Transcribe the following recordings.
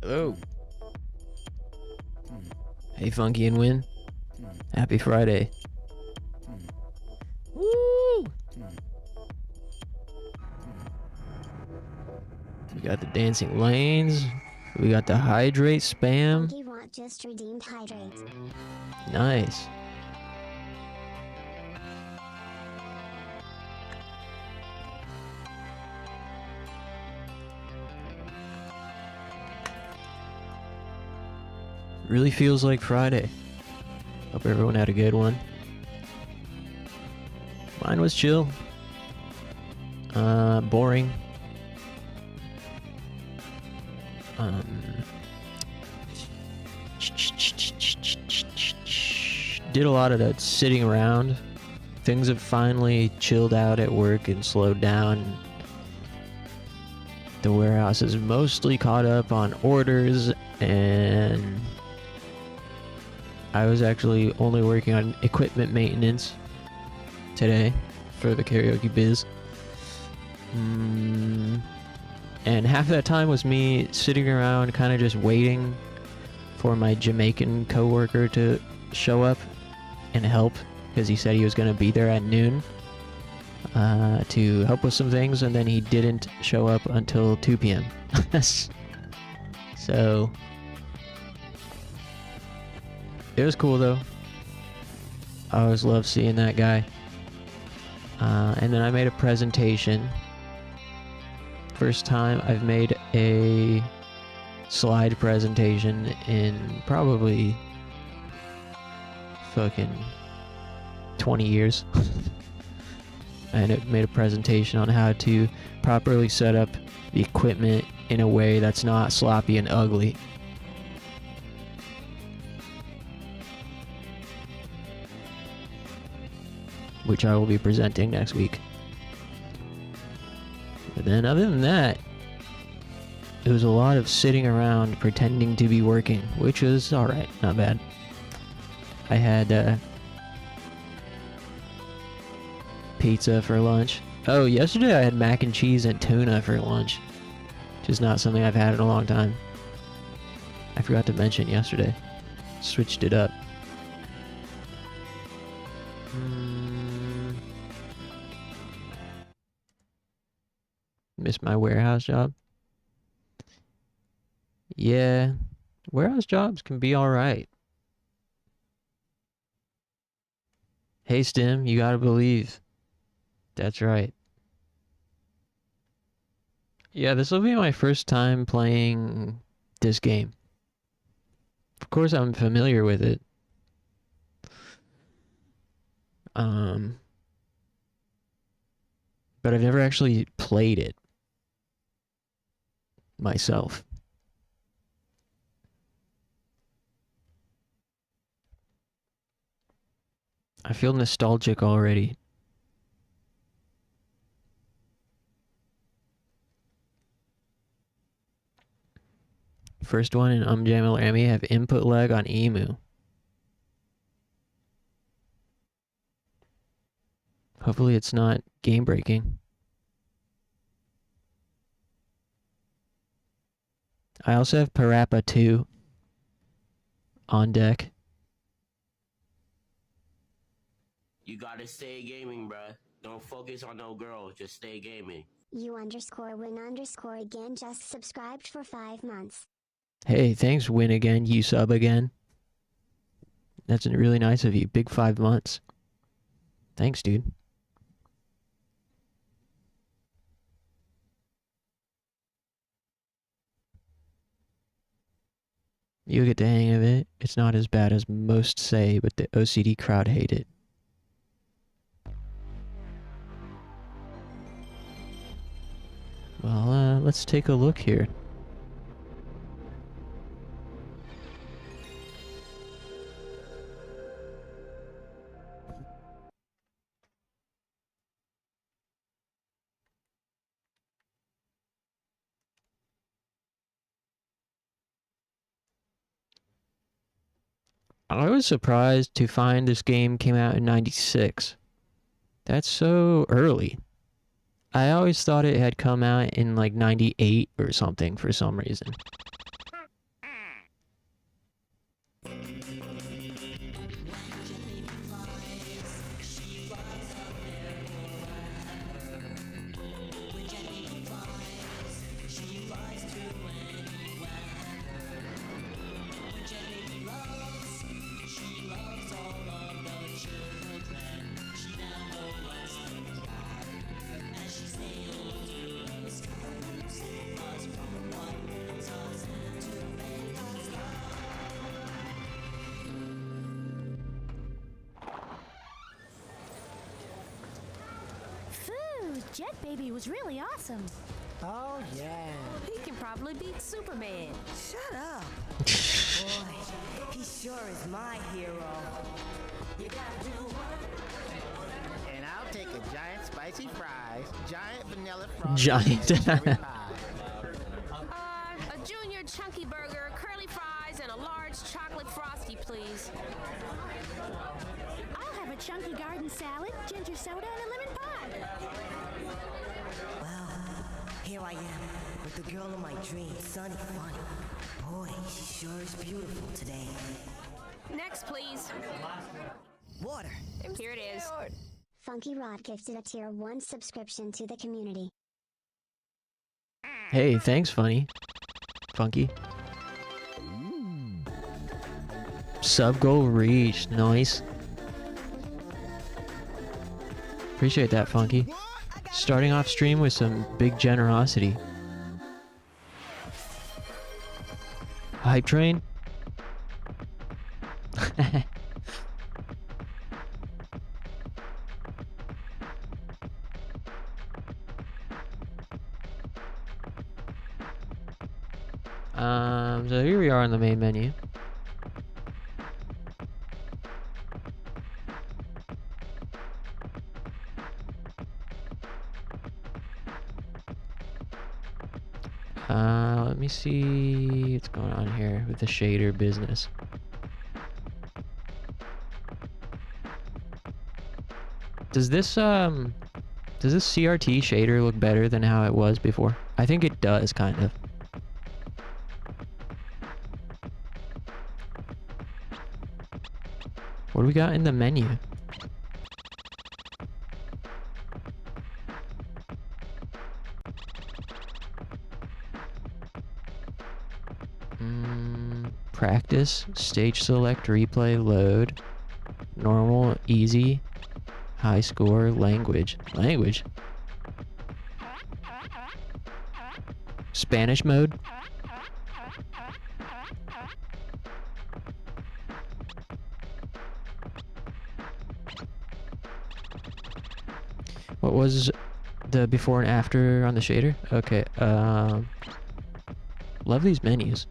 Hello. Hey, Funky and Win. Happy Friday. Woo! We got the dancing lanes. We got the hydrate spam. Funky Want just redeemed hydrate. Nice. really feels like Friday. Hope everyone had a good one. Mine was chill. Boring. Did a lot of that sitting around. Things have finally chilled out at work and slowed down. The warehouse is mostly caught up on orders, and I was actually only working on equipment maintenance today for the karaoke biz. And half that time was me sitting around kind of just waiting for my Jamaican coworker to show up and help, because he said he was going to be there at noon to help with some things, and then he didn't show up until 2 p.m. So it was cool though. I always love seeing that guy. And then I made a presentation. First time I've made a slide presentation in probably fucking 20 years. And made a presentation on how to properly set up the equipment in a way that's not sloppy and ugly. Which I will be presenting next week. But then other than that, it was a lot of sitting around pretending to be working, which was alright, not bad. I had pizza for lunch. Oh, yesterday I had mac and cheese and tuna for lunch, which is not something I've had in a long time. I forgot to mention yesterday. Switched it up. Missed my warehouse job. Yeah, warehouse jobs can be alright. Hey Stim, you gotta believe. That's right. Yeah, this will be my first time playing this game. Of course I'm familiar with it. But I've never actually played it myself. I feel nostalgic already. First one in Jammalami have input lag on Emu. Hopefully it's not game breaking. I also have Parappa 2 on deck. You gotta stay gaming, bruh. Don't focus on no girl, just stay gaming. You_win_ again just subscribed for 5 months. Hey, thanks Win again, you sub again. That's really nice of you. Big 5 months. Thanks, dude. You'll get the hang of it. It's not as bad as most say, but the OCD crowd hate it. Well, let's take a look here. I was surprised to find this game came out in 96. That's so early. I always thought it had come out in like 98 or something for some reason. Jet Baby was really awesome. Oh, yeah. He can probably beat Superman. Shut up. Boy, he sure is my hero. And I'll take a giant spicy fries, giant vanilla frosting, Giant. and cherry pie. A junior chunky burger, curly fries, and a large chocolate frosty, please. I'll have a chunky garden salad, ginger soda, and a lemon pie. Well, here I am with the girl of my dreams, Sunny Fun. Boy, she sure is beautiful today. Next, please. Water. Here it is. Funky Rod gifted a tier 1 subscription to the community. Hey, thanks, Funky. Sub goal reached. Nice. Appreciate that, Funky. Starting off stream with some big generosity. Hype train? So here we are on the main menu. Let me see what's going on here with the shader business. Does this CRT shader look better than how it was before? I think it does, kind of. What do we got in the menu? Practice, stage select, replay, load, normal, easy, high score, language. Language? Spanish mode? What was the before and after on the shader? Okay, love these menus.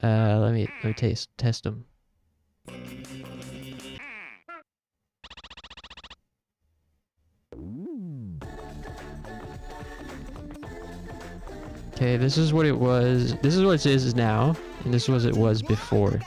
Let me test them. Okay, this is what it was. This is what it is now, and this was it was before.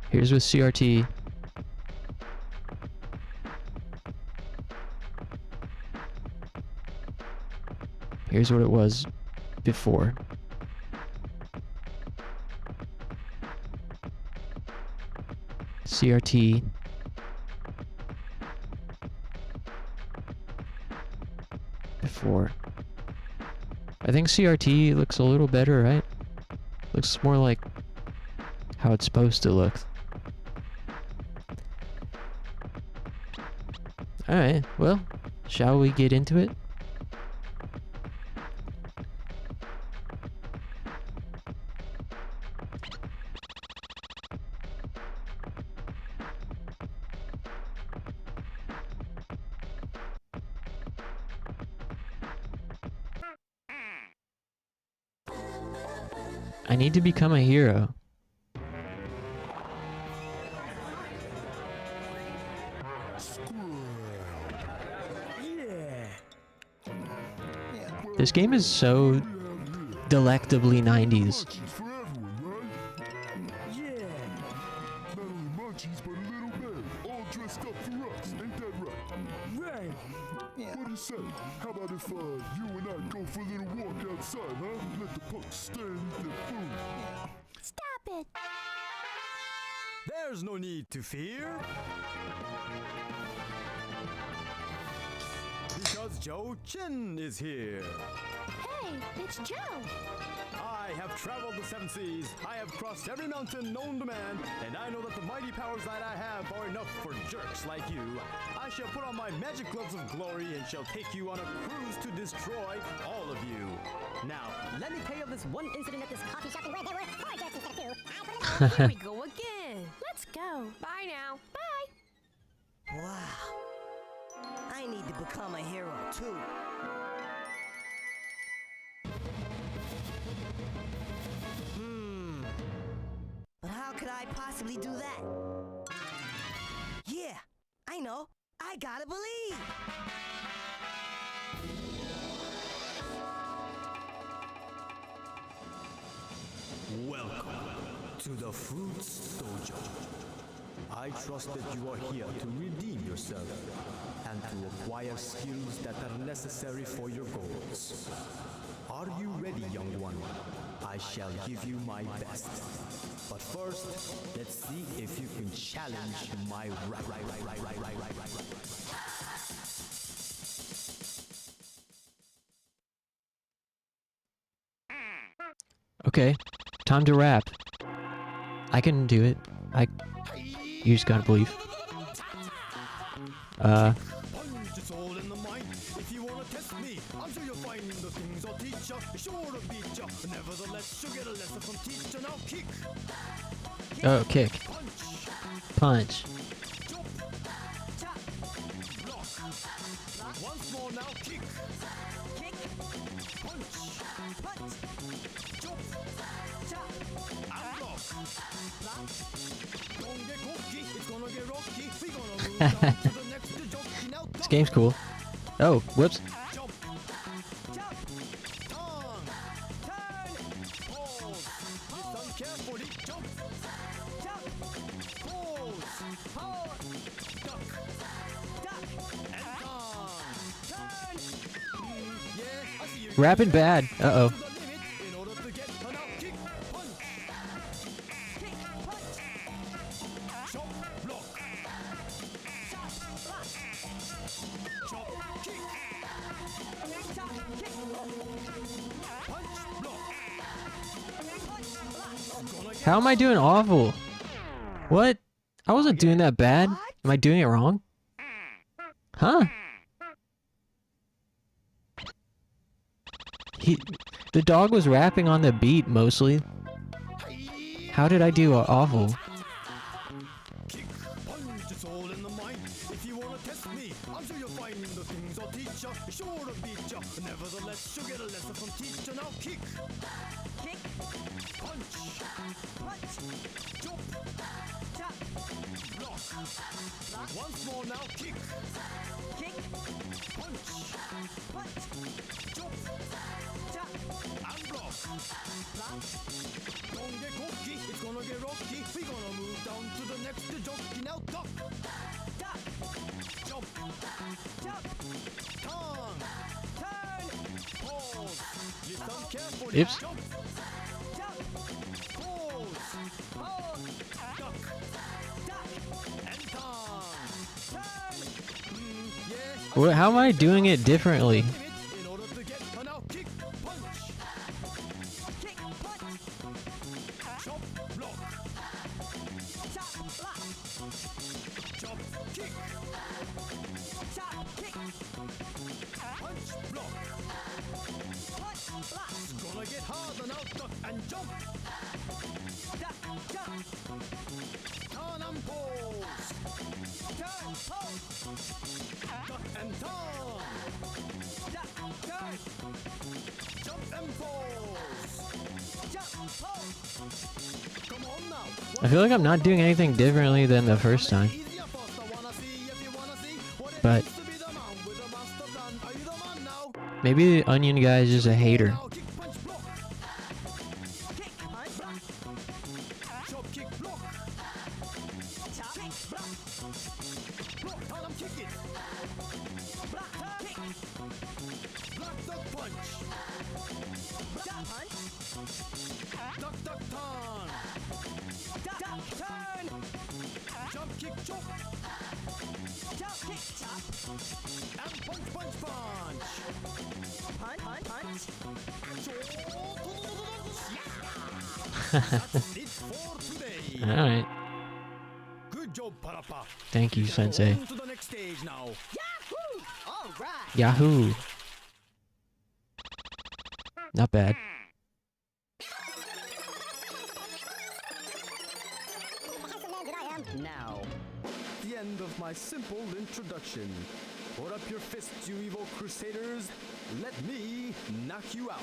Here's with CRT. Here's what it was before. CRT. Before. I think CRT looks a little better, right? Looks more like how it's supposed to look. Alright, well, shall we get into it? I need to become a hero. This game is so delectably 90s. Say, how about if you and I go for a little walk outside, huh? Let the punks stand their food. Stop it! There's no need to fear. Because Joe Chin is here. Hey, it's Joe. I have traveled the seven seas. I have crossed every mountain known to man, and I know that the mighty powers that I have are enough for jerks like you. I shall put on my magic gloves of glory and shall take you on a cruise to destroy all of you. Now, let me tell you of this one incident at this coffee shop where there were 4 jerks instead of 2. Here we go again. Let's go. Bye now. Bye. Wow. I need to become a hero too. But how could I possibly do that? Yeah, I know. I gotta believe. Welcome to the Fruits Dojo. I trust that you are here to redeem yourself and to acquire skills that are necessary for your goals. Are you ready, young one? I shall give you my best. But first, let's see if you can challenge my Okay, time to rap. I can do it. You just gotta believe. Punch is all in the mind. If you wanna test me, I'm sure you'll find the things I'll teach ya. Sure to beat ya. Nevertheless, you'll get a lesson from teacher. Now kick. Oh, kick. Punch. Jump. Block. Once more now, kick. Punch. Jump. And block. Don't get cocky. It's gonna get rocky. We gonna move down to the next jockey. Now This game's cool. Oh, whoops. jump. Tongue. Turn. Pause. Listen carefully. Jump. Pause. Duck. And tongue. Turn. Yeah, I see you. Rapping bad. Uh-oh. To the limit in order to get an out kick. Punch. Chop. Block. Chop. Kick. Punch. Block. Gonna get How am I doing awful? What? I wasn't doing that bad. Am I doing it wrong? Huh? The dog was rapping on the beat mostly. How did I do awful? kick. Punch is all in the mind. If you wanna test me, I'm sure you'll find the things I'll teach ya. Sure to beat ya. Nevertheless, you'll get a lesson from teacher. Now kick. Punch. Jump. Block. Once more now, kick. Punch. Jump. And block. Don't get cocky, it's gonna get rocky. We gonna move down to the next jockey. Now duck. Jump. Tongue. Turn. Pause. Listen carefully. Oops. Jump. Pause. Duck. And tongue. Turn. Yeah. How am I doing it differently? In order to get an out kick. Punch. Chop. Block. Chop. Kick. Punch. Block. Gonna get hard and out duck and jump. Turn and pose. Duck and turn. Jump and pose. Come on now. I feel like I'm not doing anything differently than the first time. Easier first, I wanna see if you wanna see what it But means to be the man with a master plan. Are you the man now? maybe the onion guy is just a hater. Now kick, punch, block. kick, punch, block. Chop kick block. Chop, kick, block. Block while I'm kicking. Block, kick. Block duck punch. Duck, punch. Duck duck turn. Duck, turn. Jump kick choke. Jump, kick, chop. And punch punch punch. Punch, punch, punch. That's it for today. All right. Good job, Parappa. Thank you, Go Sensei. on to the next stage now. Yahoo! All right. Yahoo! Not bad. Now. The end of my simple introduction. Put up your fists, you evil crusaders. Let me knock you out.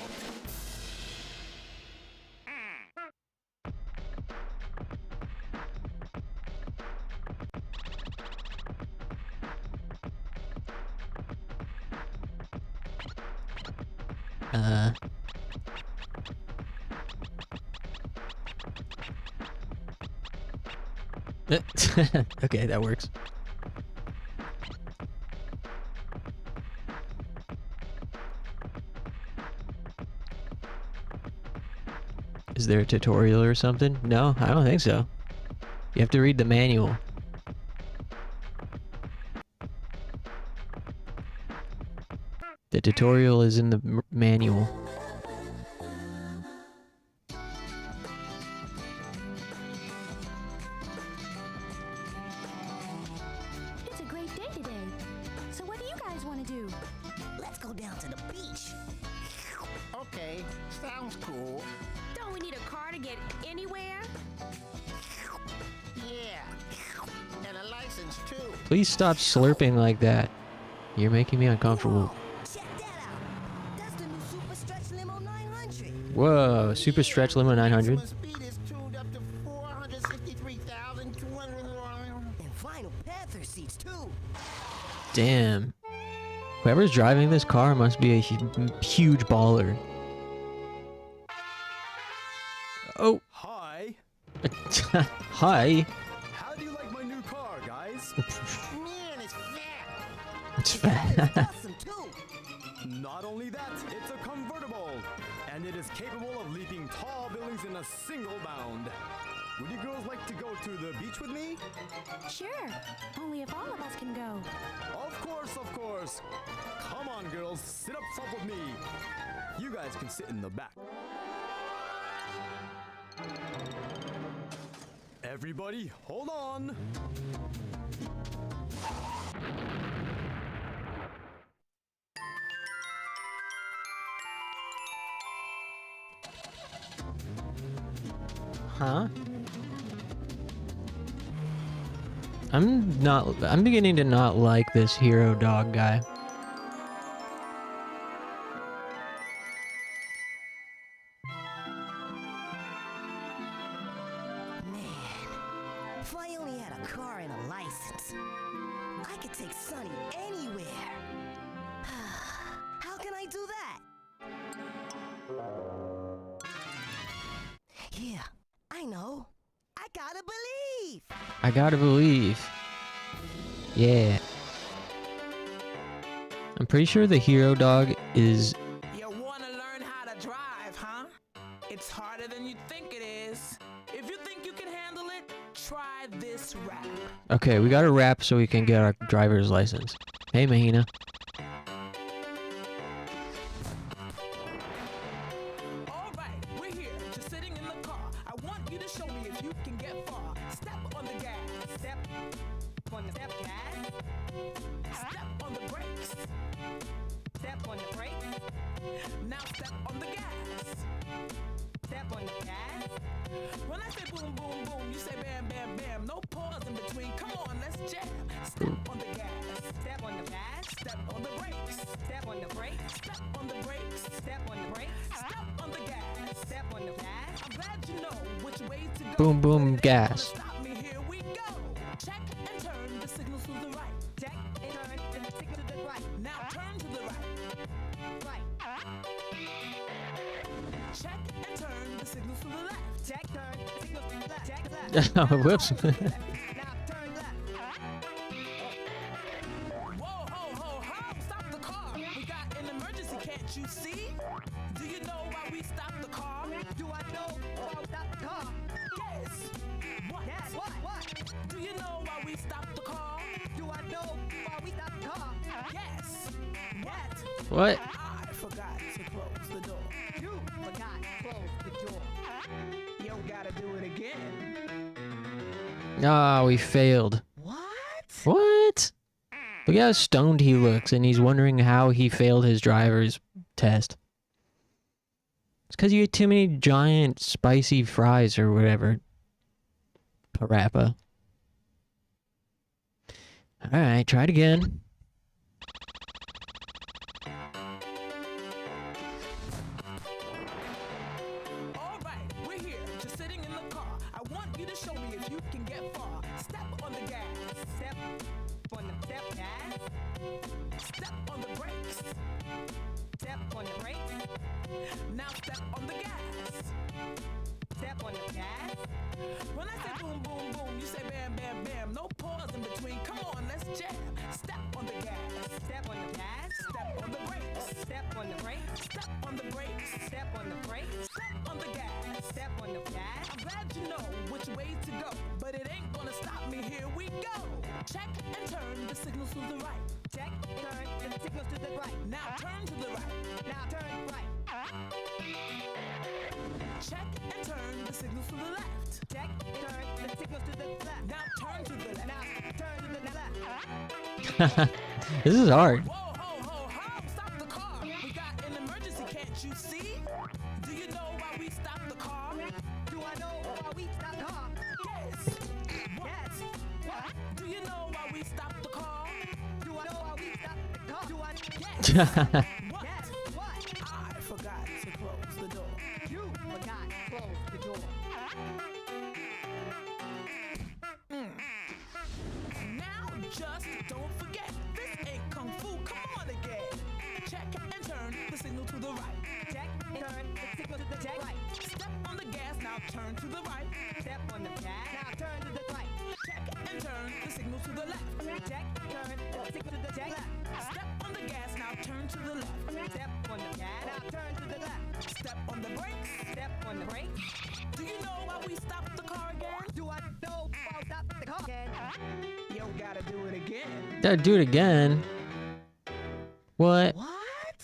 Okay, that works. Is there a tutorial or something? No, I don't think so. You have to read the manual. The tutorial is in the manual. It's a great day today. So what do you guys want to do? Let's go down to the beach. Okay, sounds cool. Don't we need a car to get anywhere? Yeah. And a license too. Please stop slurping like that. You're making me uncomfortable. Check that out. That's the new Super Stretch Limo 900. Whoa, Super Stretch Limo 900. Maximum speed is tuned up to 463,200. And vinyl Panther seats too. Damn. Whoever's driving this car must be a huge baller. Oh. Hi. Hi. How do you like my new car, guys? Man, it's fat. It's fat. Awesome too. Not only that, it's a convertible. And it is capable of leaping tall buildings in a single bound. Would you girls like to go to the beach with me? Sure. Only if all of us can go. Of course, of course. Come on, girls, sit up front with me. You guys can sit in the back. Everybody, hold on. Huh? I'm beginning to not like this hero dog guy. Man, if I only had a car and a license, I could take Sonny anywhere. How can I do that? Yeah, I know. I gotta believe. I gotta believe. Yeah. I'm pretty sure the hero dog is... You want to learn how to drive, huh? It's harder than you think it is. If you think you can handle it, try this rap. Okay, we gotta rap so we can get our driver's license. Hey, Mahina. All right, we're here, just sitting in the car. I want you to show me if you can get far. Step on the gas. Step on the gas. Step on the brakes. Step on the brakes. Now step on the gas. Step on the gas. When I say boom, boom, boom, you say bam, bam, bam. No pause in between. Come on, let's jam. Step on the gas. Step on the gas. Step on the brakes. Step on the brakes. Step on the brakes. Step on the brakes. Step on the gas. Step on the gas. I'm glad you know which way to go. Boom, boom, gas. Stop me, here we go. Check and turn the signals to the right. Check and turn the signal to the right. Now turn to the right. Right. Check and turn the signals to the left. Check, turn, signals to the left. Check, left. Oh, whoops. Now turn left. Whoa, ho, ho, ho! Stop the car. We got an emergency, can't you see? Do you know why we stopped the car? Do I know why we stopped the car? Yes. What? Yes. What? Do you know why we stopped the car? Do I know why we stopped the car? Yes. What? I forgot to close the door. You forgot to close the door. You gotta do it again. Ah, we failed. What? Look how stoned he looks, and he's wondering how he failed his driver's test. It's because you ate too many giant spicy fries or whatever. Parappa. Alright, try it again. Alright, we're here, just sitting in the car. I want you to show me if you can get far. Step on the gas. Step on the gas. Step on the brakes. Step on the brakes. Now step on the gas. Step on the gas. When I say boom, boom, boom, you say bam, bam, bam. No pause in between. Come on, let's jam. Step on the gas. Step on the gas. Step on the brakes. Step on the brakes. Step on the brakes. Step on the brakes. Step on the gas. Step on the gas. I'm glad you know which way to go, but it ain't gonna stop me. Here we go. Check and turn the signals to the right. Check, turn the signals to the right. Now turn to the right. Now turn right. Check and turn the signals to the left. Check, turn the signals to the left. Now turn to the left. Now turn to the left. This is hard. Whoa, ho, ho, ho! Stop the car. We got an emergency, can't you see? Do you know why we stopped the car? Do I know why we stopped the car? Yes. What? Yes. What? Do you know why we stopped the car? Do I know why we stopped the car? Do I? Yes. What? Yes. What? I forgot to close the door. You forgot to close the door. Now just don't forget, this ain't kung fu. Come on again. Check and turn the signal to the right. Check, turn the signal to the right. Step on the gas, now turn to the right. Step on the gas, now turn to the right. Check and turn the signal to the left. Check, turn the signal to the left. Step on the gas, now turn to the left. Step on the gas, now turn to the left. Step on the brakes. Step on the brakes. Do you know why we stopped the car again? Do I know why we stopped the car again? You gotta do it again. Gotta do it again. What?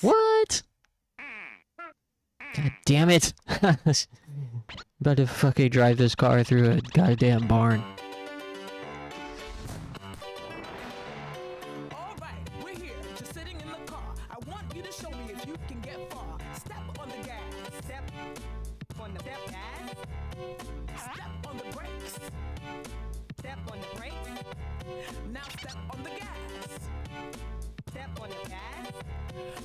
What? God damn it. About to fucking drive this car through a goddamn barn. Alright, we're here, just sitting in the car. I want you to show me if you can get far. Step on the gas. Step on the gas. Step on the brakes. Step on the brakes. Now step on the gas. Step on the gas.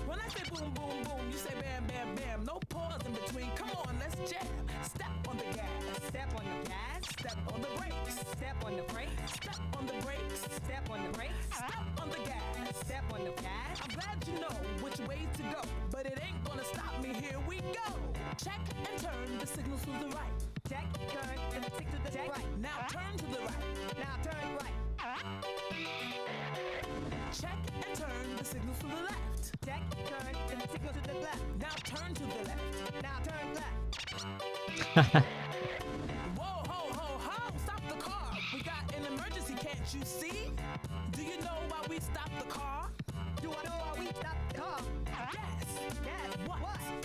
When I say boom, boom, boom, you say bam, bam, bam. No pause in between. Come on, let's jam. Step on the gas. Step on the gas. Step on the brakes. Step on the brakes. Step on the brakes. Step on the brakes. Step on the gas. Step on the gas. I'm glad you know which way to go, but it ain't gonna stop me. Here we go. Check and turn the signals to the right. Check, turn the signals to the right. Now turn to the right. Now turn right. Check and turn the signals to the left. Check, turn the signals to the left. Now turn to the left. Now turn left. Whoa, ho, ho, ho! Stop the car. We got an emergency, can't you see? Do you know why we stopped the car? Do I know why we stopped the car? Yes. Yes. What?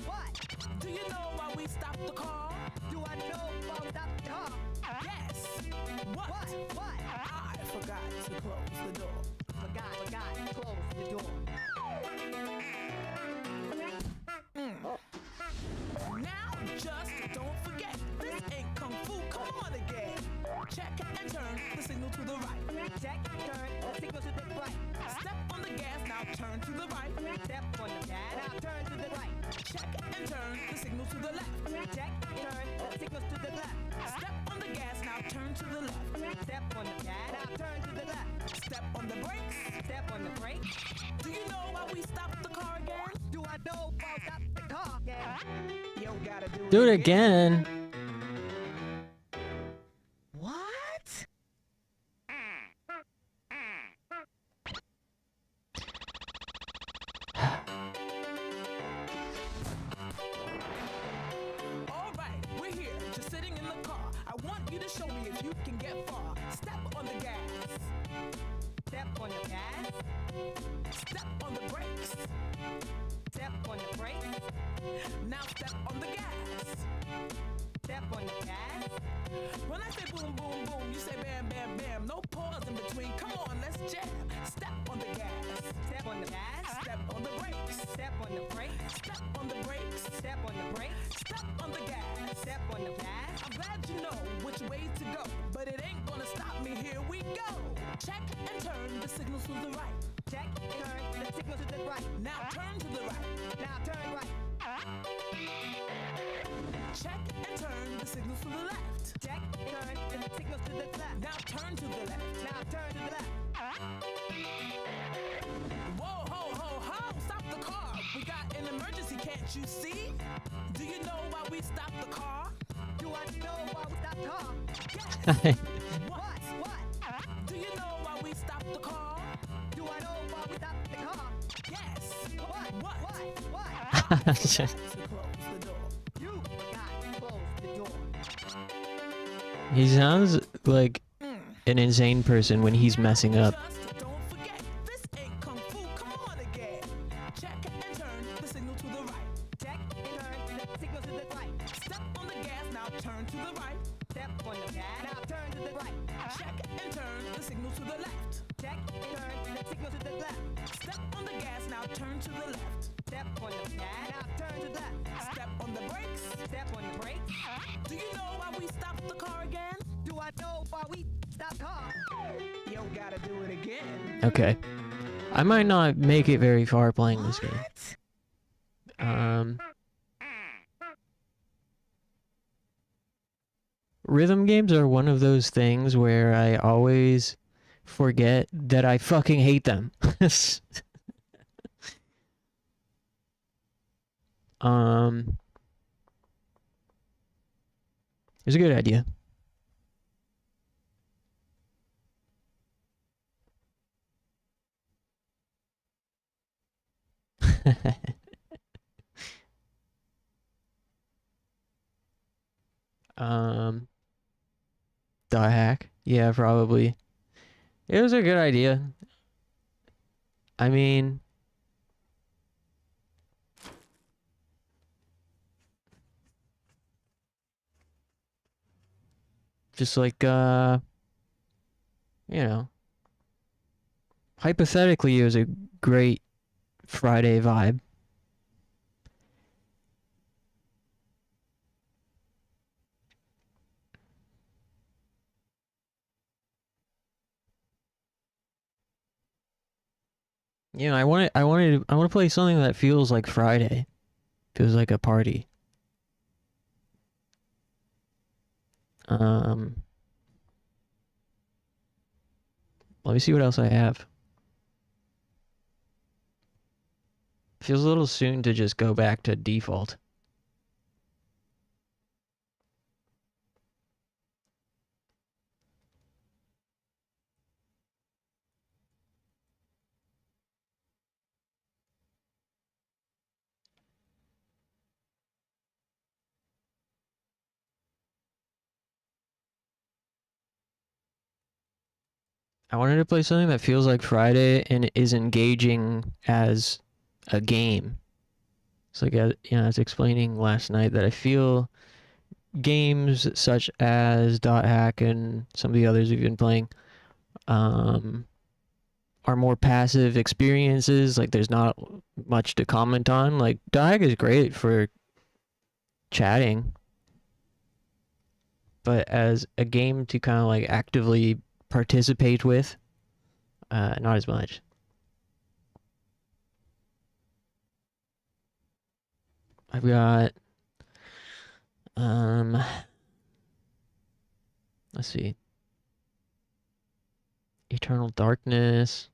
What? Do you know why we stopped the car? Do I know why we stopped the car? Yes. What? What? I forgot to close the door. Forgot to close the door. Now just don't forget, this ain't kung fu. Come on again. Check and turn the signal to the right. Check, turn the signal to the right. Step on the gas, now turn to the right. Step on the gas, now turn to the right. Check and turn the signal to the left. Check, turn the signals to the left. Step on the gas, now turn to the left. Step on the gas, now turn to the left. Step on the brakes. Step on the brakes. Do you know why we stopped the car again? Do I know why we stopped the car again? You gotta do Do it again. What? All right, we're here, just sitting in the car. I want you to show me if you can get far. Step on the gas. Step on the gas. Step on the brakes. Step on the brakes. Now step on the gas. Step on the gas. When I say boom, boom, boom, you say bam, bam, bam. No pause in between. Come on, let's jam. Step on the gas. Step on the gas. Step on the brakes. Step on the brakes. Step on the brakes. Step on the brakes. Step on the gas. Step on the gas. I'm glad you know which way to go, but it ain't gonna stop me. Here we go. Check and turn the signals to the right. Check and turn the signals to the right. Now turn to the right. Now turn right. Check and turn the signals to the left. Check and turn the signals to the left. Now turn to the left. Now turn to the left. Whoa, ho, ho, ho! Stop the car! We got an emergency, can't you see? Do you know why we stopped the car? Do I know why we stopped the car? Yes. What? What? Do you know why we stopped the car? Do I know why we stopped the car? Yes. What? I forgot to close the door. You forgot to close the door. He sounds like an insane person when he's messing up. Just don't forget, this ain't kung fu. Come on again. Check and turn the signal to the right. Check and turn the signal to the right. Step on the gas, now turn to the right. Step on the gas, now turn to the right. Check and turn the signal to the left. Check and turn the signal to the left. Step on the gas, now turn to the left. Step on the gas, now turn to the left. Step on the brakes. Step on the brakes. Do you know why we stopped the car again? Do I know why we stopped the car? You don't gotta do it again. Okay. I might not make it very far playing this game. Rhythm games are one of those things where I always forget that I fucking hate them. It's a good idea. Die hack. Yeah, probably. It was a good idea. I mean, just like, you know, hypothetically, it was a great Friday vibe. You know, I want to play something that feels like Friday. Feels like a party. Let me see what else I have. Feels a little soon to just go back to default. I wanted to play something that feels like Friday and is engaging as a game. It's like, you know, I was explaining last night that I feel games such as Dot Hack and some of the others we've been playing are more passive experiences. Like, there's not much to comment on. Like, Dot Hack is great for chatting, but as a game to kind of like actively participate with, not as much. I've got let's see, Eternal Darkness,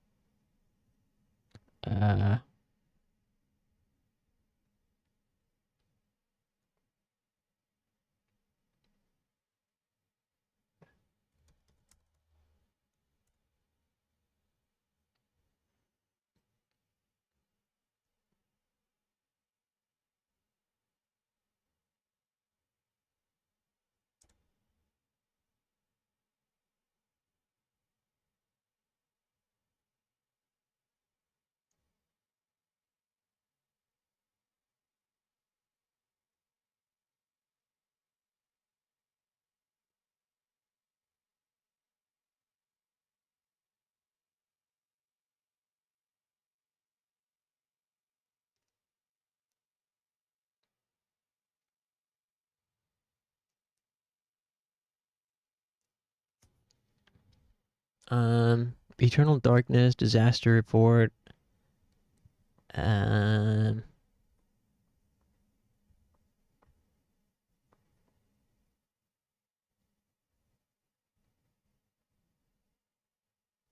Eternal Darkness, Disaster Report.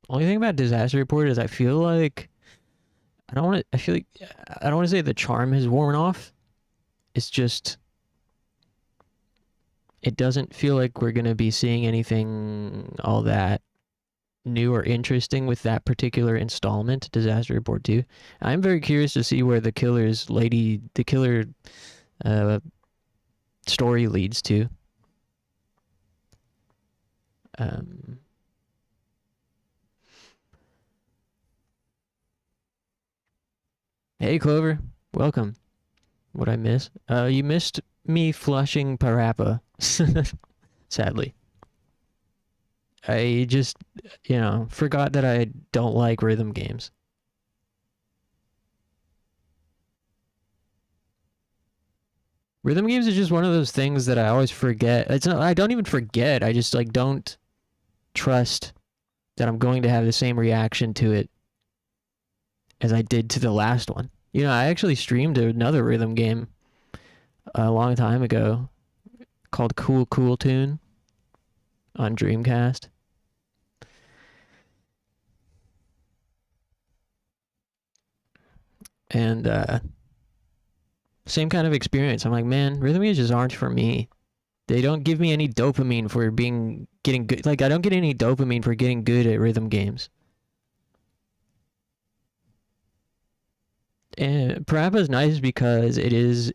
Only thing about Disaster Report is I feel like I don't want to. I feel like I don't want to say the charm has worn off. It's just it doesn't feel like we're gonna be seeing anything all that new or interesting with that particular installment, Disaster Report 2. I'm very curious to see where the killer uh, story leads to. Hey Clover, welcome. What'd I miss? You missed me flushing Parappa. Sadly. I just, forgot that I don't like rhythm games. Rhythm games is just one of those things that I always forget. It's not, I don't even forget. I just like don't trust that I'm going to have the same reaction to it as I did to the last one. I actually streamed another rhythm game a long time ago called Cool Cool Tune on Dreamcast. And same kind of experience. I'm like, man, rhythm games just aren't for me. They don't give me any dopamine for getting good. Like, I don't get any dopamine for getting good at rhythm games. And Parappa is nice because it is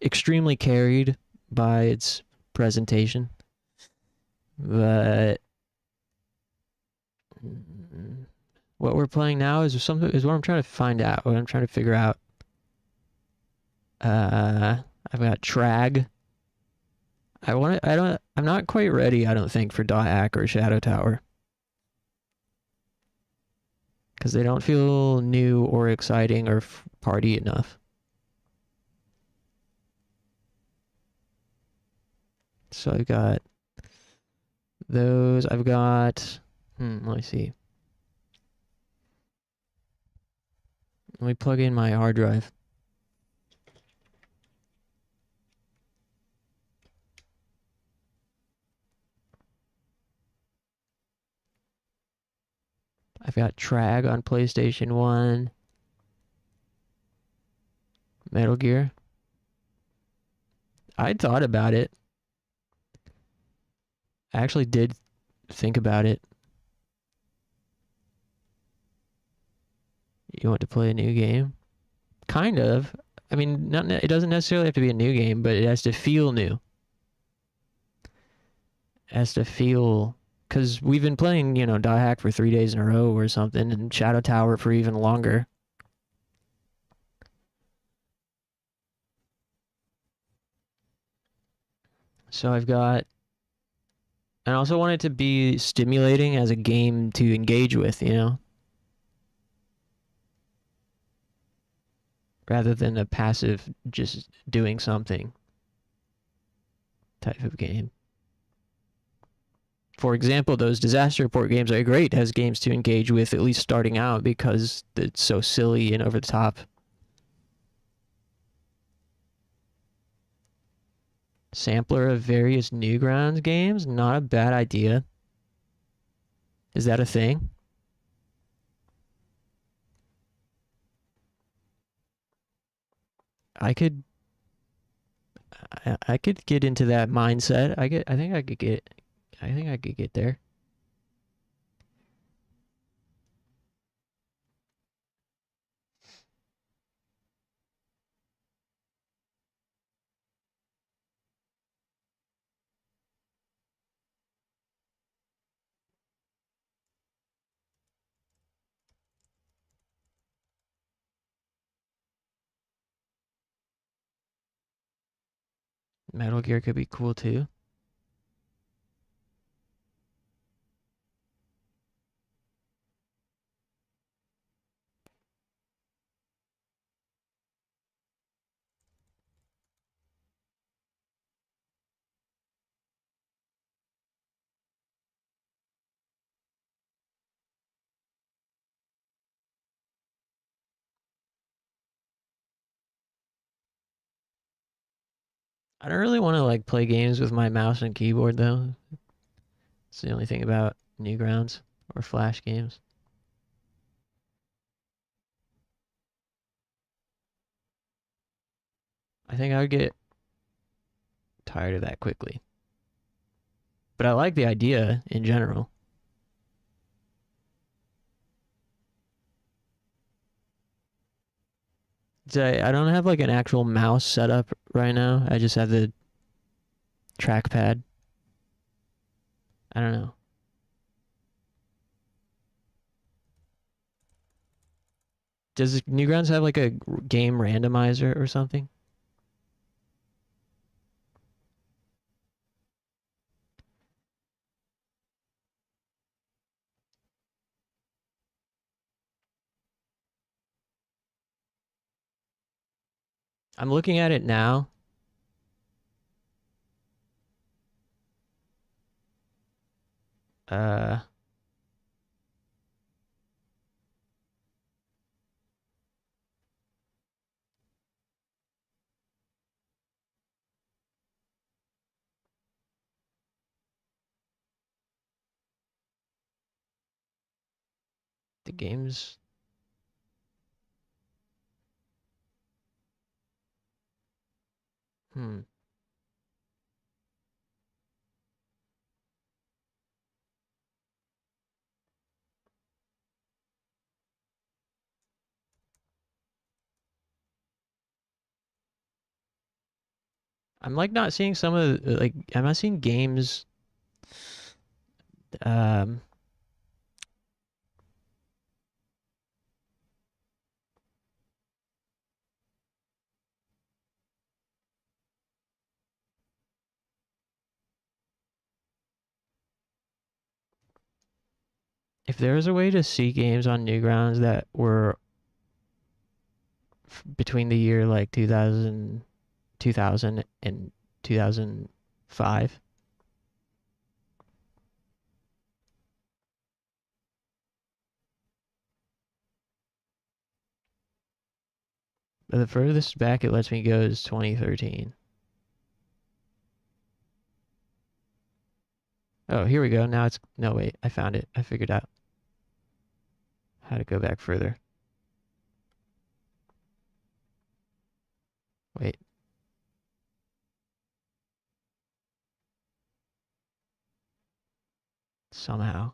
extremely carried by its presentation. But what we're playing now is what I'm trying to find out. What I'm trying to figure out. I've got Trag. I'm not quite ready, I don't think, for Dot or Shadow Tower. Because they don't feel new or exciting or party enough. So I've got those. I've got... let me see. Let me plug in my hard drive. I've got Trag on PlayStation 1. Metal Gear. I thought about it. I actually did think about it. You want to play a new game? Kind of. I mean, it doesn't necessarily have to be a new game, but it has to feel new. It has to feel... Because we've been playing, Dot Hack for 3 days in a row or something, and Shadow Tower for even longer. So I've got... And I also want it to be stimulating as a game to engage with, rather than a passive, just doing something type of game. For example, those Disaster Report games are great as games to engage with, at least starting out, because it's so silly and over the top. Sampler of various Newgrounds games? Not a bad idea. Is that a thing? I could get into that mindset. I think I could get there. Metal Gear could be cool too. I don't really want to like play games with my mouse and keyboard though. It's the only thing about Newgrounds or Flash games. I think I would get tired of that quickly. But I like the idea in general. I don't have like an actual mouse setup right now. I just have the trackpad. I don't know. Does Newgrounds have like a game randomizer or something? I'm looking at it now. The games. Hmm. I'm like not seeing some of the, like I'm not seeing games. Um. If there was a way to see games on Newgrounds that were between the year like 2000 and 2005. But the furthest back it lets me go is 2013. Oh, here we go. Now it's... No, wait. I found it. I figured out how to go back further. Wait. Somehow.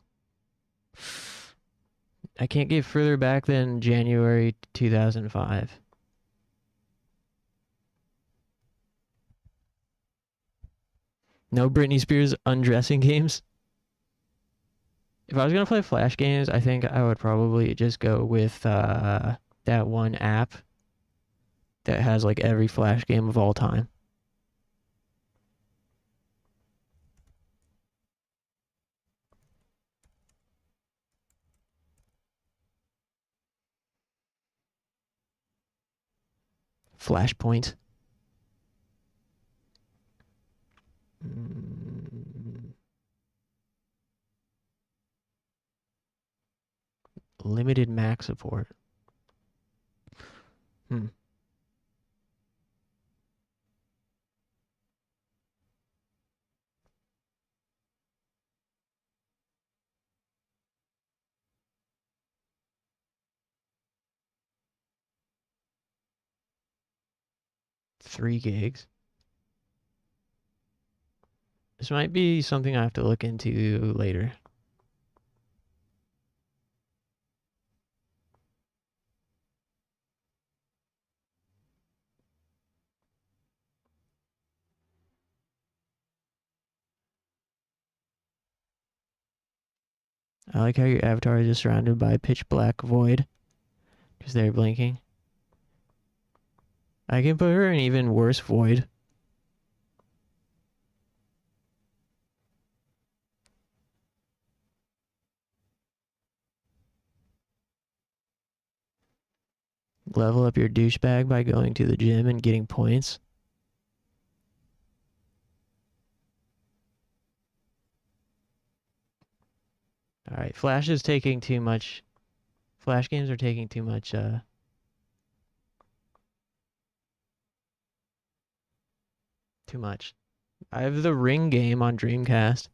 I can't get further back than January 2005. No Britney Spears undressing games. If I was gonna play Flash games, I think I would probably just go with that one app that has like every Flash game of all time. Flashpoint. Limited Mac support. 3 gigs. This might be something I have to look into later. I like how your avatar is just surrounded by pitch black void. Just there blinking. I can put her in even worse void. Level up your douchebag by going to the gym and getting points. Alright, Flash is taking too much. Flash games are taking too much, too much. I have the Ring game on Dreamcast.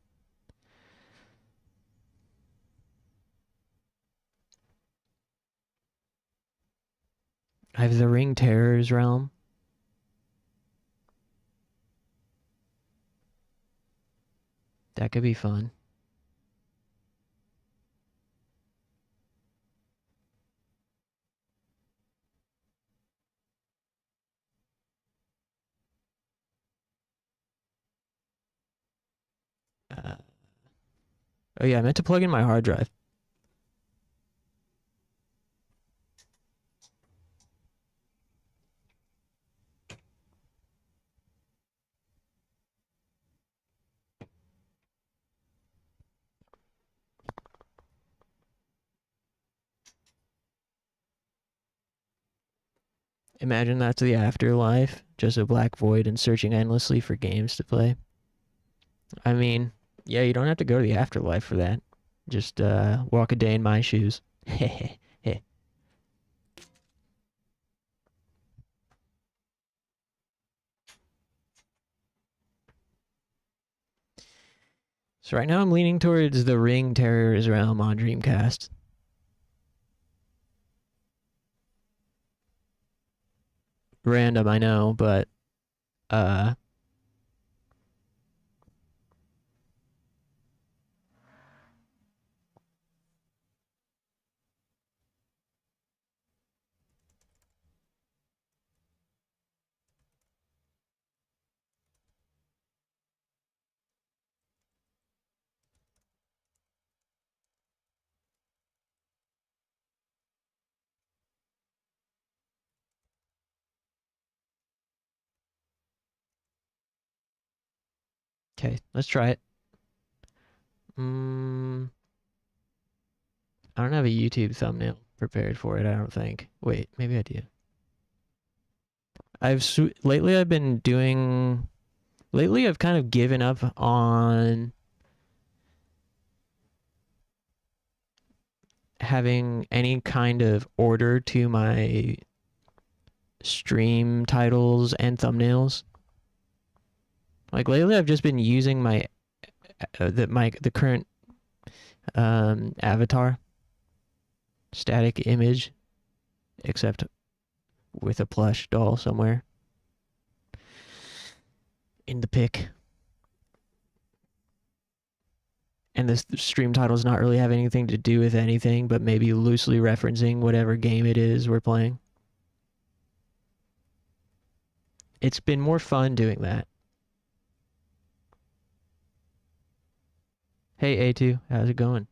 I have the Ring Terrors Realm. That could be fun. Oh yeah, I meant to plug in my hard drive. Imagine that's the afterlife, just a black void and searching endlessly for games to play. I mean, yeah, you don't have to go to the afterlife for that. Just walk a day in my shoes. So right now I'm leaning towards the Ring Terrors Realm on Dreamcast. Random, I know, but okay, let's try it. I don't have a YouTube thumbnail prepared for it, I don't think. Wait, maybe I do. Lately I've been doing... Lately I've kind of given up on having any kind of order to my stream titles and thumbnails. Like lately I've just been using my the current avatar static image, except with a plush doll somewhere in the pic. And this stream title does not really have anything to do with anything, but maybe loosely referencing whatever game it is we're playing. It's been more fun doing that. Hey A2, how's it going?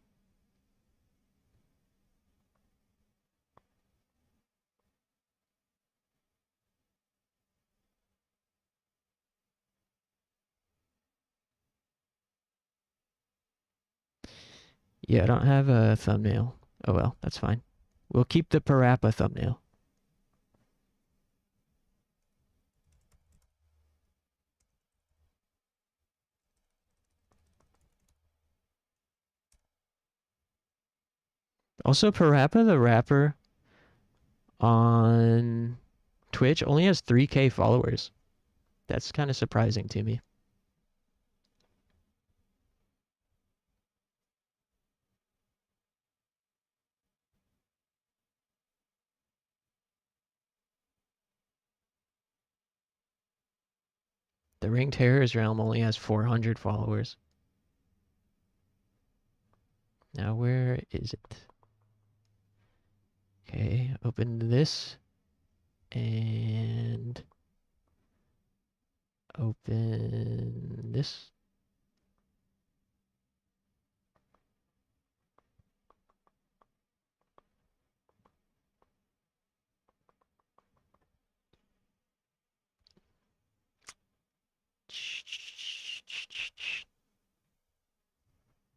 Yeah, I don't have a thumbnail. Oh well, that's fine. We'll keep the parappa thumbnail. Also, Parappa the Rapper on Twitch only has 3K followers. That's kind of surprising to me. The Ring Terrors Realm only has 400 followers. Now where is it? Okay, open this and open this.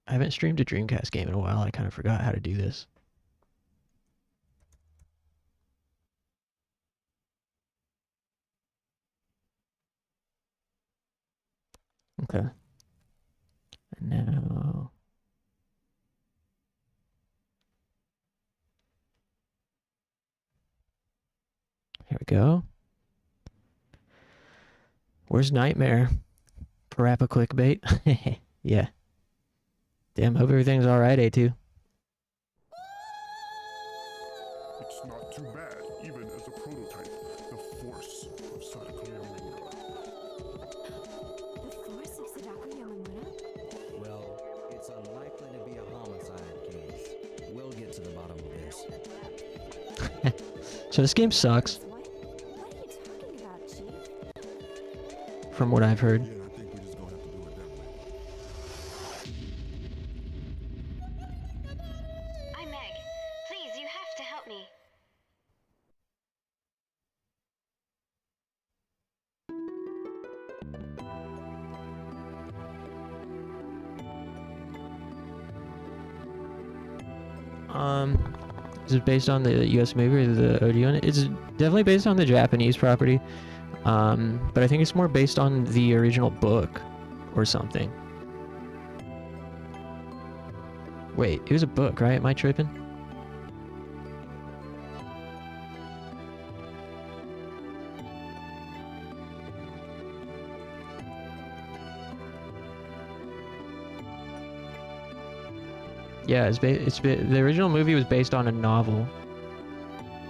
I haven't streamed a Dreamcast game in a while. I kind of forgot how to do this. Okay. And now... Here we go. Where's Nightmare? Parappa clickbait. Yeah. Damn, hope everything's alright, A2. It's not too bad, even as a prototype. The force of Sadako Yamamura. The force of Sadako Yamamura? Well, it's unlikely to be a homicide case. We'll get to the bottom of this. So this game sucks. What? What are you talking about, Chief? From what I've heard. Yeah, I think we just gonna have to do it that way. I'm Meg. Please, you have to help me. Is it based on the US movie or the OD? It's definitely based on the Japanese property. But I think it's more based on the original book or something. Wait, it was a book, right? Am I tripping? Yeah, the original movie was based on a novel.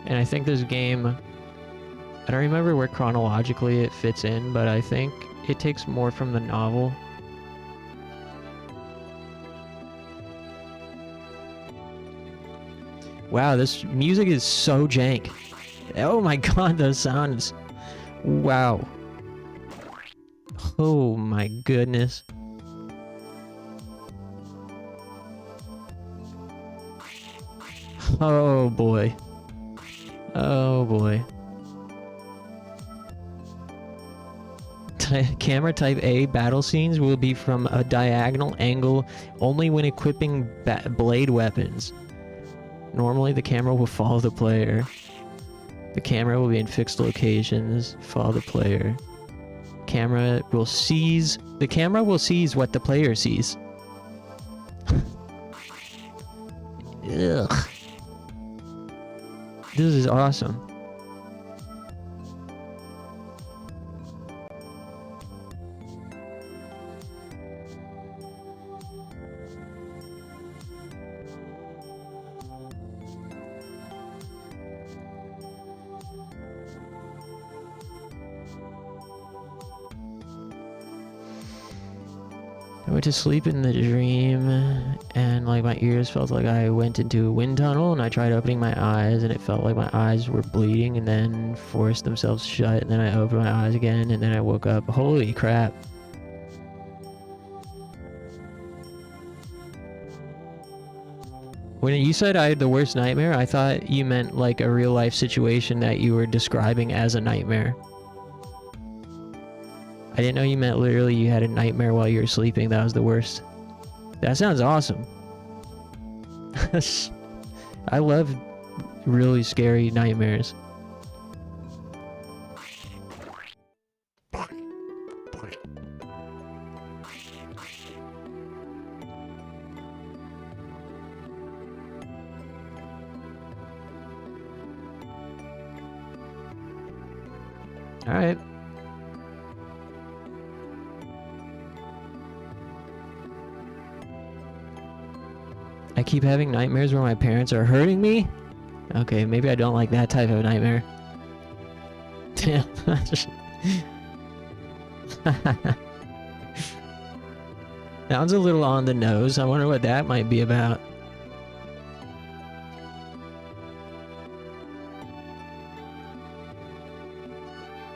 And I think this game, I don't remember where chronologically it fits in, but I think it takes more from the novel. Wow, this music is so jank. Oh my god, those sounds. Wow. Oh my goodness. Oh boy. Oh boy. Camera type A battle scenes will be from a diagonal angle only when equipping blade weapons. Normally the camera will follow the player. The camera will be in fixed locations, follow the player. The camera will seize what the player sees. Ugh. This is awesome. I went to sleep in the dream and like my ears felt like I went into a wind tunnel, and I tried opening my eyes and it felt like my eyes were bleeding and then forced themselves shut, and then I opened my eyes again and then I woke up. Holy crap. When you said I had the worst nightmare, I thought you meant like a real life situation that you were describing as a nightmare. I didn't know you meant literally you had a nightmare while you were sleeping. That was the worst. That sounds awesome. I love really scary nightmares. All right. I keep having nightmares where my parents are hurting me? Okay, maybe I don't like that type of nightmare. Damn. Sounds a little on the nose. I wonder what that might be about.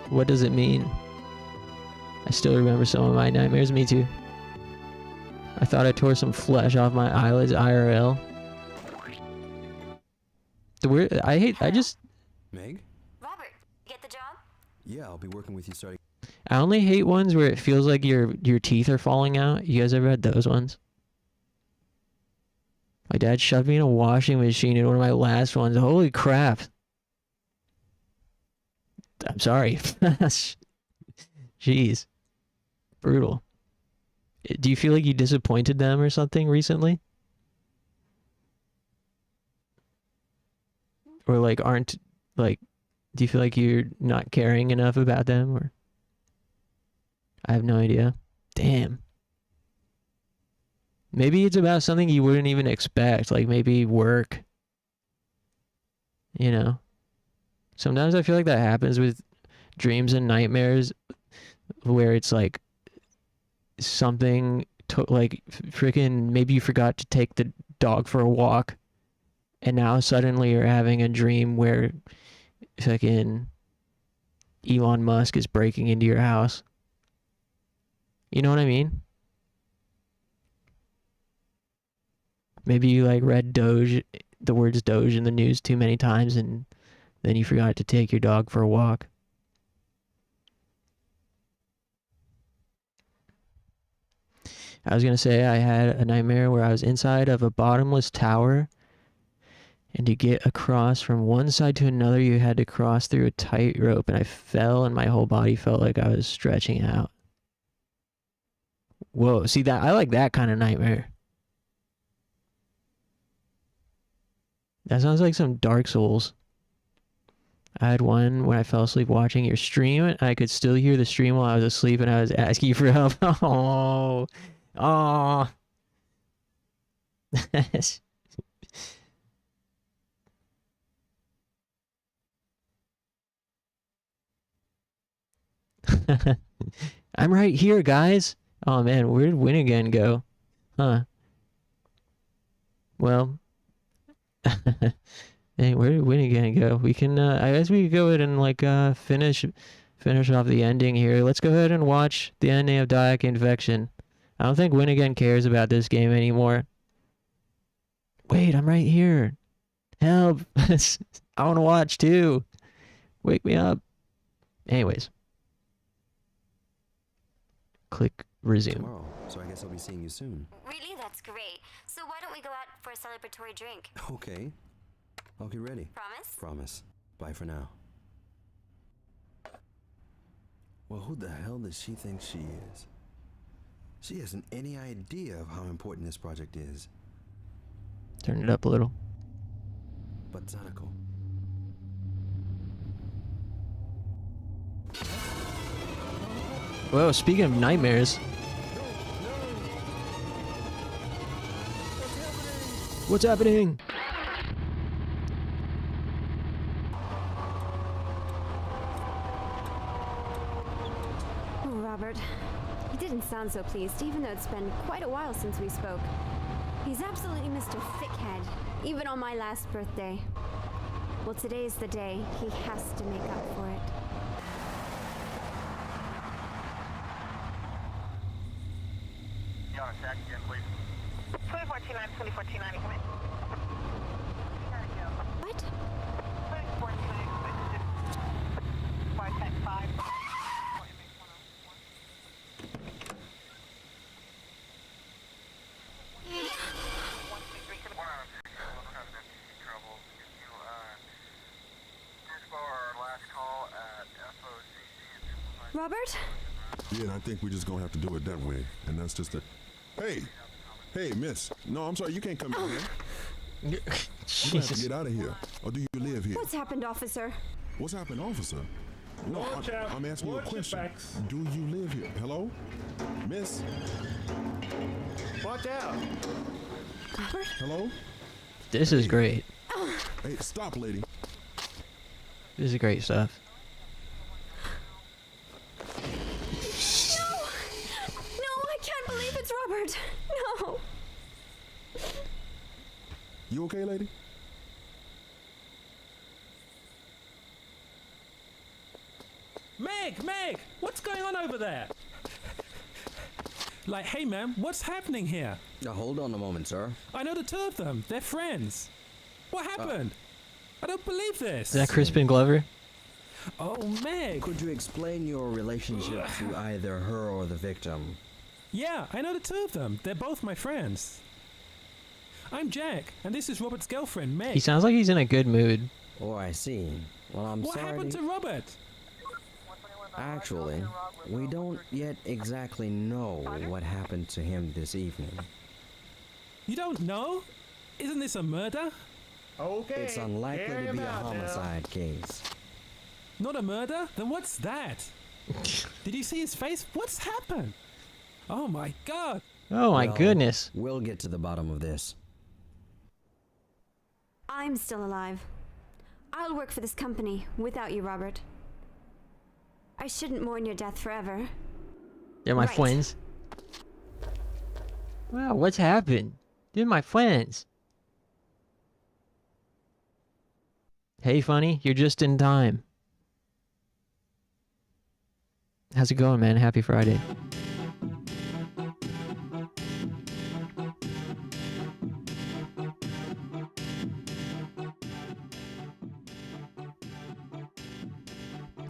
What does it mean? I still remember some of my nightmares. Me too. I thought I tore some flesh off my eyelids IRL. The weird, I just... Meg? Robert, get the job? Yeah, I'll be working with you starting. I only hate ones where it feels like your teeth are falling out. You guys ever had those ones? My dad shoved me in a washing machine in one of my last ones. Holy crap. I'm sorry. Jeez. Brutal. Do you feel like you disappointed them or something recently? Or like aren't, like, do you feel like you're not caring enough about them? Or I have no idea. Damn. Maybe it's about something you wouldn't even expect, like maybe work. You know? Sometimes I feel like that happens with dreams and nightmares where it's like something like freaking maybe you forgot to take the dog for a walk and now suddenly you're having a dream where fucking Elon Musk is breaking into your house. You know what I mean? Maybe you like read Doge, the words Doge in the news too many times and then you forgot to take your dog for a walk. I was going to say I had a nightmare where I was inside of a bottomless tower, and to get across from one side to another, you had to cross through a tight rope, and I fell, and my whole body felt like I was stretching out. Whoa, see that? I like that kind of nightmare. That sounds like some Dark Souls. I had one when I fell asleep watching your stream, and I could still hear the stream while I was asleep, and I was asking you for help. Oh. Oh. I'm right here, guys. Oh man, where did Win Again go? Huh. Well. Hey, where did Win Again go? We can, I guess we could go ahead and like finish off the ending here. Let's go ahead and watch the ending of Diak Infection. I don't think Win Again cares about this game anymore. Wait, I'm right here. Help. I want to watch too. Wake me up. Anyways. Click resume. Tomorrow, so I guess I'll be seeing you soon. Really? That's great. So why don't we go out for a celebratory drink? Okay. I'll get ready. Promise? Promise. Bye for now. Well, who the hell does she think she is? She hasn't any idea of how important this project is. Turn it up a little. But Sadako. Whoa, speaking of nightmares. What's happening? Oh, Robert. He didn't sound so pleased, even though it's been quite a while since we spoke. He's absolutely Mr. Thickhead, even on my last birthday. Well, today's the day. He has to make up for it. Check again, please. 2429, 2429, come in. What? 510-5. Robert? Yeah, and I think we're just gonna have to do it that way. And that's just a... Hey! Hey, miss. No, I'm sorry, you can't come in here. You have to get out of here. Or do you live here? What's happened, officer? What's happened, officer? No, I'm asking you a question. Do you live here? Hello? Miss? Watch out! Robert? Hello? This is great. Hey, stop, lady. This is great stuff. It's Robert. No. You okay, lady? Meg, what's going on over there? Like, hey, man, what's happening here? Hold on a moment, sir. I know the two of them. They're friends. What happened? I don't believe this. Is that Crispin Glover? Oh, Meg. Could you explain your relationship to either her or the victim? Yeah, I know the two of them. They're both my friends. I'm Jack, and this is Robert's girlfriend, Meg. He sounds like he's in a good mood. Oh, I see. Well, I'm what sorry. What happened to Robert? Actually, we don't yet exactly know what happened to him this evening. You don't know? Isn't this a murder? Okay. It's unlikely to be a homicide case. Not a murder? Then what's that? Did you see his face? What's happened? Oh my god. Oh my goodness. We'll get to the bottom of this. I'm still alive. I'll work for this company without you, Robert. I shouldn't mourn your death forever. They're my Right. friends. Wow, what's happened? They're my friends. Hey, funny, you're just in time. How's it going, man? Happy Friday.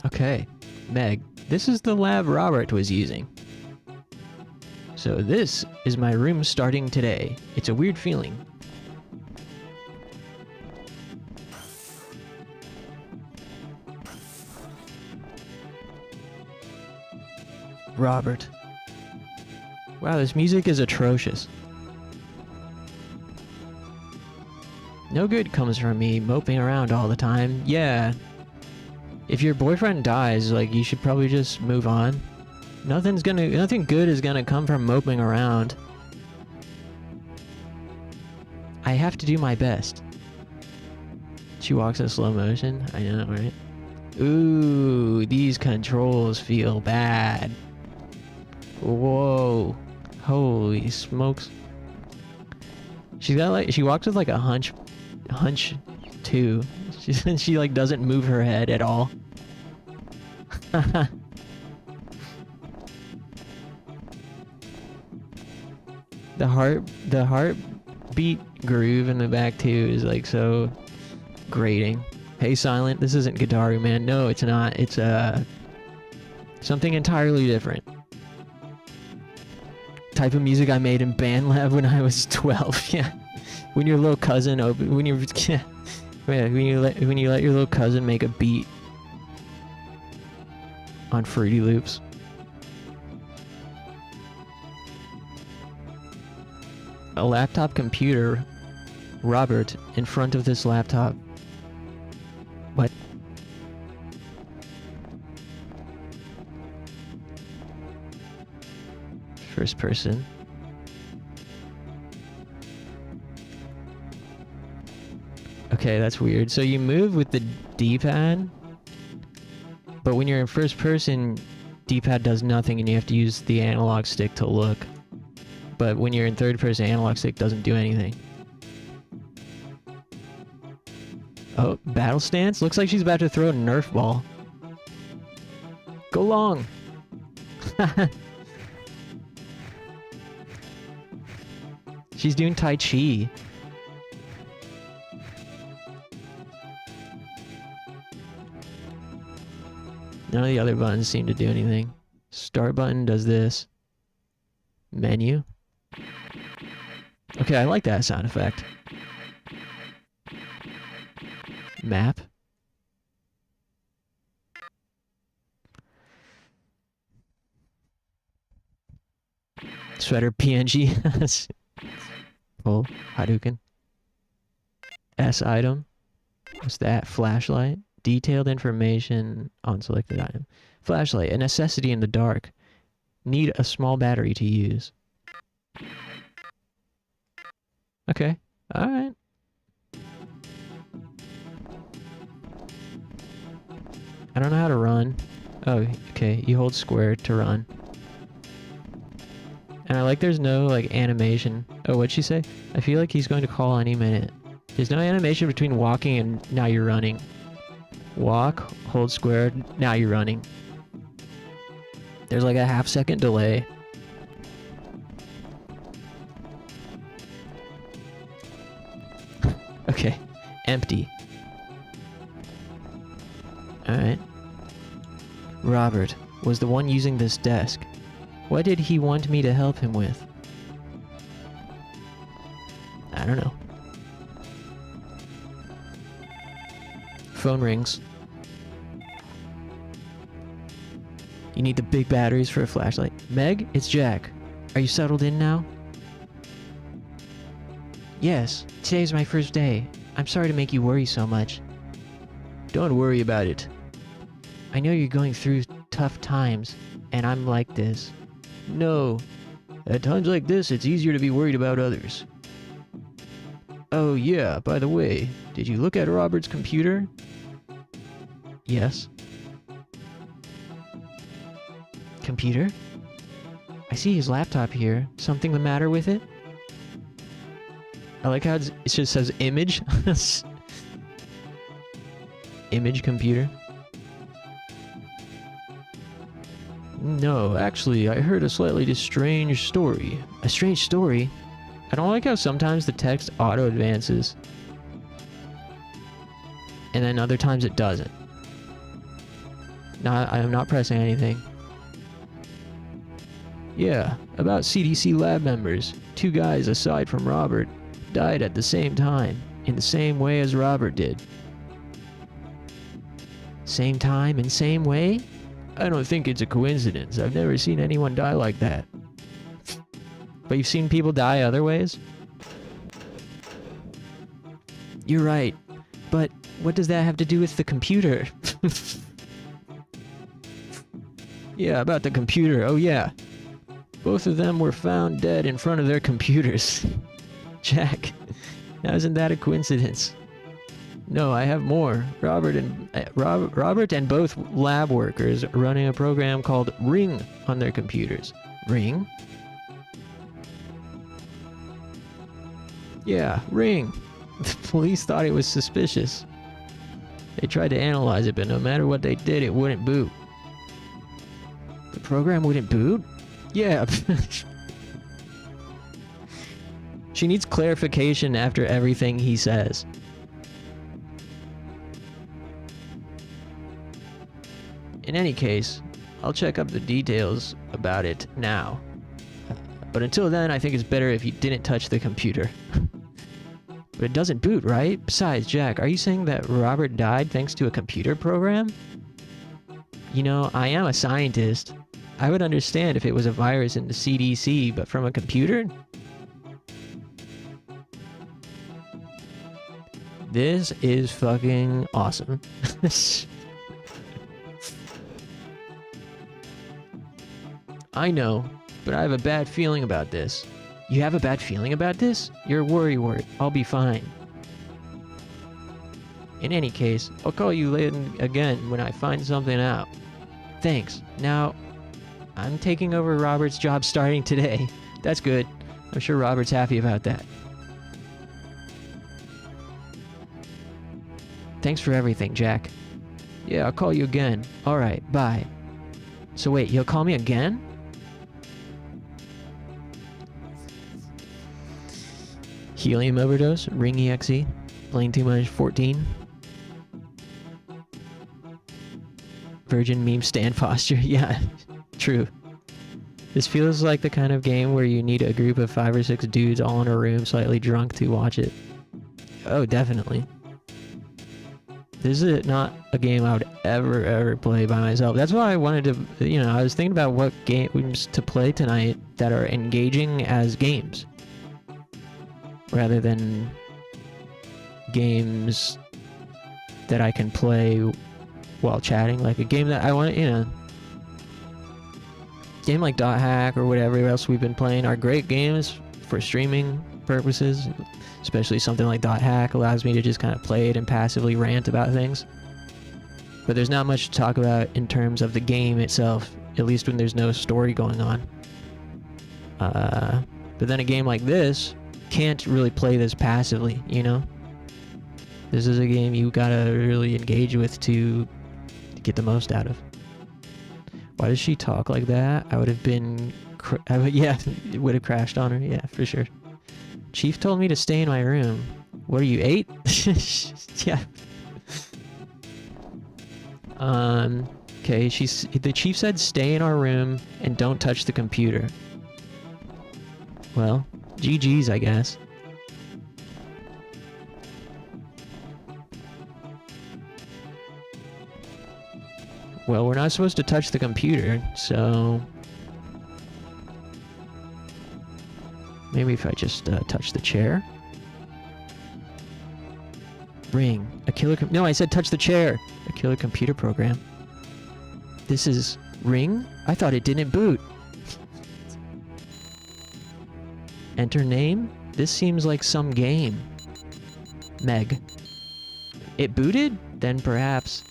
Okay, Meg, this is the lab Robert was using. So this is my room starting today. It's a weird feeling. Robert. Wow, this music is atrocious. No good comes from me moping around all the time. Yeah. If your boyfriend dies, like, you should probably just move on. Nothing good is gonna come from moping around. I have to do my best. She walks in slow motion. I know, right? Ooh, these controls feel bad. Whoa. Holy smokes. She walks with like a hunch too. She like doesn't move her head at all. The heartbeat groove in the back too is like so grating. Hey Silent, this isn't Guitaru Man. No, it's not. It's something entirely different. Type of music I made in band lab when I was 12. Yeah. When your little cousin when you let your little cousin make a beat on Fruity Loops. A laptop computer, Robert, in front of this laptop. What? First person. Okay, that's weird. So you move with the D-pad, but when you're in first person, D-pad does nothing and you have to use the analog stick to look. But when you're in third person, analog stick doesn't do anything. Oh, battle stance? Looks like she's about to throw a Nerf ball. Go long! She's doing Tai Chi. None of the other buttons seem to do anything. Start button does this. Menu. Okay, I like that sound effect. Map. Sweater PNG. Pull. Hadouken. S item. What's that? Flashlight. Detailed information on selected item. Flashlight. A necessity in the dark. Need a small battery to use. Okay. Alright. I don't know how to run. Oh, okay. You hold square to run. And I like there's no, like, animation. Oh, what'd she say? I feel like he's going to call any minute. There's no animation between walking and now you're running. Walk, hold square, now you're running. There's like a half-second delay. Okay. Empty. Alright. Robert was the one using this desk. What did he want me to help him with? I don't know. Phone rings. You need the big batteries for a flashlight. Meg, it's Jack. Are you settled in now? Yes, today's my first day. I'm sorry to make you worry so much. Don't worry about it. I know you're going through tough times, and I'm like this. No. At times like this, it's easier to be worried about others. Oh yeah, by the way, did you look at Robert's computer? Yes. Computer? I see his laptop here. Something the matter with it? I like how it just says image. Image computer. No, actually, I heard a slightly strange story. A strange story? I don't like how sometimes the text auto-advances. And then other times it doesn't. I'm not pressing anything. Yeah, about CDC lab members. 2 guys aside from Robert died at the same time, in the same way as Robert did. Same time and same way? I don't think it's a coincidence. I've never seen anyone die like that. But you've seen people die other ways? You're right. But what does that have to do with the computer? Yeah, about the computer. Oh yeah. Both of them were found dead in front of their computers. Jack, now isn't that a coincidence? No, I have more. Robert and both lab workers are running a program called Ring on their computers. Ring? Yeah, Ring. The police thought it was suspicious. They tried to analyze it, but no matter what they did, it wouldn't boot. The program wouldn't boot? Yeah. She needs clarification after everything he says. In any case, I'll check up the details about it now. But until then, I think it's better if you didn't touch the computer. But it doesn't boot, right? Besides, Jack, are you saying that Robert died thanks to a computer program? You know, I am a scientist. I would understand if it was a virus in the CDC, but from a computer? This is fucking awesome. I know, but I have a bad feeling about this. You have a bad feeling about this? You're a worrywart. I'll be fine. In any case, I'll call you later again when I find something out. Thanks. Now, I'm taking over Robert's job starting today. That's good. I'm sure Robert's happy about that. Thanks for everything, Jack. Yeah, I'll call you again. Alright, bye. So wait, you'll call me again? Helium overdose, Ring EXE, playing too much 14. Virgin meme stand posture, yeah, true. This feels like the kind of game where you need a group of 5 or 6 dudes all in a room slightly drunk to watch it. Oh, definitely. This is not a game I would ever play by myself. That's why I wanted to, you know, I was thinking about what games to play tonight that are engaging as games. Rather than games that I can play while chatting. Like a game that I want, you know, game like Dot Hack or whatever else we've been playing are great games for streaming purposes. Especially something like Dot Hack allows me to just kind of play it and passively rant about things. But there's not much to talk about in terms of the game itself, at least when there's no story going on. But then a game like this can't really play this passively, you know? This is a game you gotta really engage with to get the most out of. Why does she talk like that? I would have been... yeah, it would have crashed on her. Yeah, for sure. Chief told me to stay in my room. What are you, 8? Yeah. Okay, the chief said stay in our room and don't touch the computer. Well, GG's, I guess. Well, we're not supposed to touch the computer, so... Maybe if I just touch the chair. Ring. A killer... No, I said touch the chair! A killer computer program. This is Ring? I thought it didn't boot. Enter name? This seems like some game. Meg. It booted? Then perhaps.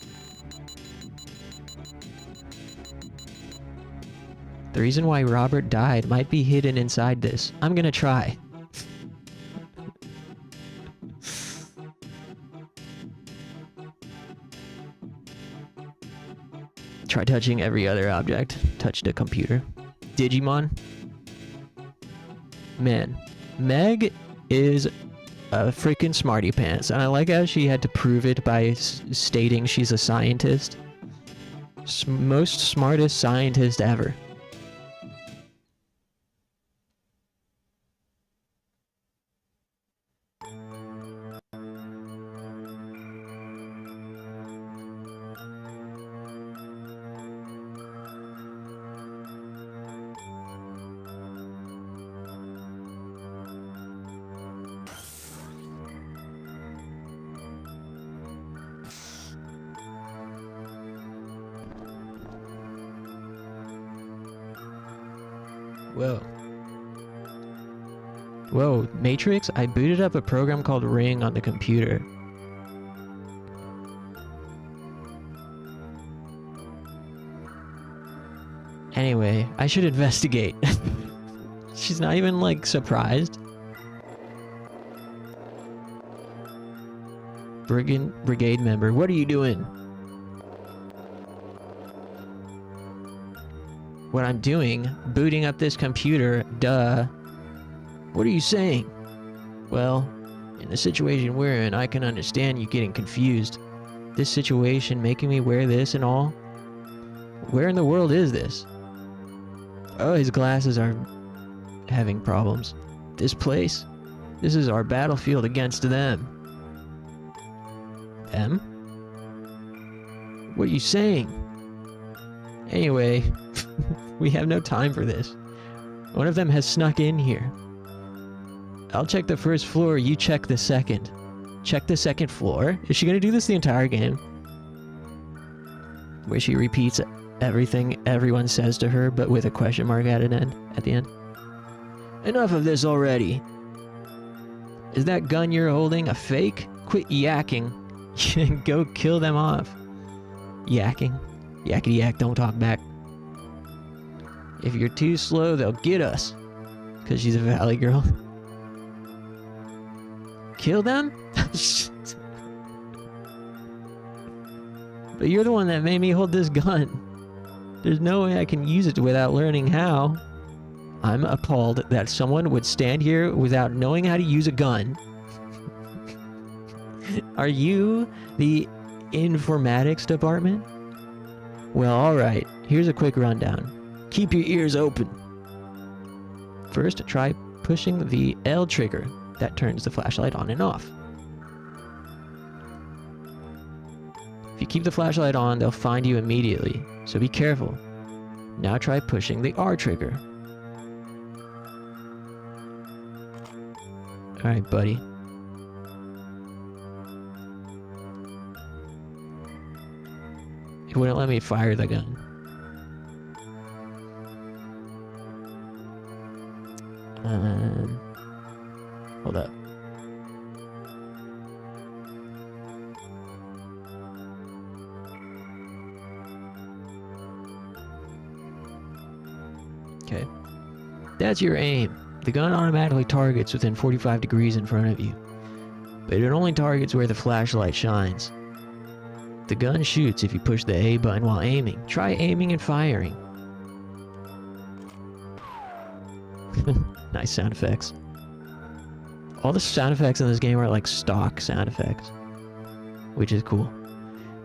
The reason why Robert died might be hidden inside this. I'm gonna try. Try touching every other object. Touch the computer. Digimon? Man, Meg is a freaking smarty pants, and I like how she had to prove it by stating she's a scientist. Most smartest scientist ever. Whoa. Whoa, Matrix? I booted up a program called Ring on the computer. Anyway, I should investigate. She's not even, like, surprised. Brigade member, what are you doing? What I'm doing? Booting up this computer, duh. What are you saying? Well, in the situation we're in, I can understand you getting confused. This situation making me wear this and all? Where in the world is this? Oh, his glasses are having problems. This place? This is our battlefield against them. Them? What are you saying? Anyway, we have no time for this. One of them has snuck in here. I'll check the first floor, you check the second. Check the second floor? Is she gonna do this the entire game? Where she repeats everything everyone says to her, but with a question mark at the end? Enough of this already. Is that gun you're holding a fake? Quit yakking. Go kill them off. Yakking. Yakety yak, don't talk back. If you're too slow, they'll get us. Because she's a valley girl. Kill them? But you're the one that made me hold this gun. There's no way I can use it without learning how. I'm appalled that someone would stand here without knowing how to use a gun. Are you the informatics department? Well, alright. Here's a quick rundown. Keep your ears open. First, try pushing the L trigger. That turns the flashlight on and off. If you keep the flashlight on, they'll find you immediately, so be careful. Now try pushing the R trigger. Alright, buddy. It wouldn't let me fire the gun. Hold up. Okay. That's your aim. The gun automatically targets within 45 degrees in front of you. But it only targets where the flashlight shines. The gun shoots if you push the A button while aiming. Try aiming and firing. Nice sound effects. All the sound effects in this game are like stock sound effects, which is cool.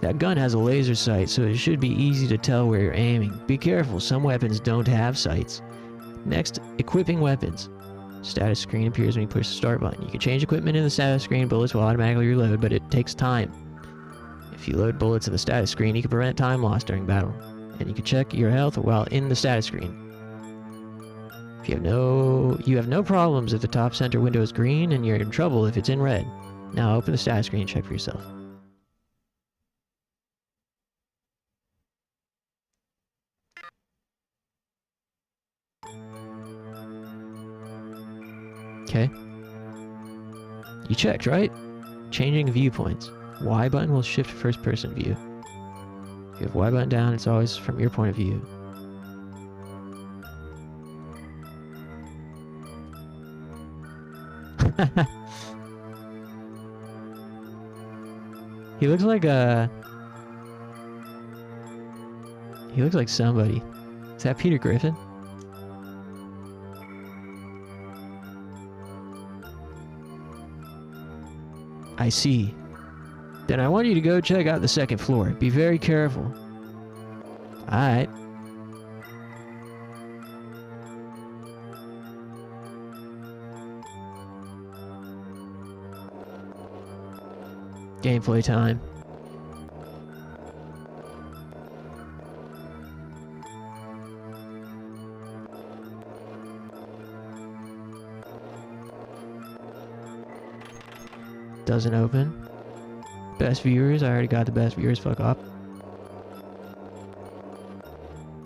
That gun has a laser sight, so it should be easy to tell where you're aiming. Be careful, some weapons don't have sights. Next, equipping weapons. Status screen appears when you push the start button. You can change equipment in the status screen, bullets will automatically reload, but it takes time. If you load bullets in the status screen, you can prevent time loss during battle. And you can check your health while in the status screen. You have no problems if the top center window is green, and you're in trouble if it's in red. Now open the status screen and check for yourself. Okay. You checked, right? Changing viewpoints. Y button will shift first person view. If you have Y button down, it's always from your point of view. He looks like he looks like somebody. Is that Peter Griffin? I see. Then I want you to go check out the second floor. Be very careful. Alright. Gameplay time. Doesn't open. Best viewers, I already got the best viewers, fuck up.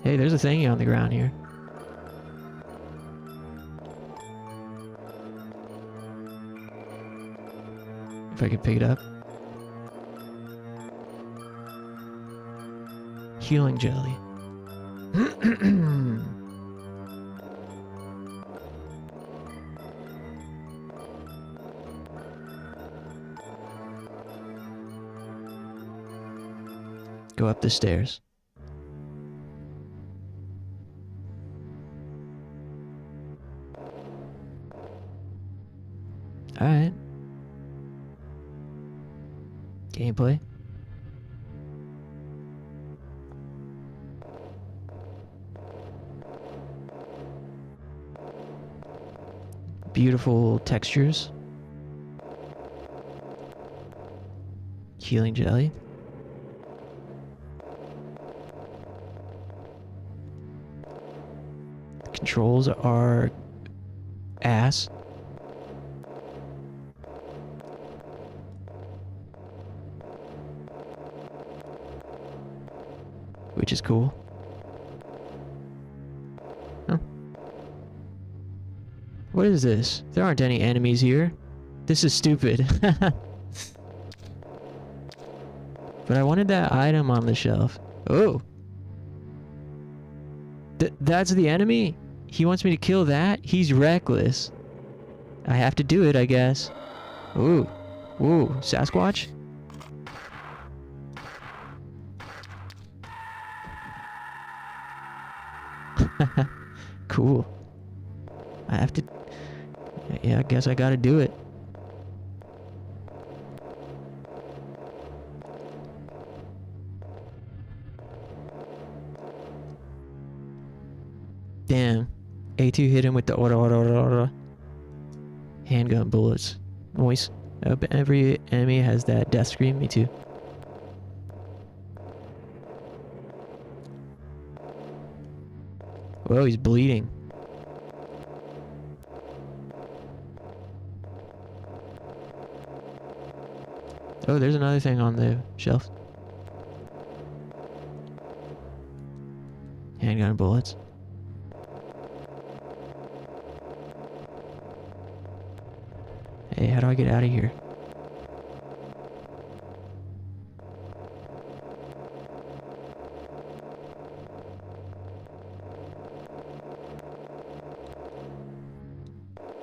Hey, there's a thingy on the ground here. If I could pick it up. Healing jelly. Go up the stairs. Alright. Gameplay. Beautiful textures. Healing jelly. Controls are ass. Which is cool. Huh. What is this? There aren't any enemies here. This is stupid. But I wanted that item on the shelf. Oh. That's the enemy? He wants me to kill that? He's reckless. I have to do it, I guess. Ooh. Ooh. Sasquatch? Cool. I have to... Yeah, I guess I gotta do it. Damn. A2 hit him with the handgun bullets. Noise. Every enemy has that death scream. Me too. Whoa, he's bleeding. Oh, there's another thing on the shelf. Handgun bullets. Hey, how do I get out of here?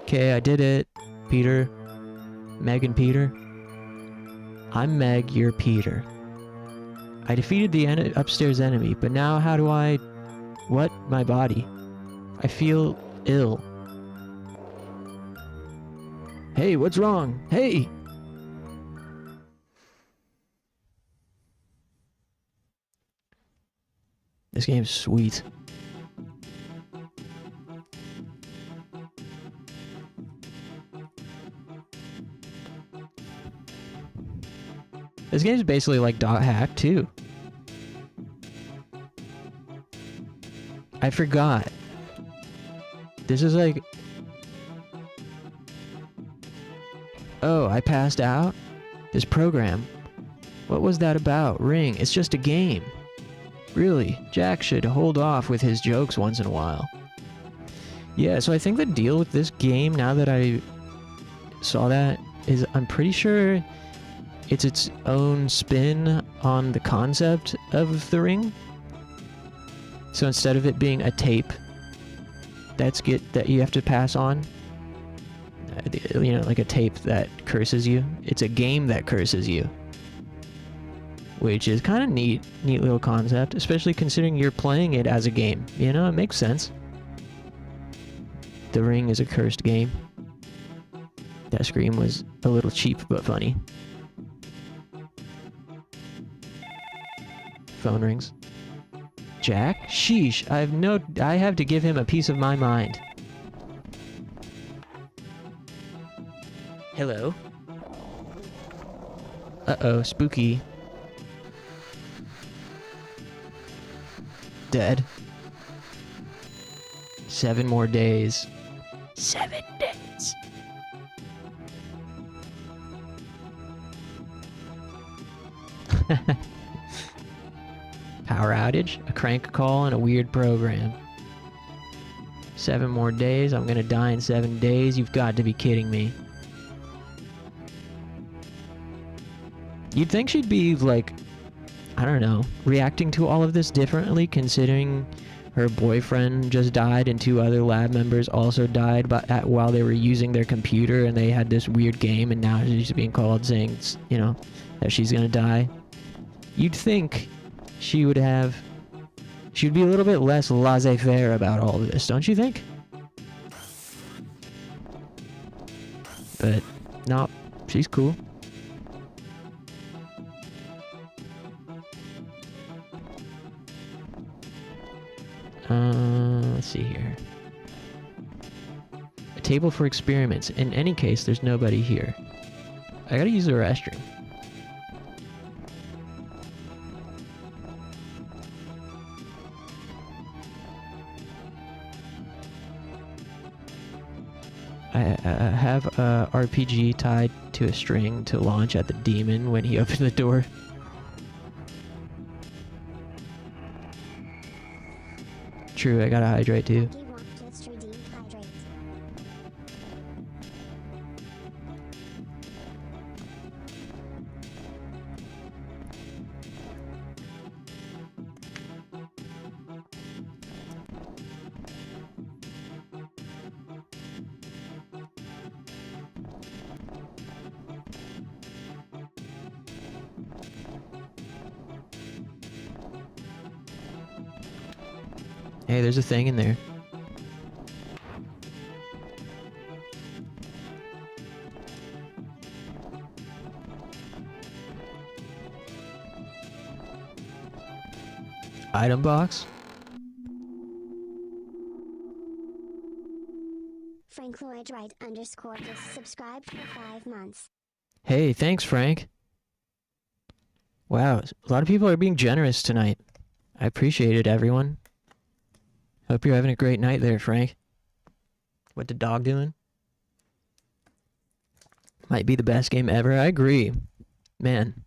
Okay, I did it. Peter. Meg and Peter. I'm Meg, you're Peter. I defeated the upstairs enemy, but now how do I... What? My body. I feel ill. Hey, what's wrong? Hey! This game's sweet. This game's basically like Dot Hack too. I forgot. This is like... Oh, I passed out? This program. What was that about? Ring, it's just a game. Really, Jack should hold off with his jokes once in a while. Yeah, so I think the deal with this game, now that I saw that, is I'm pretty sure it's its own spin on the concept of the ring. So instead of it being a tape that you have to pass on, you know, like a tape that curses you, it's a game that curses you. Which is kind of neat little concept, especially considering you're playing it as a game. You know, it makes sense. The Ring is a cursed game. That scream was a little cheap but funny. Phone rings. Jack? Sheesh, I have to give him a piece of my mind. Hello? Uh-oh, spooky. Dead. 7 more days. 7 days. Power outage, a crank call, and a weird program. 7 more days. I'm gonna die in 7 days. You've got to be kidding me. You'd think she'd be, like, I don't know, reacting to all of this differently, considering her boyfriend just died and 2 other lab members also died while they were using their computer, and they had this weird game, and now she's being called saying, you know, that she's gonna die. You'd think she'd be a little bit less laissez-faire about all of this, don't you think? But, no, she's cool. Let's see here. A table for experiments. In any case, there's nobody here. I gotta use the restroom. I have a RPG tied to a string to launch at the demon when he opened the door. True, I gotta hydrate too. Hey, there's a thing in there. Item box? Frank Lloyd Wright _ just subscribed for 5 months. Hey, thanks, Frank. Wow, a lot of people are being generous tonight. I appreciate it, everyone. Hope you're having a great night there, Frank. What the dog doing? Might be the best game ever. I agree. Man.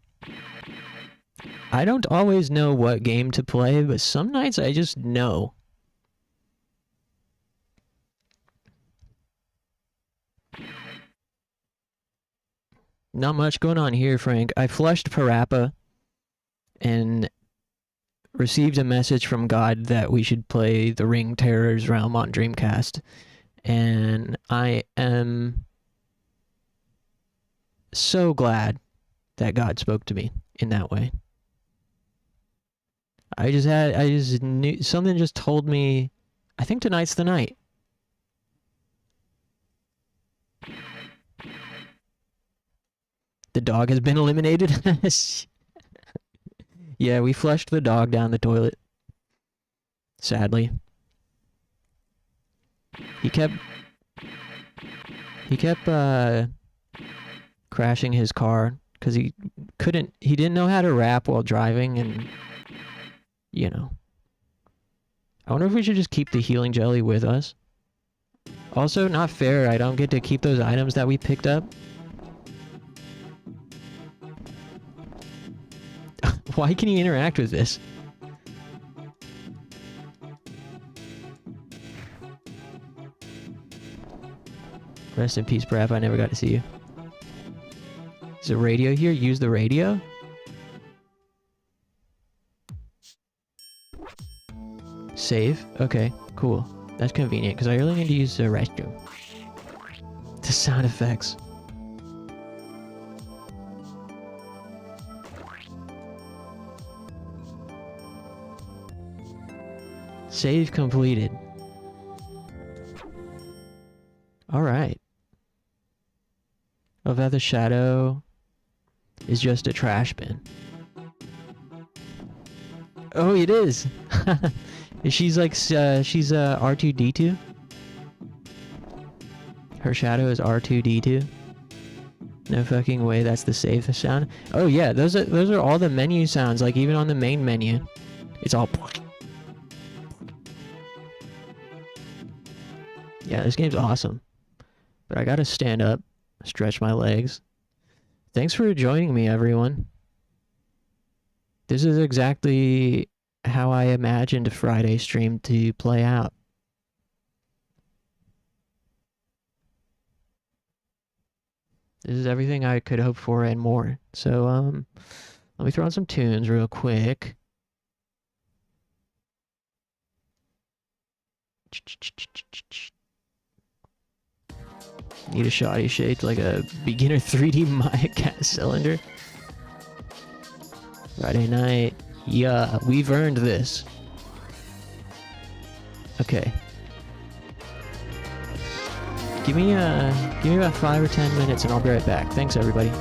I don't always know what game to play, but some nights I just know. Not much going on here, Frank. I flushed Parappa and received a message from God that we should play The Ring Terror's Realm on Dreamcast. And I am so glad that God spoke to me in that way. I just knew, something just told me, I think tonight's the night. The dog has been eliminated? Yeah, we flushed the dog down the toilet. Sadly. He kept crashing his car because he didn't know how to rap while driving, and you know. I wonder if we should just keep the healing jelly with us. Also, not fair, I don't get to keep those items that we picked up. Why can he interact with this? Rest in peace, Parappa. I never got to see you. Is a radio here? Use the radio? Save? Okay, cool. That's convenient, because I really need to use the restroom. The sound effects. Save completed. Alright. Love how the shadow is just a trash bin. Oh, it is! She's like, she's R2-D2? Her shadow is R2-D2? No fucking way, that's the save sound? Oh yeah, those are all the menu sounds, like even on the main menu. It's all... Yeah, this game's awesome. But I gotta stand up, stretch my legs. Thanks for joining me, everyone. This is exactly how I imagined a Friday stream to play out. This is everything I could hope for and more. So, let me throw on some tunes real quick. Need a shoddy shaped like a beginner 3D Maya cat cylinder. Friday night. Yeah, we've earned this. Okay. Give me about 5 or 10 minutes and I'll be right back. Thanks everybody.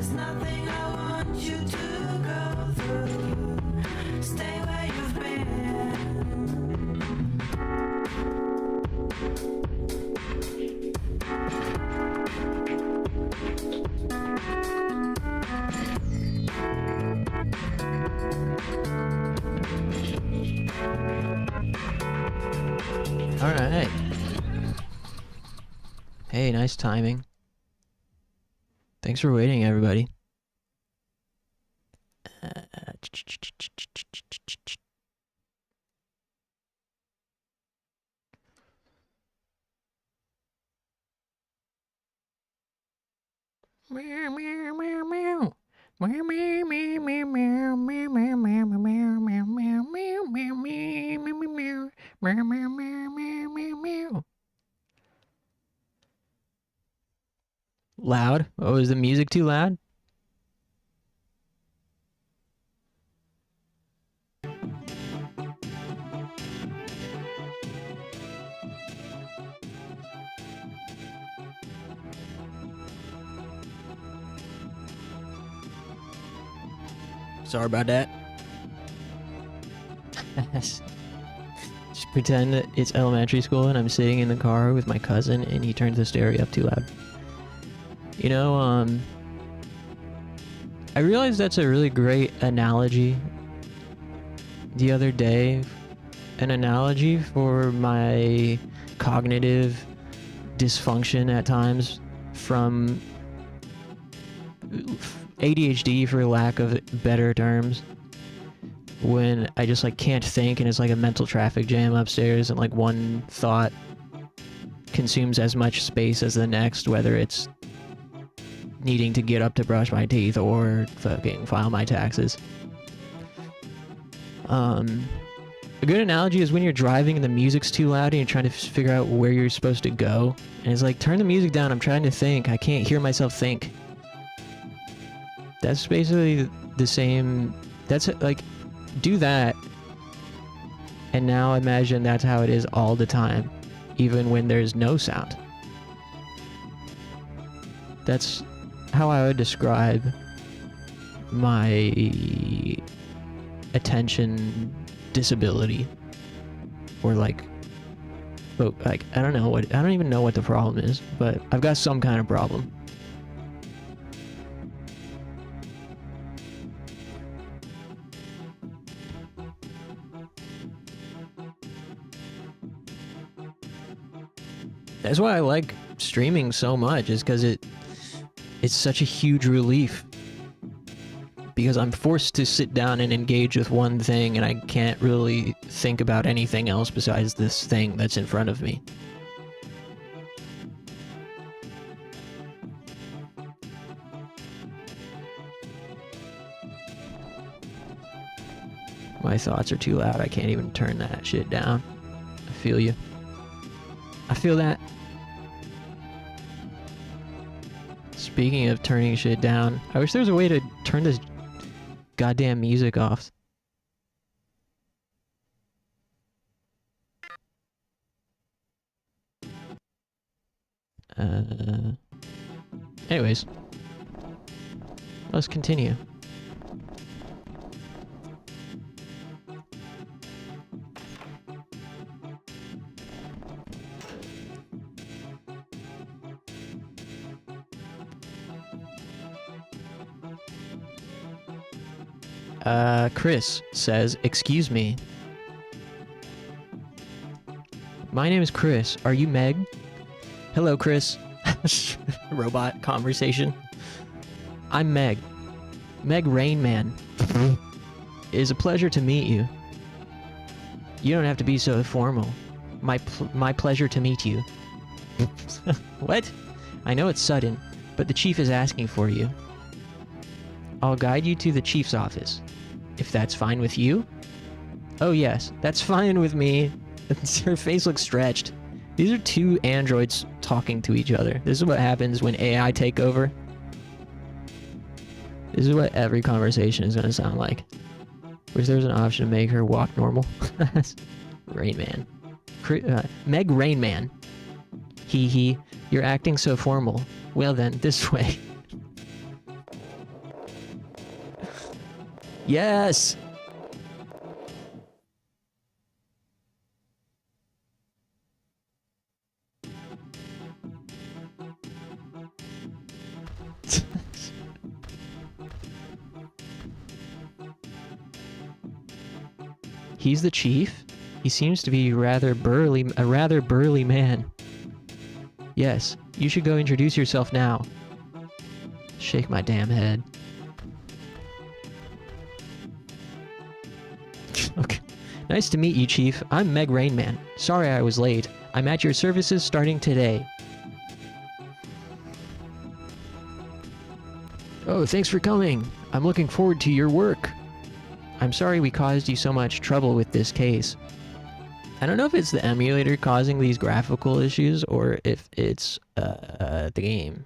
There's nothing I want you to go through. Stay where you've been. Alright. Hey, nice timing. Thanks for waiting, everybody. Meow, meow, meow, meow. Meow, meow, meow, meow, meow, meow, meow, meow, meow, meow, meow, meow, meow, meow, meow, meow. Meow, meow, meow, meow, meow, meow. Loud? Oh, is the music too loud? Sorry about that. Just pretend that it's elementary school and I'm sitting in the car with my cousin and he turns the stereo up too loud. You know, I realized that's a really great analogy the other day. An analogy for my cognitive dysfunction at times from ADHD, for lack of better terms, when I just like can't think and it's like a mental traffic jam upstairs and like one thought consumes as much space as the next, whether it's needing to get up to brush my teeth or fucking file my taxes. A good analogy is when you're driving and the music's too loud and you're trying to figure out where you're supposed to go, and it's like, turn the music down, I'm trying to think, I can't hear myself think. That's basically the same. That's like, do that, and now imagine that's how it is all the time, even when there's no sound. That's how I would describe my attention disability, or like I don't even know what the problem is, but I've got some kind of problem. That's why I like streaming so much, is because it's such a huge relief. Because I'm forced to sit down and engage with one thing, and I can't really think about anything else besides this thing that's in front of me. My thoughts are too loud, I can't even turn that shit down. I feel you. I feel that. Speaking of turning shit down, I wish there was a way to turn this goddamn music off. Anyways, let's continue. Chris says, excuse me. My name is Chris. Are you Meg? Hello, Chris. Robot conversation. I'm Meg. Meg Rainman. It is a pleasure to meet you. You don't have to be so formal. My pleasure to meet you. What? I know it's sudden, but the chief is asking for you. I'll guide you to the chief's office, if that's fine with you. Oh yes, that's fine with me. Her face looks stretched. These are two androids talking to each other. This is what happens when AI take over. This is what every conversation is going to sound like. Wish there was an option to make her walk normal. Rain Man. Meg Rainman. Hee hee. You're acting so formal. Well then, this way. Yes! He's the chief? He seems to be a rather burly man. Yes, you should go introduce yourself now. Shake my damn head. Okay. Nice to meet you, Chief. I'm Meg Rainman. Sorry I was late. I'm at your services starting today. Oh, thanks for coming. I'm looking forward to your work. I'm sorry we caused you so much trouble with this case. I don't know if it's the emulator causing these graphical issues or if it's the game.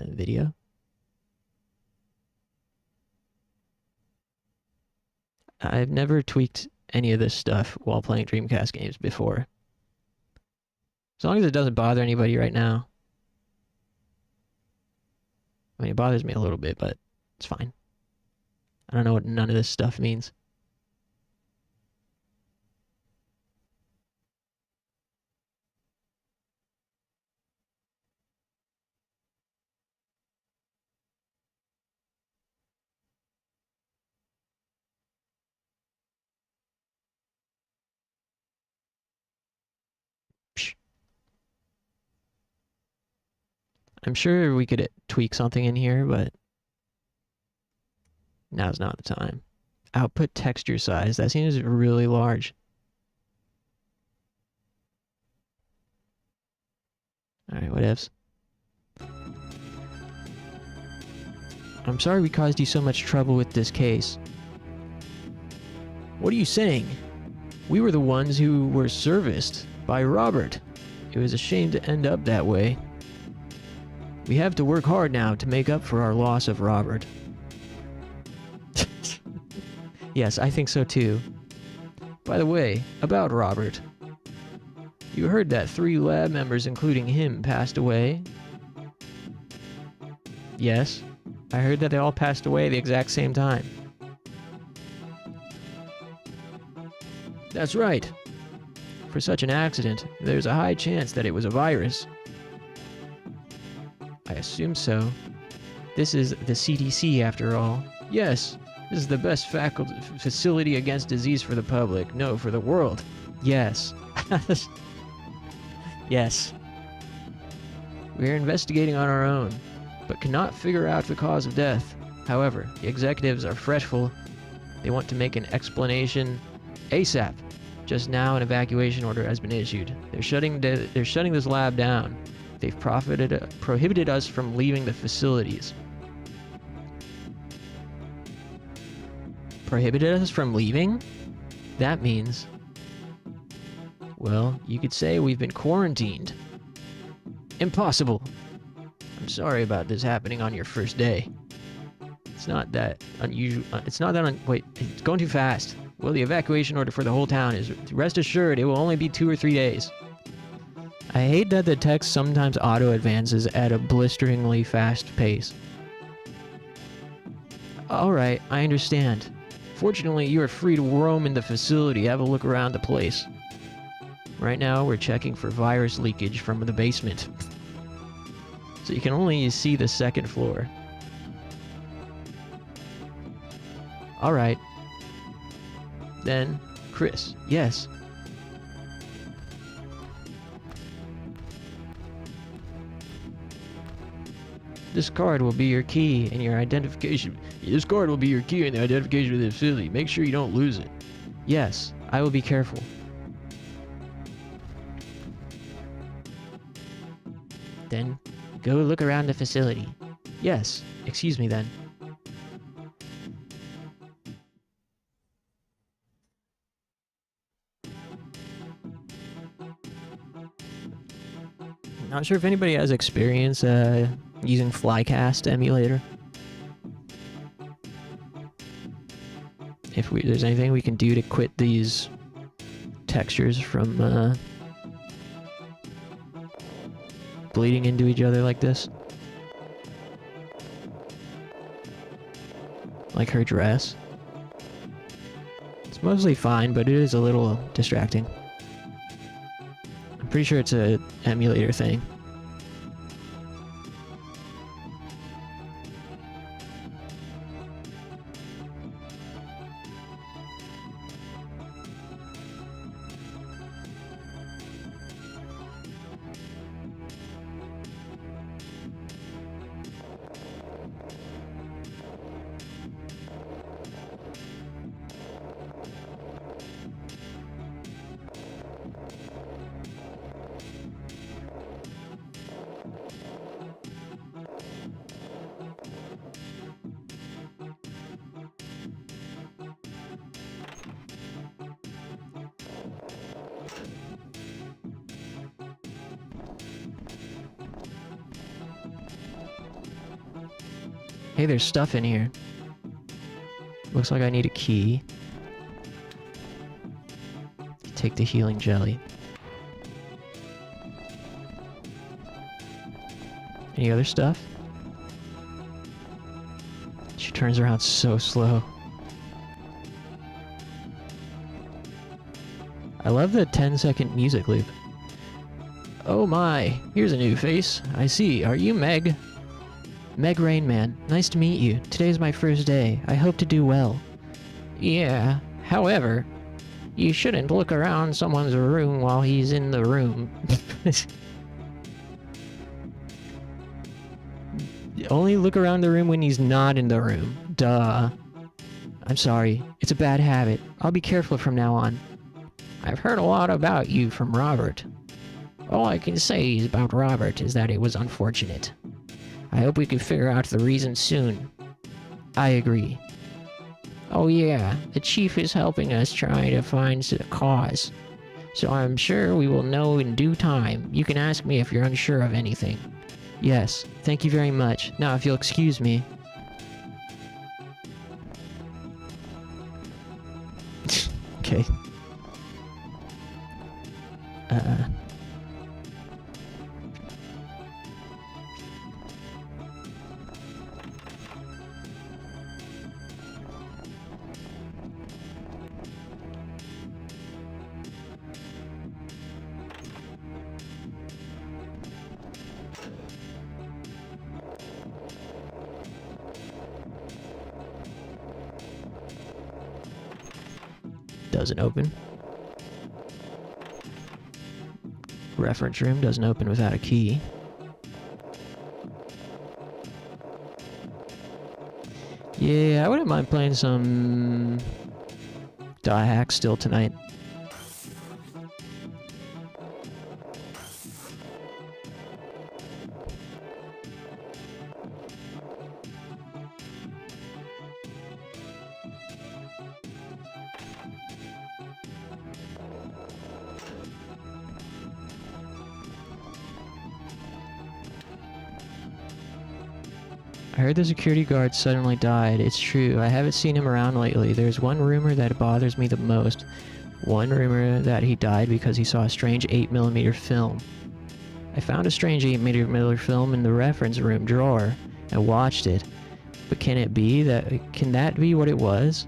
Video. I've never tweaked any of this stuff while playing Dreamcast games before. As long as it doesn't bother anybody right now. I mean, it bothers me a little bit, but it's fine. I don't know what none of this stuff means. I'm sure we could tweak something in here, but now's not the time. Output texture size. That seems really large. Alright, whatevs. I'm sorry we caused you so much trouble with this case. What are you saying? We were the ones who were serviced by Robert. It was a shame to end up that way. We have to work hard now to make up for our loss of Robert. Yes, I think so too. By the way, about Robert. You heard that 3 lab members, including him, passed away? Yes, I heard that they all passed away at the exact same time. That's right. For such an accident, there's a high chance that it was a virus. I assume so. This is the CDC after all. Yes, this is the best facility against disease for the public. No, for the world. Yes. Yes. We're investigating on our own, but cannot figure out the cause of death. However, the executives are fretful. They want to make an explanation ASAP. Just now, an evacuation order has been issued. They're shutting this lab down. They've prohibited us from leaving the facilities. Prohibited us from leaving? That means... well, you could say we've been quarantined. Impossible! I'm sorry about this happening on your first day. It's not that unusual. Wait, it's going too fast. Well, the evacuation order for the whole town is... rest assured, it will only be 2 or 3 days. I hate that the text sometimes auto-advances at a blisteringly fast pace. Alright, I understand. Fortunately, you are free to roam in the facility, have a look around the place. Right now, we're checking for virus leakage from the basement. So you can only see the second floor. Alright. Then, Chris. Yes. This card will be your key and your identification. This card will be your key and the identification of the facility. Make sure you don't lose it. Yes, I will be careful. Then, go look around the facility. Yes, excuse me then. Not sure if anybody has experience using Flycast emulator. If there's anything we can do to quit these textures from bleeding into each other like this. Like her dress. It's mostly fine, but it is a little distracting. I'm pretty sure it's a emulator thing. Hey, there's stuff in here. Looks like I need a key. Take the healing jelly. Any other stuff? She turns around so slow. I love the 10-second music loop. Oh my, here's a new face. I see. Are you Meg? Meg Rainman, nice to meet you. Today's my first day. I hope to do well. Yeah, however, you shouldn't look around someone's room while he's in the room. Only look around the room when he's not in the room. Duh. I'm sorry. It's a bad habit. I'll be careful from now on. I've heard a lot about you from Robert. All I can say about Robert is that it was unfortunate. I hope we can figure out the reason soon. I agree. Oh yeah, the chief is helping us try to find the cause. So I'm sure we will know in due time. You can ask me if you're unsure of anything. Yes, thank you very much. Now if you'll excuse me. Okay. Doesn't open. Reference room doesn't open without a key. Yeah, I wouldn't mind playing some Die Hack still tonight. I heard the security guard suddenly died. It's true. I haven't seen him around lately. There's one rumor that bothers me the most. One rumor that he died because he saw a strange 8mm film. I found a strange 8mm film in the reference room drawer and watched it. But can that be what it was?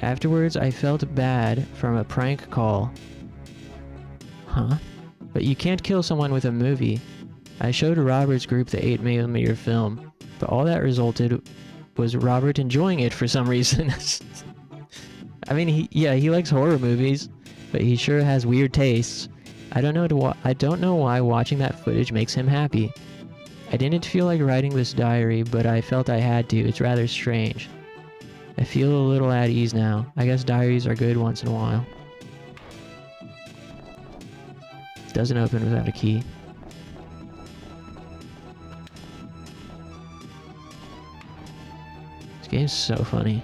Afterwards, I felt bad from a prank call. Huh? But you can't kill someone with a movie. I showed Robert's group the 8mm film, but all that resulted was Robert enjoying it for some reason. I mean, he likes horror movies, but he sure has weird tastes. I don't know why watching that footage makes him happy. I didn't feel like writing this diary, but I felt I had to. It's rather strange. I feel a little at ease now. I guess diaries are good once in a while. Doesn't open without a key. This game's so funny.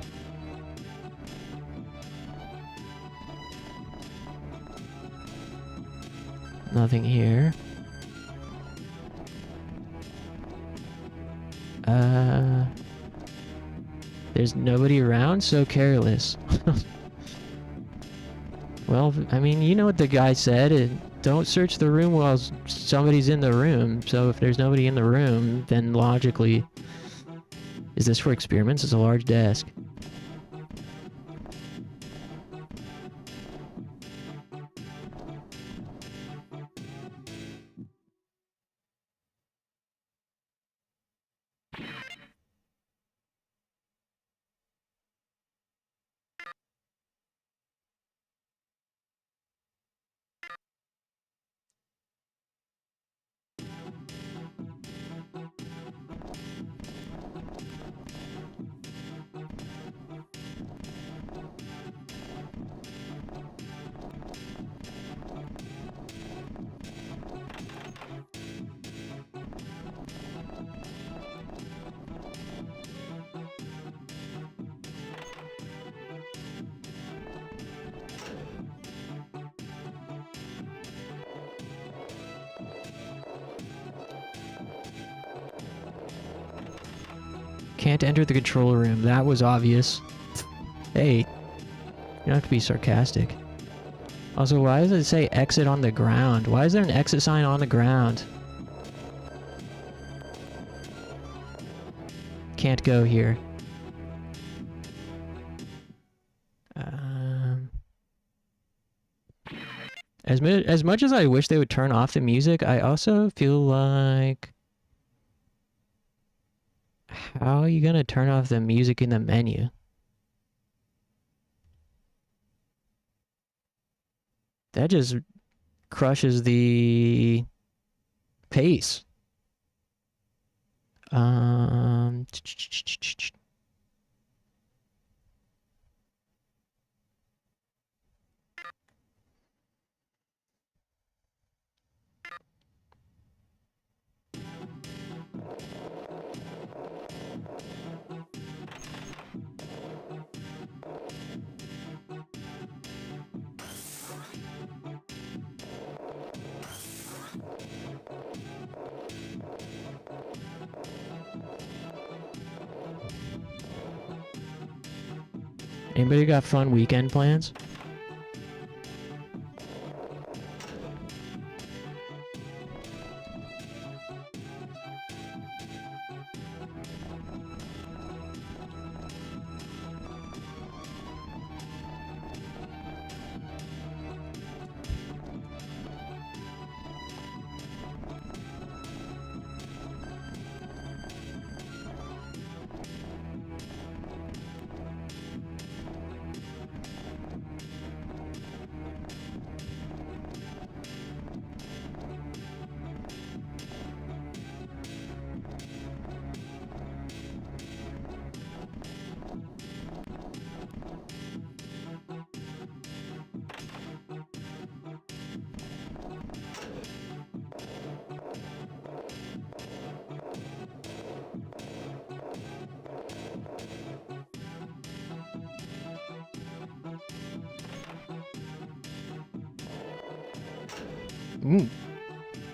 Nothing here. There's nobody around? So careless. Well, I mean, you know what the guy said. Don't search the room while somebody's in the room. So if there's nobody in the room, then logically... Is this for experiments? It's a large desk. Can't enter the control room. That was obvious. Hey, you don't have to be sarcastic. Also, why does it say exit on the ground? Why is there an exit sign on the ground? Can't go here. As much as I wish they would turn off the music, I also feel like... How are you gonna turn off the music in the menu? That just crushes the pace. Anybody got fun weekend plans?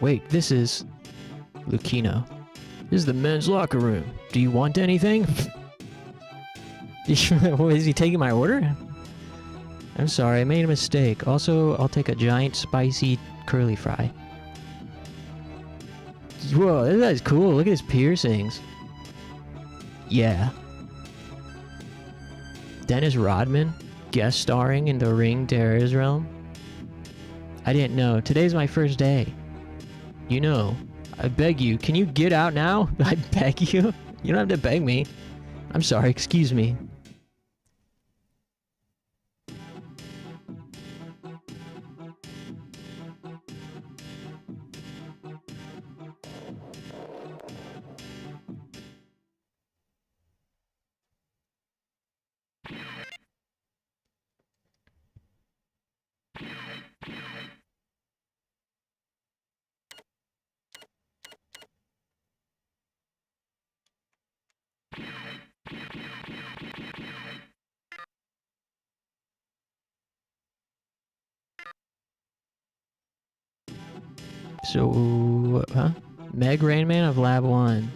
Wait, this is... Lucchino. This is the men's locker room. Do you want anything? Is he taking my order? I'm sorry, I made a mistake. Also, I'll take a giant spicy curly fry. Whoa, this guy's cool. Look at his piercings. Yeah. Dennis Rodman, guest starring in The Ring Terror's Realm. I didn't know. Today's my first day. You know, I beg you, can you get out now? I beg you. You don't have to beg me. I'm sorry, excuse me. So, huh? Meg Rainman of Lab 1.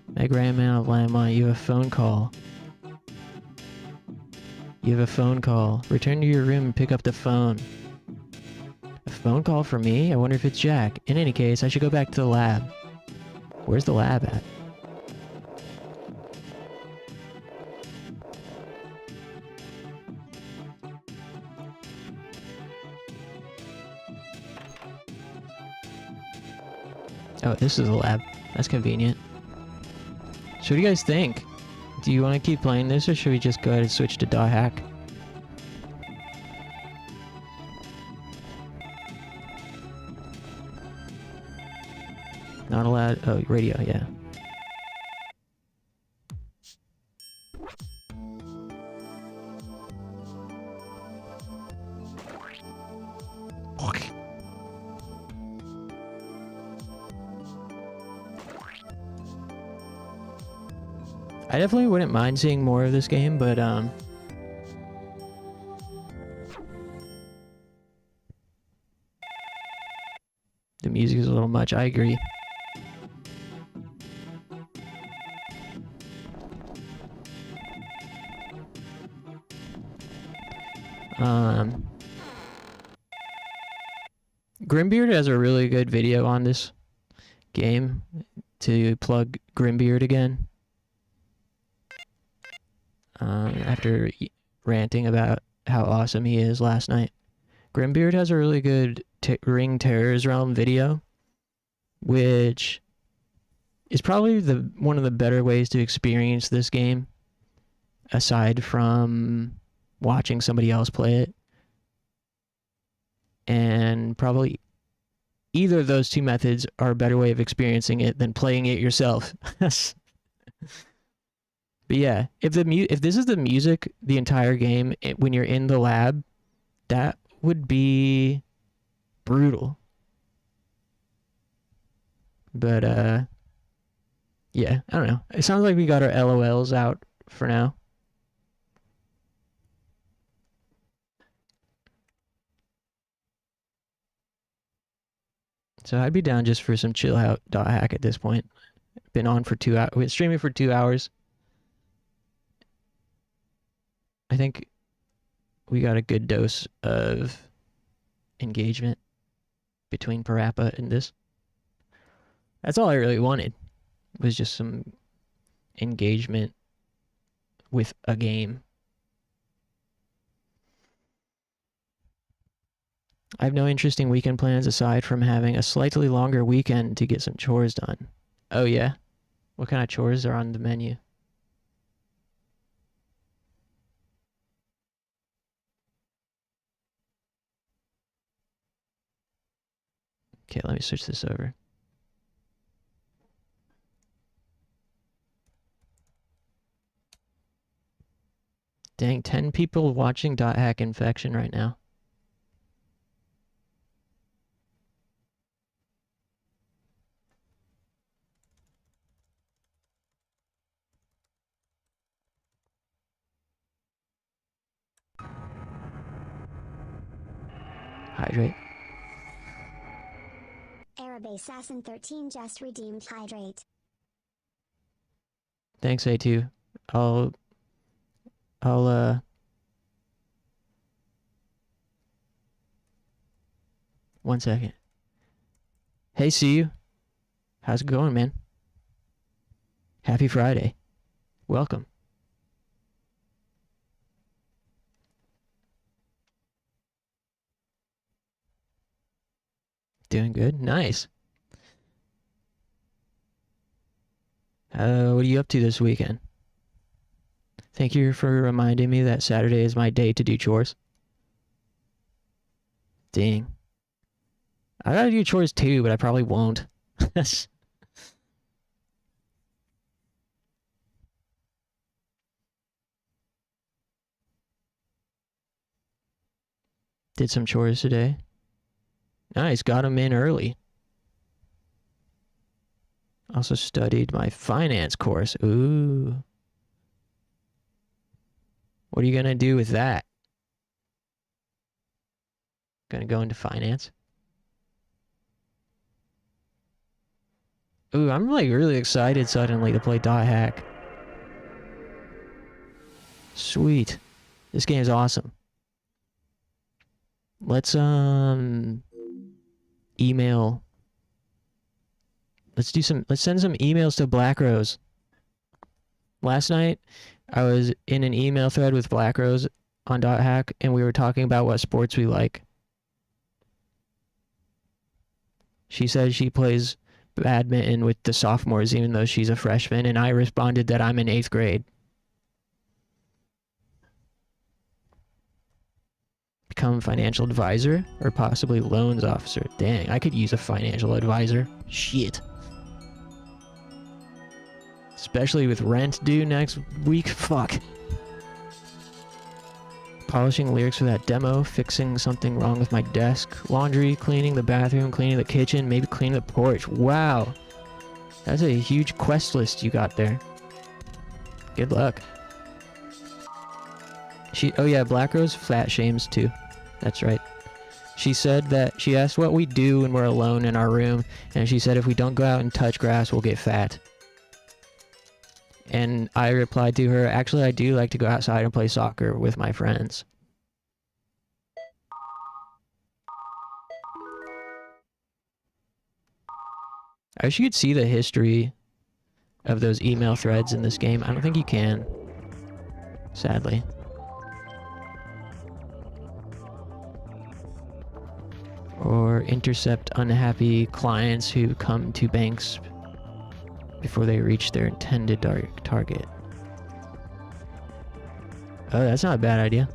Meg Rainman of Lab 1, you have a phone call. You have a phone call. Return to your room and pick up the phone. A phone call for me? I wonder if it's Jack. In any case, I should go back to the lab. Where's the lab at? Oh, this is a lab. That's convenient. So what do you guys think? Do you want to keep playing this, or should we just go ahead and switch to dot hack? Not allowed. Oh, radio, yeah. I definitely wouldn't mind seeing more of this game, but the music is a little much. I agree. Grimbeard has a really good video on this game to plug Grimbeard again. After ranting about how awesome he is last night. Grimbeard has a really good Ring Terrors Realm video, which is probably one of the better ways to experience this game, aside from watching somebody else play it. And probably either of those two methods are a better way of experiencing it than playing it yourself. But yeah, if this is the music the entire game, when you're in the lab, that would be brutal. But yeah, I don't know. It sounds like we got our LOLs out for now. So I'd be down just for some chill out dot hack at this point. Been on for 2 hours. We've been streaming for 2 hours. I think we got a good dose of engagement between Parappa and this. That's all I really wanted, was just some engagement with a game. I have no interesting weekend plans aside from having a slightly longer weekend to get some chores done. Oh yeah? What kind of chores are on the menu? Okay, let me switch this over. Dang, 10 people watching dot hack infection right now. Hydrate. Arab Assassin 13 just redeemed Hydrate. Thanks, A2. I'll 1 second. Hey, see you. How's it going, man? Happy Friday. Welcome. Doing good? Nice. What are you up to this weekend? Thank you for reminding me that Saturday is my day to do chores. Dang. I gotta do chores too, but I probably won't. Did some chores today. Nice, got them in early. Also studied my finance course. Ooh. What are you gonna do with that? Gonna go into finance? Ooh, I'm like really excited suddenly to play Dot Hack. Sweet. This game is awesome. Let's email. Let's send some emails to Black Rose. Last night I was in an email thread with Black Rose on Dot Hack and we were talking about what sports we like. She said she plays badminton with the sophomores even though she's a freshman, and I responded that I'm in 8th grade. Become financial advisor or possibly loans officer. Dang, I could use a financial advisor. Shit. Especially with rent due next week. Fuck. Polishing lyrics for that demo, fixing something wrong with my desk, laundry, cleaning the bathroom, cleaning the kitchen, maybe cleaning the porch. Wow. That's a huge quest list you got there. Good luck. Oh yeah, Black Rose fat shames too. That's right. She said that she asked what we do when we're alone in our room, and she said if we don't go out and touch grass, we'll get fat. And I replied to her, actually I do like to go outside and play soccer with my friends. I wish you could see the history of those email threads in this game. I don't think you can, sadly. Or intercept unhappy clients who come to banks before they reach their intended target. Oh, that's not a bad idea.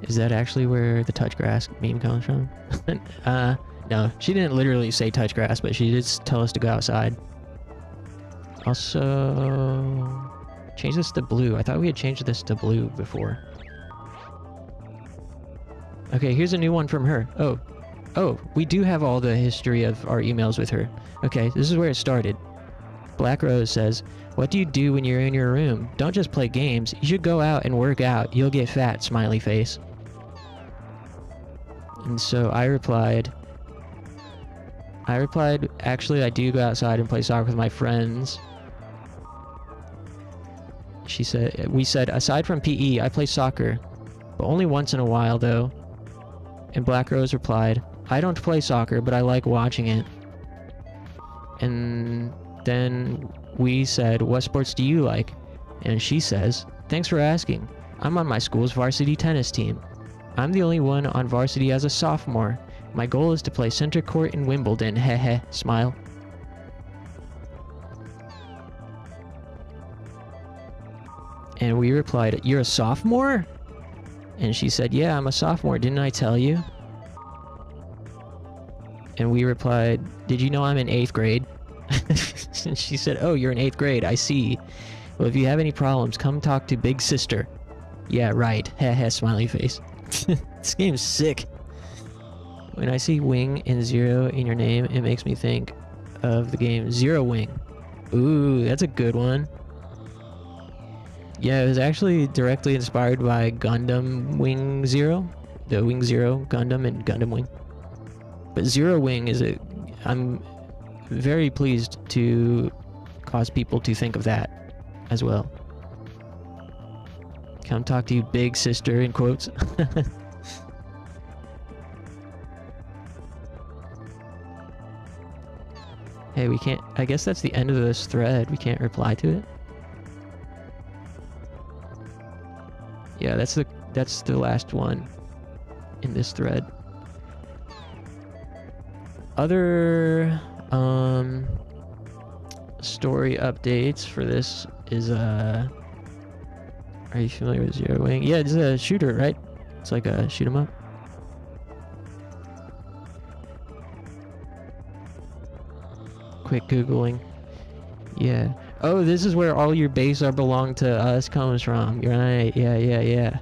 Is that actually where the touch grass meme comes from? No, she didn't literally say touch grass, but she did tell us to go outside. Also, change this to blue. I thought we had changed this to blue before. Okay, here's a new one from her. Oh, we do have all the history of our emails with her. Okay, this is where it started. Black Rose says, what do you do when you're in your room? Don't just play games. You should go out and work out. You'll get fat, smiley face. And so I replied, actually, I do go outside and play soccer with my friends. We said, aside from PE, I play soccer, but only once in a while, though. And Black Rose replied, I don't play soccer, but I like watching it. And then we said, what sports do you like? And she says, thanks for asking. I'm on my school's varsity tennis team. I'm the only one on varsity as a sophomore. My goal is to play center court in Wimbledon. Heh, smile. And we replied, you're a sophomore? And she said, yeah, I'm a sophomore. Didn't I tell you? And we replied, did you know I'm in 8th grade? And she said, oh, you're in 8th grade. I see. Well, if you have any problems, come talk to Big Sister. Yeah, right. Heh, smiley face. This game's sick. When I see Wing and Zero in your name, it makes me think of the game Zero Wing. Ooh, that's a good one. Yeah, it was actually directly inspired by Gundam Wing Zero. The Wing Zero Gundam and Gundam Wing. But Zero Wing is I'm very pleased to cause people to think of that as well. Come talk to you, Big Sister, in quotes. Hey, we can't... I guess that's the end of this thread. We can't reply to it. Yeah, that's the last one in this thread. Other story updates for this is are you familiar with Zero Wing? Yeah, it's a shooter, right? It's like a shoot 'em up. Quick googling. Yeah. Oh, this is where all your base are belong to us comes from. You're right. Yeah.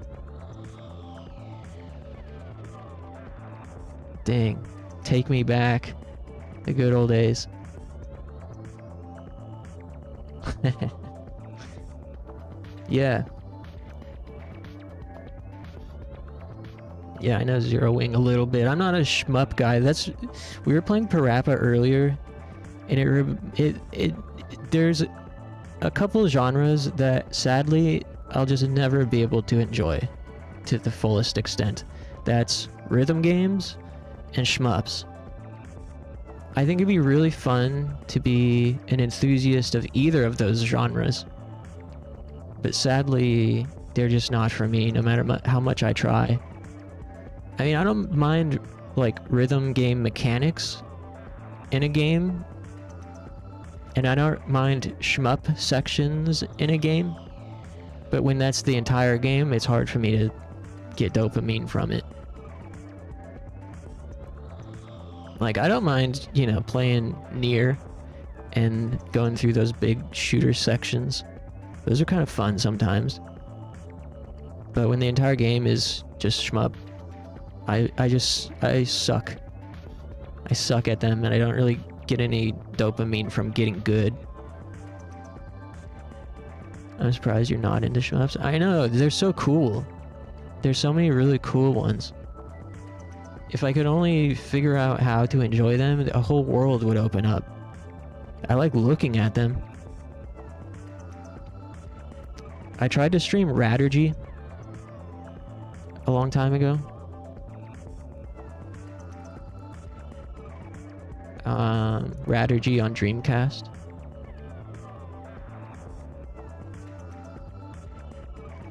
Dang. Take me back. The good old days. Yeah. Yeah, I know Zero Wing a little bit. I'm not a shmup guy. We were playing Parappa earlier, and there's a couple genres that sadly I'll just never be able to enjoy to the fullest extent. That's rhythm games and shmups. I think it'd be really fun to be an enthusiast of either of those genres, but sadly they're just not for me no matter how much I try. I mean, I don't mind like rhythm game mechanics in a game, and I don't mind shmup sections in a game, but when that's the entire game, it's hard for me to get dopamine from it. Like, I don't mind, you know, playing Nier and going through those big shooter sections. Those are kind of fun sometimes. But when the entire game is just shmup, I suck. I suck at them, and I don't really get any dopamine from getting good. I'm surprised you're not into shmups. I know, they're so cool. There's so many really cool ones. If I could only figure out how to enjoy them, a whole world would open up. I like looking at them. I tried to stream Rattergy a long time ago. Rattergy on Dreamcast.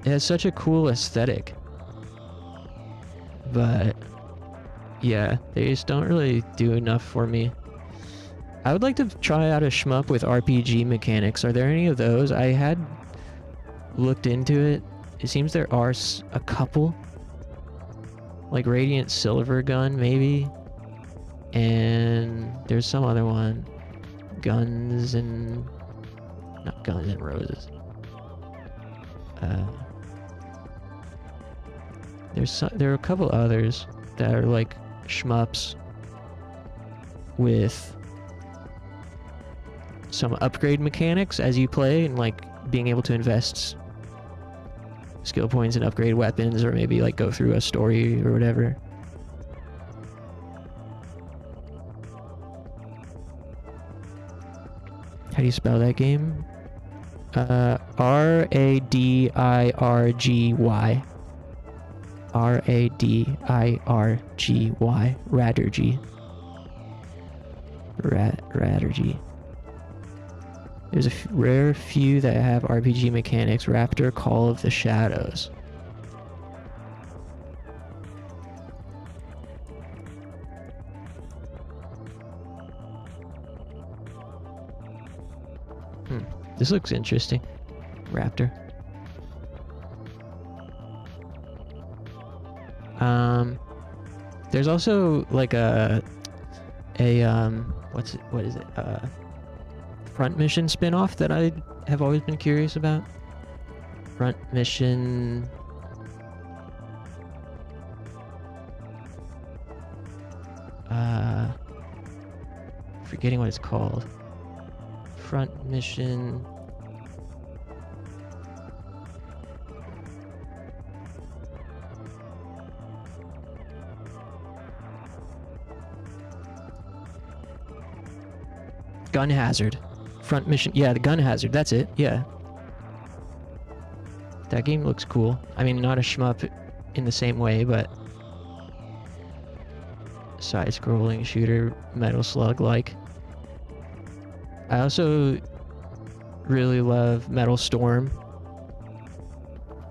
It has such a cool aesthetic. But yeah, they just don't really do enough for me. I would like to try out a shmup with RPG mechanics. Are there any of those? I had looked into it. It seems there are a couple. Like Radiant Silver Gun, maybe. And there's some other one. Not Guns and Roses. There are a couple others that are like shmups with some upgrade mechanics as you play, and like being able to invest skill points and upgrade weapons, or maybe like go through a story or whatever. How do you spell that game? Radirgy. Radirgy. Rattergy. Rattergy. There's a rare few that have RPG mechanics. Raptor, Call of the Shadows. This looks interesting. Raptor. There's also like what is it? Front Mission spin-off that I have always been curious about. Front Mission. Forgetting what it's called. Front Mission. Gun Hazard. Front Mission. Yeah, the Gun Hazard. That's it. Yeah. That game looks cool. I mean, not a shmup in the same way, but side-scrolling shooter, Metal Slug-like. I also really love Metal Storm,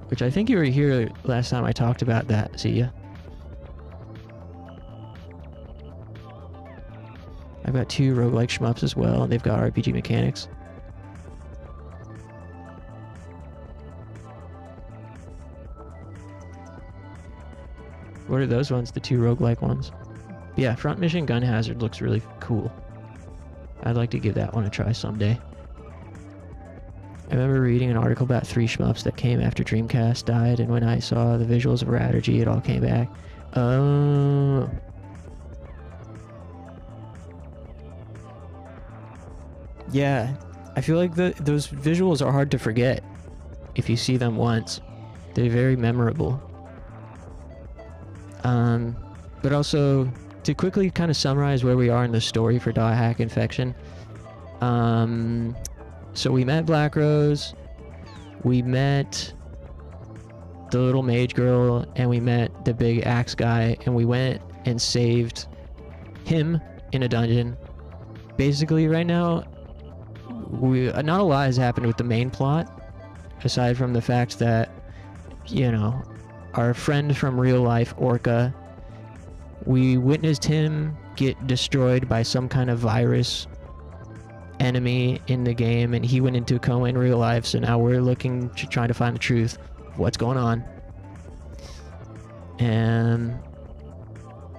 which I think you were here last time I talked about that. See ya. I've got 2 roguelike shmups as well, and they've got RPG mechanics. What are those ones? The 2 roguelike ones? Yeah, Front Mission Gun Hazard looks really cool. I'd like to give that one a try someday. I remember reading an article about 3 shmups that came after Dreamcast died, and when I saw the visuals of Radigy, it all came back. Oh. Yeah, I feel like those visuals are hard to forget if you see them once. They're very memorable. But also, to quickly kind of summarize where we are in the story for Dot Hack Infection. So we met Black Rose, we met the little mage girl, and we met the big axe guy, and we went and saved him in a dungeon. Basically, right now, not a lot has happened with the main plot, aside from the fact that, you know, our friend from real life, Orca, we witnessed him get destroyed by some kind of virus enemy in the game, and he went into a coma in real life, so now we're looking to try to find the truth of what's going on.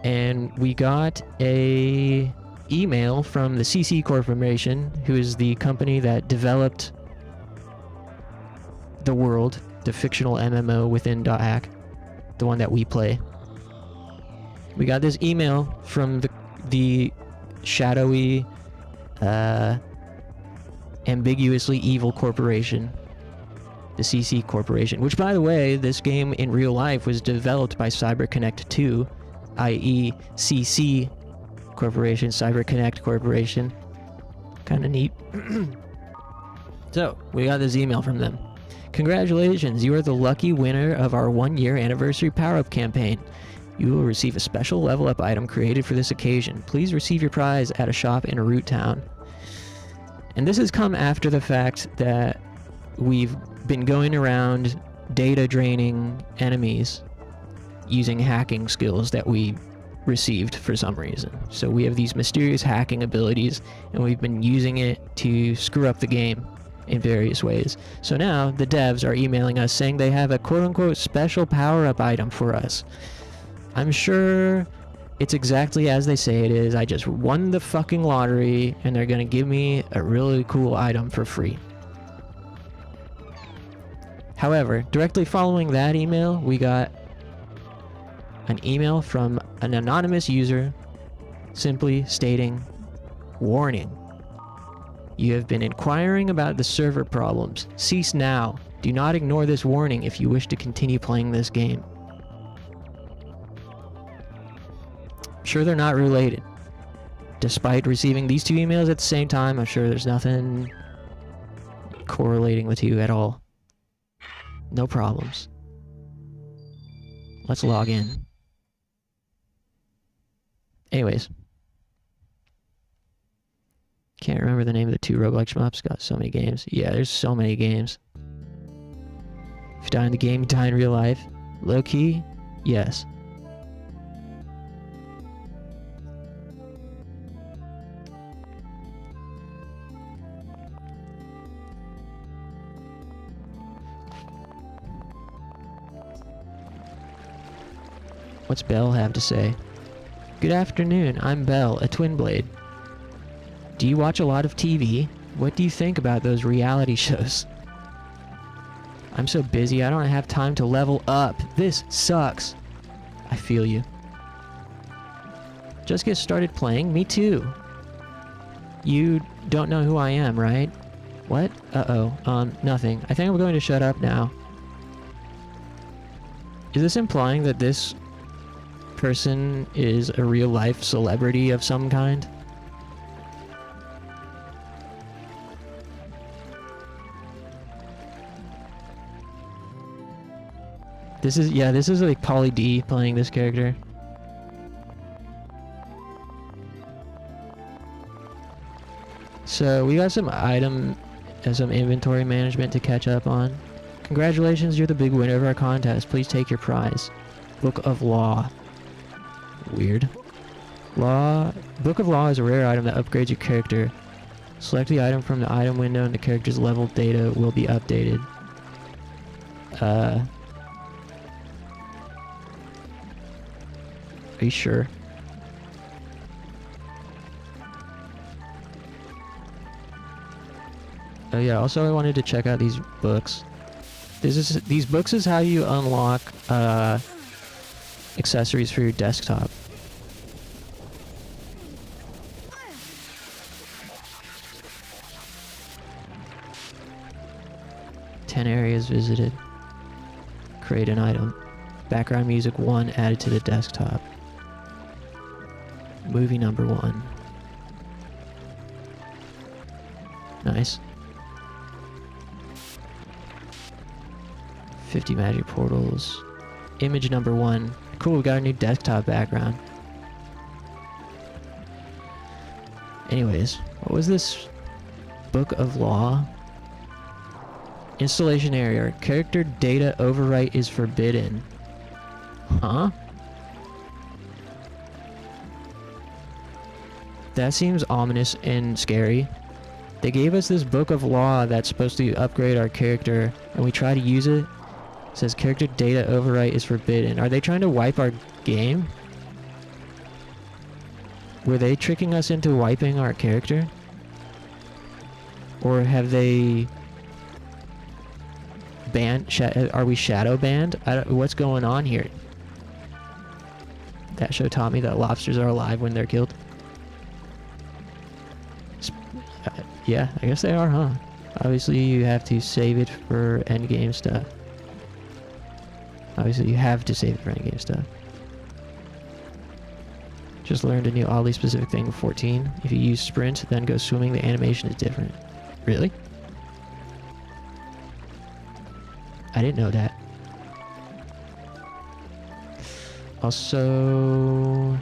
And we got a email from the CC Corporation, who is the company that developed The World, the fictional MMO within .hack, the one that we play. We got this email from the shadowy, ambiguously evil corporation, the CC Corporation, which, by the way, this game in real life was developed by CyberConnect 2, i.e. CC Corporation, CyberConnect Corporation. Kind of neat. So, we got this email from them. Congratulations, you are the lucky winner of our 1-year anniversary power-up campaign. You will receive a special level-up item created for this occasion. Please receive your prize at a shop in Root Town. And this has come after the fact that we've been going around data draining enemies using hacking skills that we received for some reason. So we have these mysterious hacking abilities, and we've been using it to screw up the game in various ways. So now the devs are emailing us saying they have a quote-unquote special power-up item for us. I'm sure it's exactly as they say it is. I just won the fucking lottery, and they're gonna give me a really cool item for free. However, directly following that email, we got an email from an anonymous user simply stating, "Warning. You have been inquiring about the server problems. Cease now. Do not ignore this warning if you wish to continue playing this game." I'm sure they're not related. Despite receiving these 2 emails at the same time, I'm sure there's nothing correlating the 2 at all. No problems. Let's log in. Anyways. Can't remember the name of the 2 roguelike shmups. Got so many games. Yeah, there's so many games. If you die in the game, you die in real life. Low key? Yes. What's Belle have to say? Good afternoon, I'm Belle, a twin blade. Do you watch a lot of TV? What do you think about those reality shows? I'm so busy, I don't have time to level up. This sucks. I feel you. Just get started playing? Me too. You don't know who I am, right? What? Uh-oh. Nothing. I think I'm going to shut up now. Is this implying that this person is a real-life celebrity of some kind? This is like Pauly D playing this character. So we got some some inventory management to catch up on. Congratulations, you're the big winner of our contest. Please take your prize. Book of Law. Weird. Law. Book of Law is a rare item that upgrades your character. Select the item from the item window and the character's level data will be updated. Are you sure? Oh yeah, also I wanted to check out these books. These books is how you unlock accessories for your desktop. Ten areas visited. Create an item. Background music 1 added to the desktop. Movie number 1. Nice. 50 magic portals. Image number 1. Cool, we got a new desktop background. Anyways, what was this? Book of Law? Installation area. Character data overwrite is forbidden. Huh? That seems ominous and scary. They gave us this book of law that's supposed to upgrade our character, and we try to use it. It says character data overwrite is forbidden. Are they trying to wipe our game? Were they tricking us into wiping our character? Or have they banned? Are we shadow banned? What's going on here? That show taught me that lobsters are alive when they're killed. Yeah, I guess they are, huh? Obviously, you have to save it for endgame stuff. Obviously, you have to save it for endgame stuff. Just learned a new oddly specific thing in 14. If you use sprint, then go swimming, the animation is different. Really? I didn't know that. Also,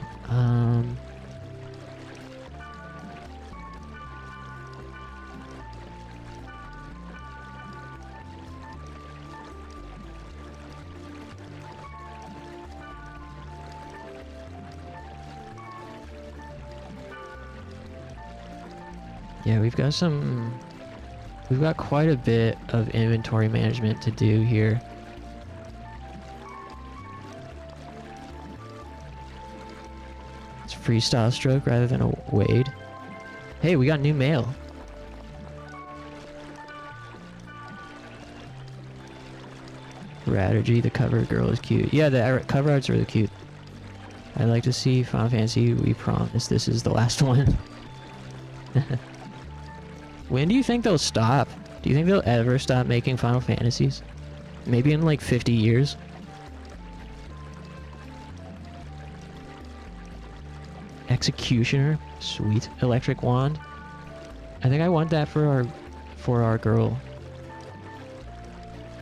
yeah, we've got quite a bit of inventory management to do here. It's freestyle stroke rather than a wade. Hey, we got new mail. Ratergy, the cover girl is cute. Yeah, the cover art's really cute. I'd like to see Final Fantasy. We promise this is the last one. When do you think they'll stop? Do you think they'll ever stop making Final Fantasies? Maybe in like 50 years? Executioner? Sweet. Electric Wand? I think I want that for our girl.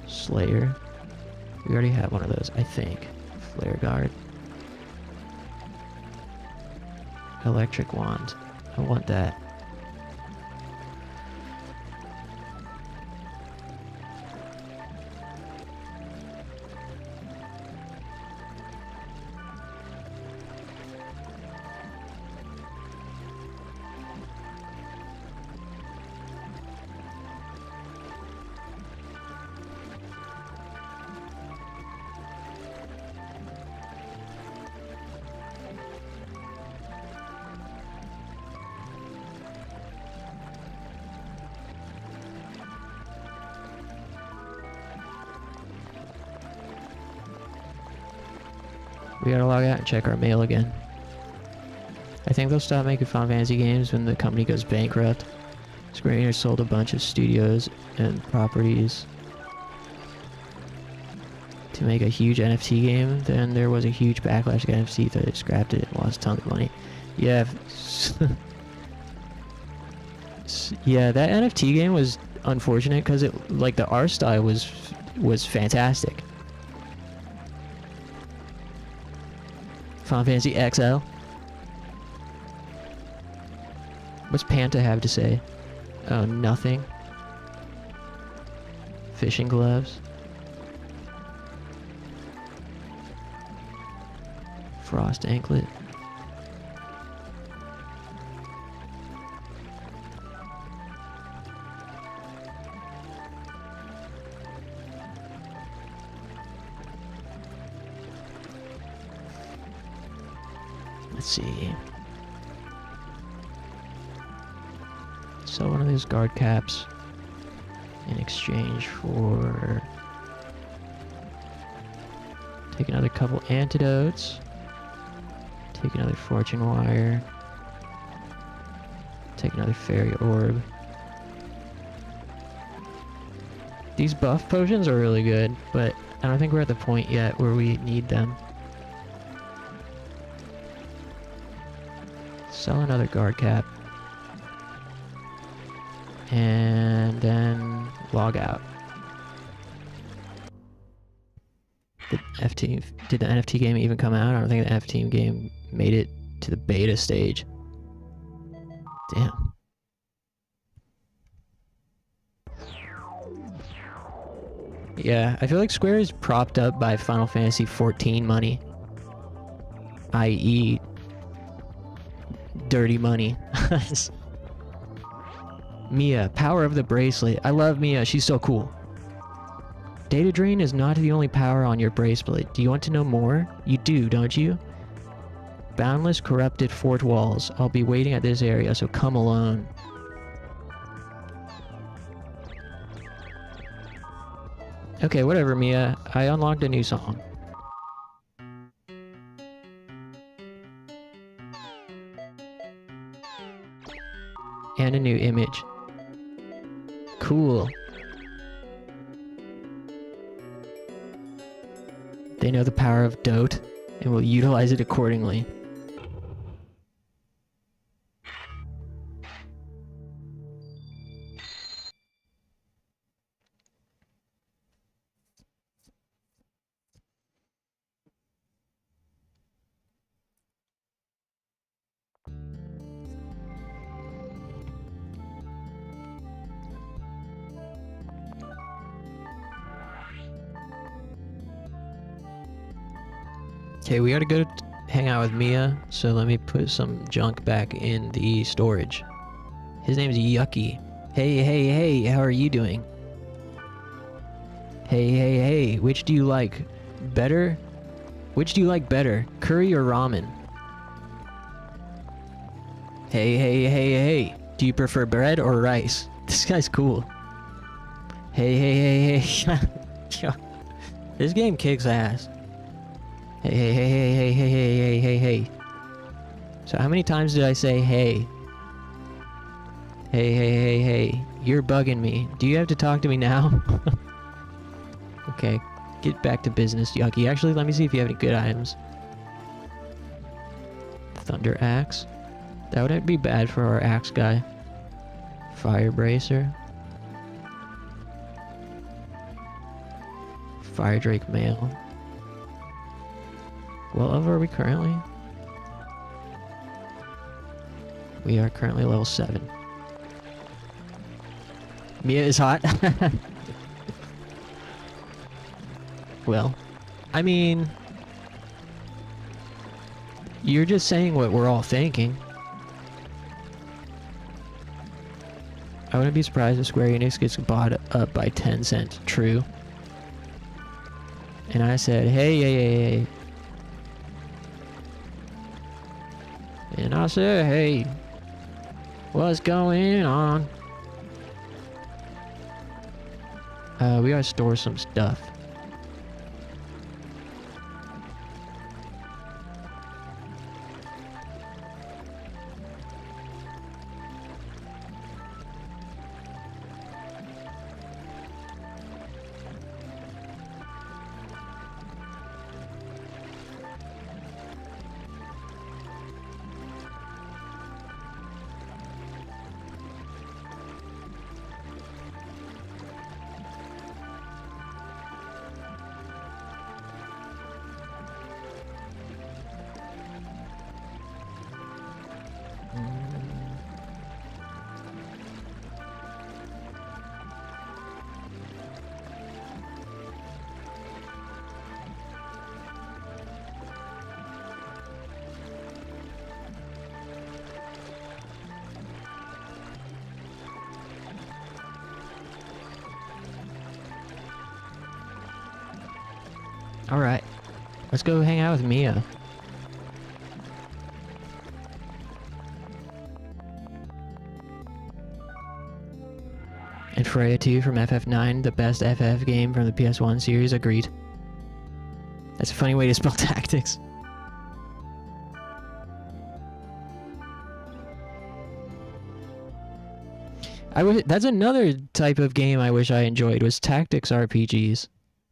Slayer? We already have one of those, I think. Flare Guard. Electric Wand. I want that. We gotta log out and check our mail again. I think they'll stop making Final Fantasy games when the company goes bankrupt. Square Enix sold a bunch of studios and properties to make a huge NFT game. Then there was a huge backlash against NFT, that they scrapped it and lost tons of money. Yeah. Yeah, that NFT game was unfortunate because it, like, the art style was fantastic. Final Fantasy XL. What's Panta have to say? Oh, nothing. Fishing gloves. Frost anklet. Let's see. Sell one of those guard caps in exchange for... Take another couple antidotes. Take another fortune wire. Take another fairy orb. These buff potions are really good, but I don't think we're at the point yet where we need them. Sell another guard cap. And then log out. Did the NFT game even come out? I don't think the NFT game made it to the beta stage. Damn. Yeah, I feel like Square is propped up by Final Fantasy XIV money. I.e. dirty money. Mia, power of the bracelet. I love Mia, she's so cool. Data drain is not the only power on your bracelet. Do you want to know more? You do, don't you? Boundless corrupted fort walls. I'll be waiting at this area, so come alone. Okay, whatever, Mia. I unlocked a new song. And a new image. Cool. They know the power of Dote and will utilize it accordingly. Okay, we gotta go hang out with Mia, so let me put some junk back in the storage. His name's Yucky. Hey, how are you doing? Hey, which do you like better? Which do you like better, curry or ramen? Hey, do you prefer bread or rice? This guy's cool. Hey. This game kicks ass. Hey. So how many times did I say hey? Hey. You're bugging me. Do you have to talk to me now? Okay, get back to business, Yucky. Actually, let me see if you have any good items. Thunder Axe. That wouldn't be bad for our axe guy. Fire Bracer. Fire Drake Mail. What level are we currently? We are currently level 7. Mia is hot. Well, I mean, you're just saying what we're all thinking. I wouldn't be surprised if Square Enix gets bought up by Tencent. True. And I said, hey. And I said, hey, what's going on? We gotta store some stuff. Alright, let's go hang out with Mia. Freya 2 from FF9, the best FF game from the PS1 series. Agreed. That's a funny way to spell tactics. That's another type of game I wish I enjoyed, was tactics RPGs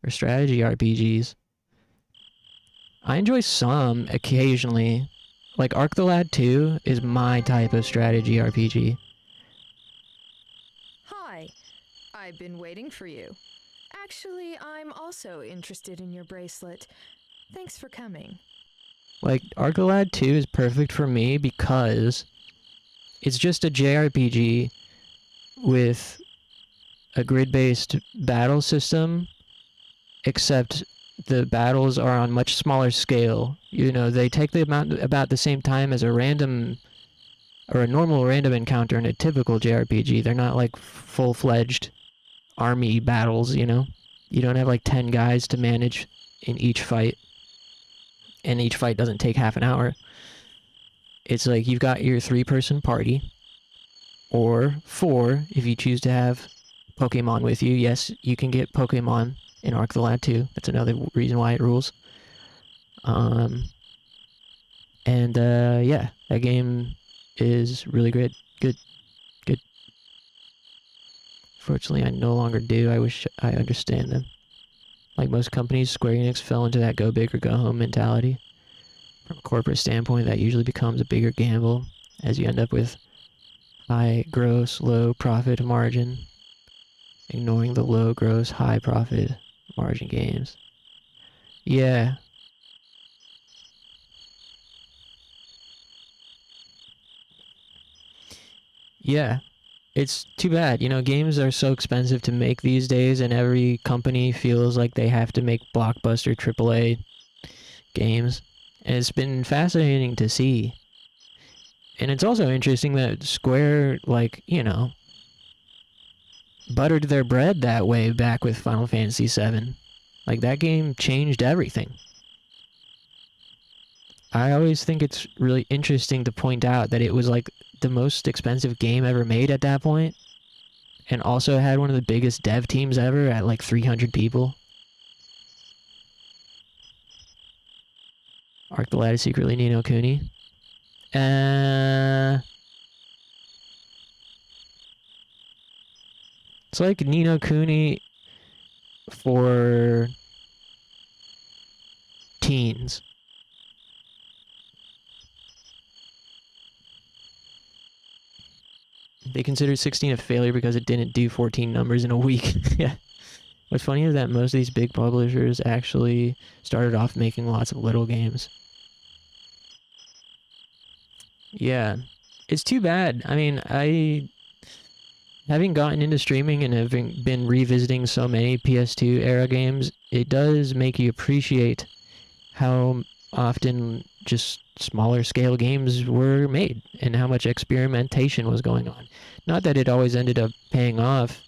or strategy RPGs. I enjoy some occasionally. Like Arc the Lad 2 is my type of strategy RPG. Hi, I've been waiting for you. Actually, I'm also interested in your bracelet. Thanks for coming. Like Arc the Lad 2 is perfect for me because it's just a JRPG with a grid-based battle system, except the battles are on much smaller scale. You know, they take the amount about the same time as a random or a normal random encounter in a typical JRPG. They're not like full-fledged army battles, you know? You don't have like 10 guys to manage in each fight, and each fight doesn't take half an hour. It's like you've got your 3-person party, or 4 if you choose to have Pokemon with you. Yes, you can get Pokemon in Arc the Lad 2. That's another reason why it rules. Yeah, that game is really great. Good. Fortunately, I no longer do. I wish I understand them. Like most companies, Square Enix fell into that go big or go home mentality. From a corporate standpoint, that usually becomes a bigger gamble as you end up with high gross, low profit margin, ignoring the low gross, high profit margin games. Yeah. Yeah. It's too bad. You know, games are so expensive to make these days, and every company feels like they have to make blockbuster AAA games. And it's been fascinating to see. And it's also interesting that Square, like, you know, buttered their bread that way back with Final Fantasy VII. Like, that game changed everything. I always think it's really interesting to point out that it was, like, the most expensive game ever made at that point, and also had one of the biggest dev teams ever at, like, 300 people. Arc the Lad is secretly Ni no Kuni. It's like Ni no Kuni for teens. They considered 16 a failure because it didn't do 14 numbers in a week. Yeah. What's funny is that most of these big publishers actually started off making lots of little games. Yeah. It's too bad. I mean, having gotten into streaming and having been revisiting so many PS2 era games, it does make you appreciate how often just smaller scale games were made and how much experimentation was going on. Not that it always ended up paying off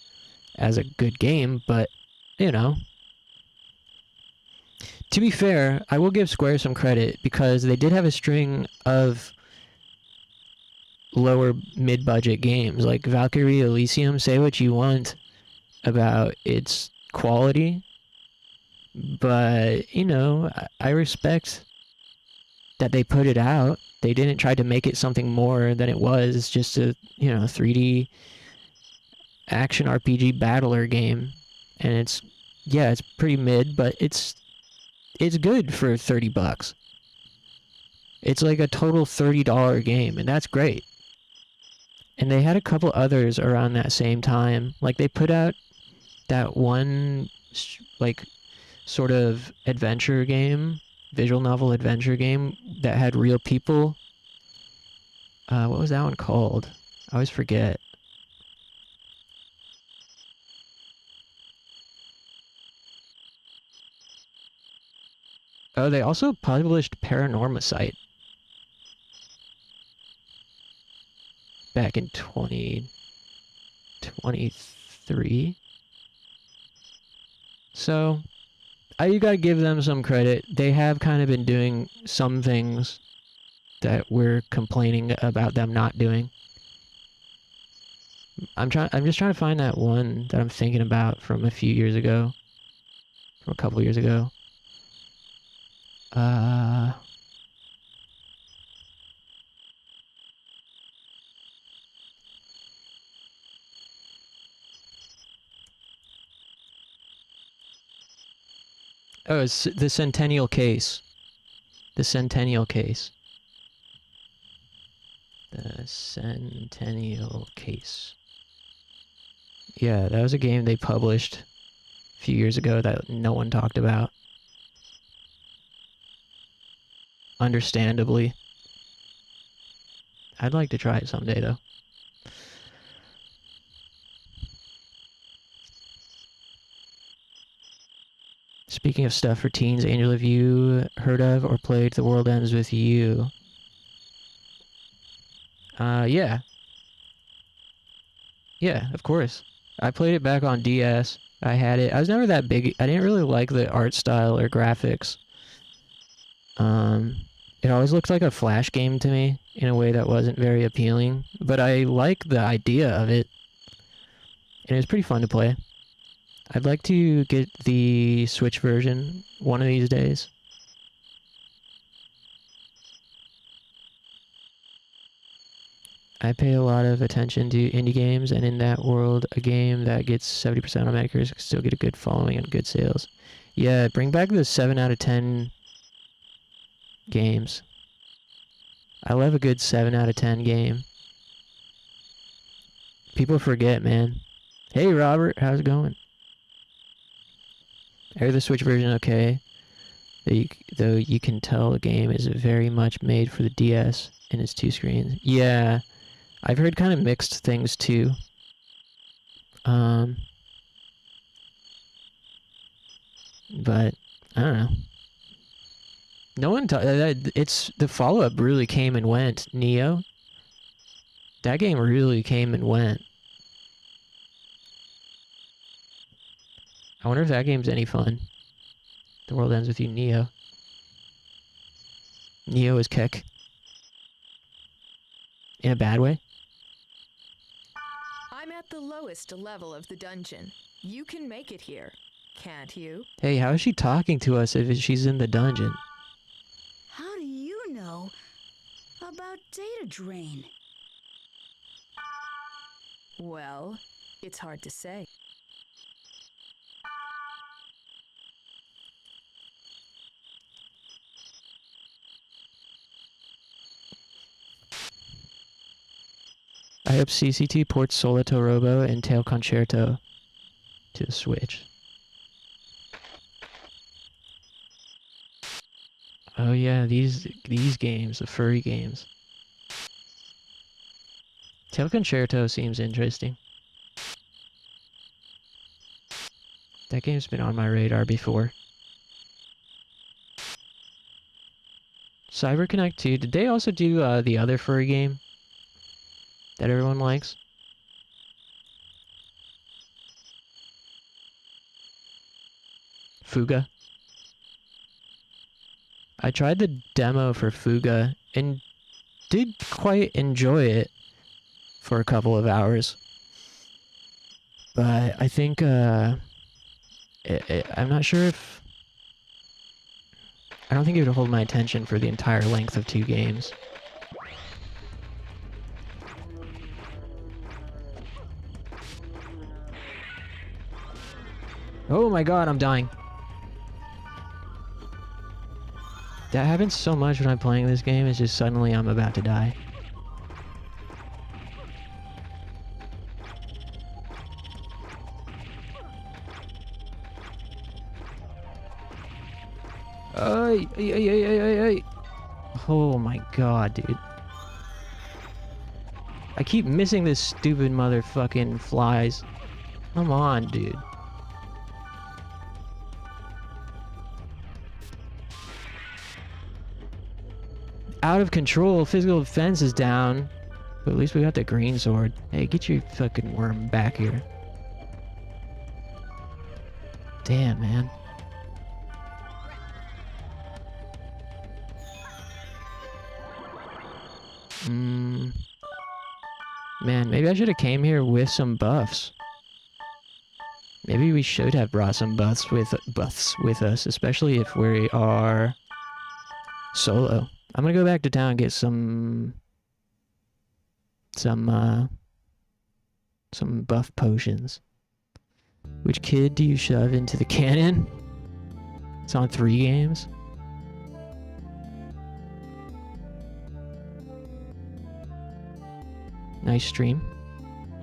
as a good game, but, you know. To be fair, I will give Square some credit because they did have a string of lower mid-budget games like Valkyrie Elysium. Say what you want about its quality, but, you know, I respect that they put it out. They didn't try to make it something more than it was. It's just a, you know, 3D action RPG battler game, and it's pretty mid, but it's good for $30. It's like a total $30 game, and that's great. And they had a couple others around that same time. Like, they put out that one, like, sort of adventure game, visual novel adventure game that had real people. What was that one called? I always forget. Oh, they also published Paranormasight back in 2023. So, you gotta give them some credit. They have kind of been doing some things that we're complaining about them not doing. I'm just trying to find that one that I'm thinking about from a few years ago. From a couple years ago. Oh, it's the Centennial Case. The Centennial Case. The Centennial Case. Yeah, that was a game they published a few years ago that no one talked about. Understandably. I'd like to try it someday, though. Speaking of stuff for teens, Angel, have you heard of or played The World Ends With You? Yeah. Yeah, of course. I played it back on DS. I had it. I was never that big. I didn't really like the art style or graphics. It always looked like a Flash game to me in a way that wasn't very appealing. But I like the idea of it. And it was pretty fun to play. I'd like to get the Switch version one of these days. I pay a lot of attention to indie games, and in that world, a game that gets 70% on Metacritic can still get a good following and good sales. Yeah, bring back the 7 out of 10 games. I love a good 7 out of 10 game. People forget, man. Hey, Robert, how's it going? I heard the Switch version okay, though you can tell the game is very much made for the DS and its 2 screens. Yeah, I've heard kind of mixed things too. But I don't know. No one it's the follow-up really came and went. Neo. That game really came and went. I wonder if that game's any fun. The World Ends With You, Neo. Neo is kick. In a bad way? I'm at the lowest level of the dungeon. You can make it here, can't you? Hey, how is she talking to us if she's in the dungeon? How do you know about data drain? Well, it's hard to say. I hope CCT ports Solito Robo and Tail Concerto to the Switch. Oh yeah, these games, the furry games. Tail Concerto seems interesting. That game's been on my radar before. CyberConnect 2, did they also do the other furry game that everyone likes? Fuga. I tried the demo for Fuga and did quite enjoy it for a couple of hours. But I think, I'm not sure if... I don't think it would hold my attention for the entire length of 2 games. Oh my god, I'm dying. That happens so much when I'm playing this game, it's just suddenly I'm about to die. Ay, ay, ay, ay, ay, ay. Oh my god, dude. I keep missing this stupid motherfucking flies. Come on, dude. Out of control, physical defense is down. But at least we got the green sword. Hey, get your fucking worm back here. Damn, man. Man, maybe I should have came here with some buffs. Maybe we should have brought some buffs with us, especially if we are solo. I'm gonna go back to town and get some buff potions. Which kid do you shove into the cannon? It's on 3 games. Nice stream.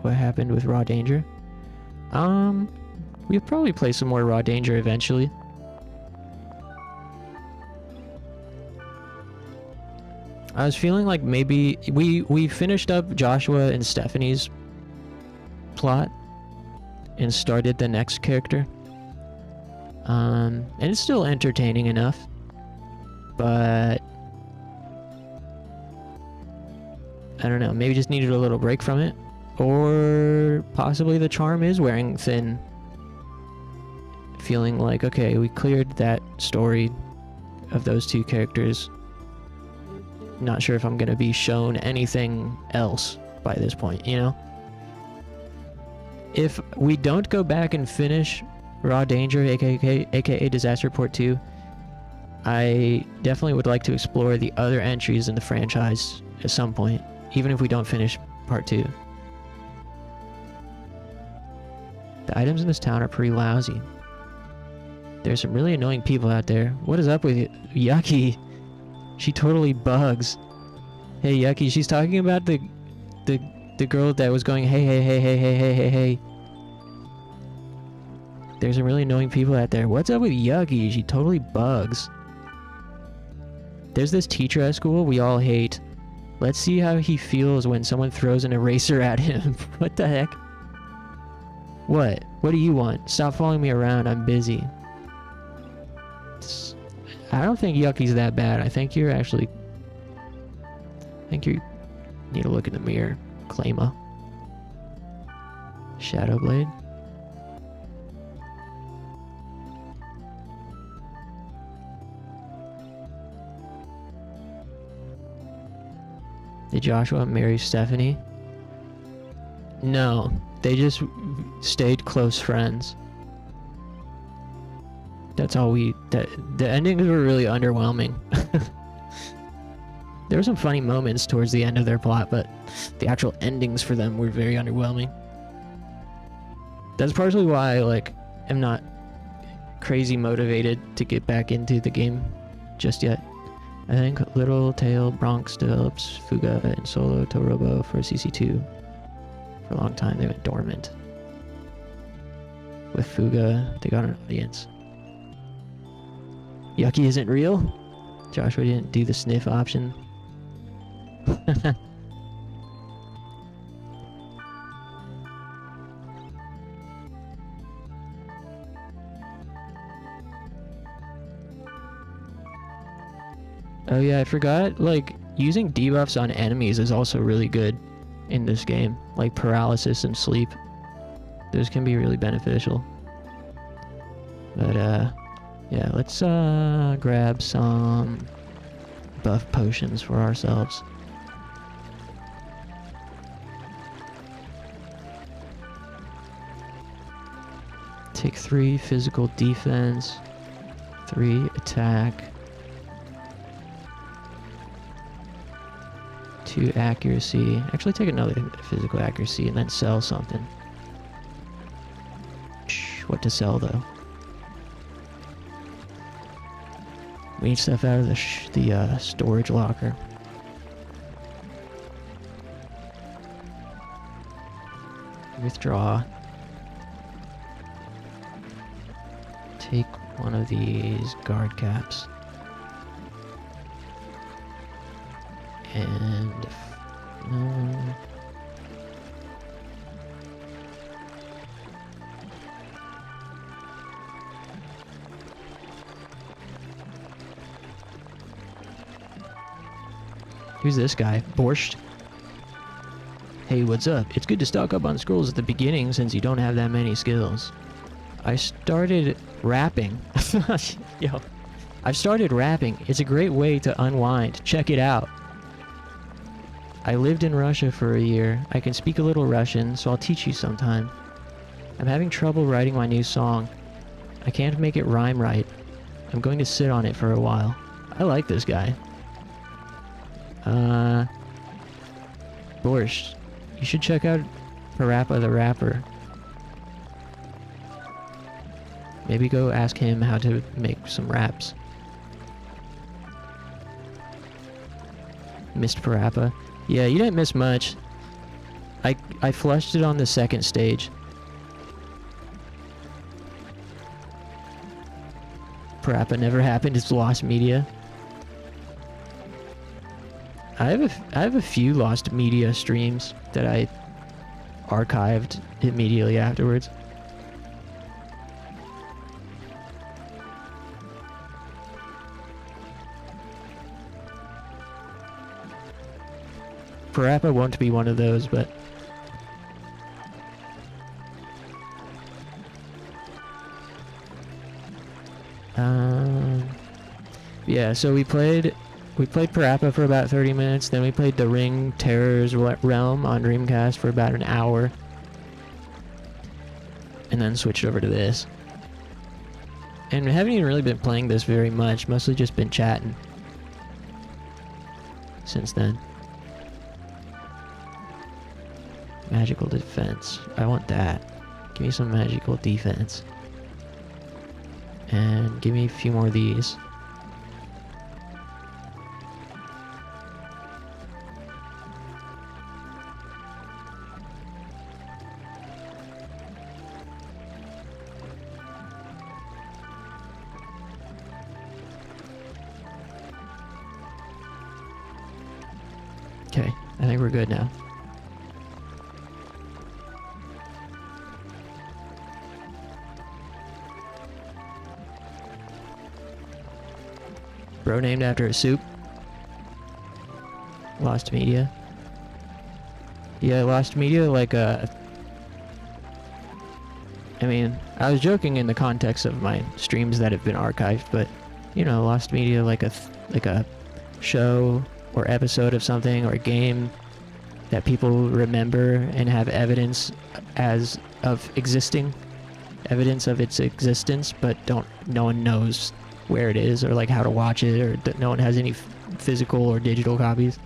What happened with Raw Danger? We'll probably play some more Raw Danger eventually. I was feeling like maybe we finished up Joshua and Stephanie's plot and started the next character. And it's still entertaining enough, but I don't know, maybe just needed a little break from it, or possibly the charm is wearing thin. Feeling like, okay, we cleared that story of those 2 characters. Not sure if I'm gonna be shown anything else by this point, you know? If we don't go back and finish Raw Danger, aka Disaster Report 2, I definitely would like to explore the other entries in the franchise at some point, even if we don't finish Part 2. The items in this town are pretty lousy. There's some really annoying people out there. What is up with you? Yucky? She totally bugs. Hey, Yucky, she's talking about the girl that was going, hey. There's some really annoying people out there. What's up with Yucky? She totally bugs. There's this teacher at school we all hate. Let's see how he feels when someone throws an eraser at him. What the heck? What? What do you want? Stop following me around. I'm busy. I don't think Yucky's that bad. I think you're actually... I think you need to look in the mirror. Claima. Shadowblade. Did Joshua marry Stephanie? No. They just stayed close friends. That's all the endings were really underwhelming. There were some funny moments towards the end of their plot, but the actual endings for them were very underwhelming. That's partially why I, like, am not crazy motivated to get back into the game just yet. I think Little Tail, Bronx develops Fuga and Solo Torobo for CC2. For a long time, they went dormant. With Fuga, they got an audience. Yucky isn't real? Joshua didn't do the sniff option. Oh yeah, I forgot, like, using debuffs on enemies is also really good in this game. Like paralysis and sleep. Those can be really beneficial. But, yeah, let's, grab some buff potions for ourselves. Take 3 physical defense, 3 attack, 2 accuracy. Actually, take another physical accuracy and then sell something. What to sell, though? We need stuff out of the storage locker. Withdraw. Take one of these guard caps. And... no. Who's this guy? Borscht? Hey, what's up? It's good to stock up on scrolls at the beginning since you don't have that many skills. I started rapping. Yo. I've started rapping. It's a great way to unwind. Check it out. I lived in Russia for a year. I can speak a little Russian, so I'll teach you sometime. I'm having trouble writing my new song. I can't make it rhyme right. I'm going to sit on it for a while. I like this guy. Borscht. You should check out Parappa the Rapper. Maybe go ask him how to make some raps. Missed Parappa. Yeah, you didn't miss much. I flushed it on the second stage. Parappa never happened. It's lost media. I have a few lost media streams that I archived immediately afterwards. Parappa won't be one of those, but yeah, so we played Parappa for about 30 minutes, then we played The Ring Terror's Realm on Dreamcast for about an hour, and then switched over to this. And we haven't even really been playing this very much, mostly just been chatting since then. Magical defense. I want that. Give me some magical defense. And give me a few more of these. Okay, I think we're good now. Bro named after a soup. Lost media. Yeah, lost media like I mean, I was joking in the context of my streams that have been archived, but you know, lost media like a show or episode of something or a game that people remember and have evidence as of existing, evidence of its existence, but no one knows where it is or like how to watch it, or no one has any physical or digital copies.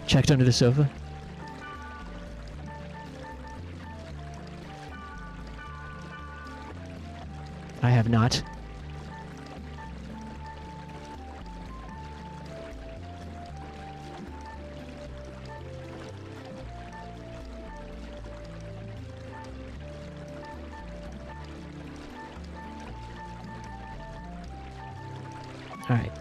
Checked under the sofa. I have not. Alright,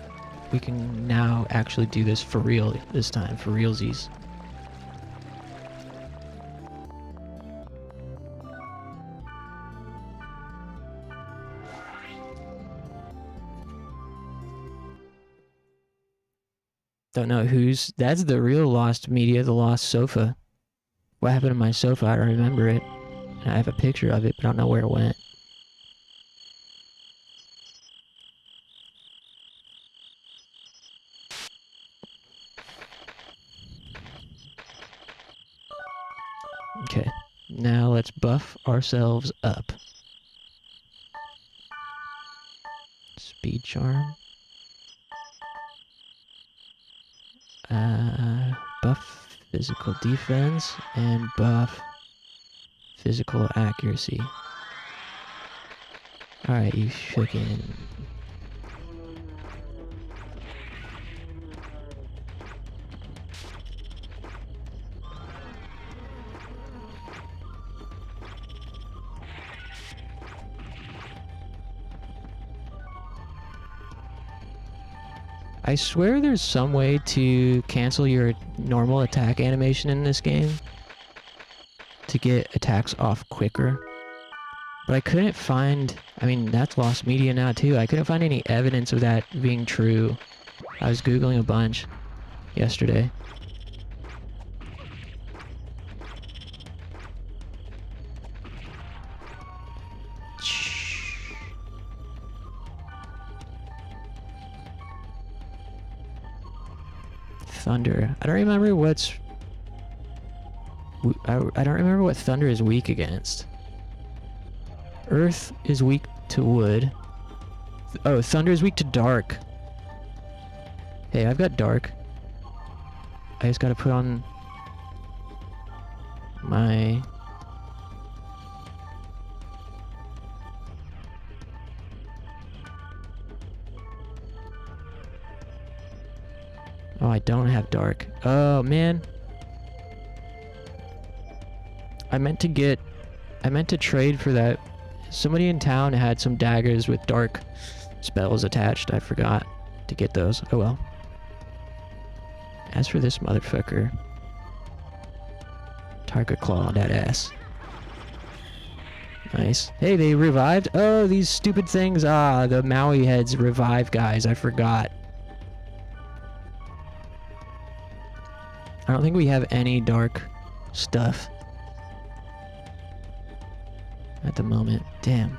we can now actually do this for real this time, for realsies. Don't know that's the real lost media, the lost sofa. What happened to my sofa? I don't remember it. And I have a picture of it, but I don't know where it went. Okay, now let's buff ourselves up. Speed charm. Buff physical defense and buff physical accuracy. Alright, you chicken. I swear there's some way to cancel your normal attack animation in this game to get attacks off quicker. But I couldn't find, I mean, that's lost media now too. I couldn't find any evidence of that being true. I was Googling a bunch yesterday. Thunder. I don't remember what's... I don't remember what thunder is weak against. Earth is weak to wood. Oh, thunder is weak to dark. Hey, I've got dark. I just gotta put on my... Oh, I don't have dark. Oh, man. I meant to trade for that. Somebody in town had some daggers with dark spells attached. I forgot to get those. Oh well. As for this motherfucker, Target Claw on that ass. Nice. Hey, they revived? Oh, these stupid things. Ah, the Maui heads revive guys. I forgot. I don't think we have any dark stuff at the moment. Damn.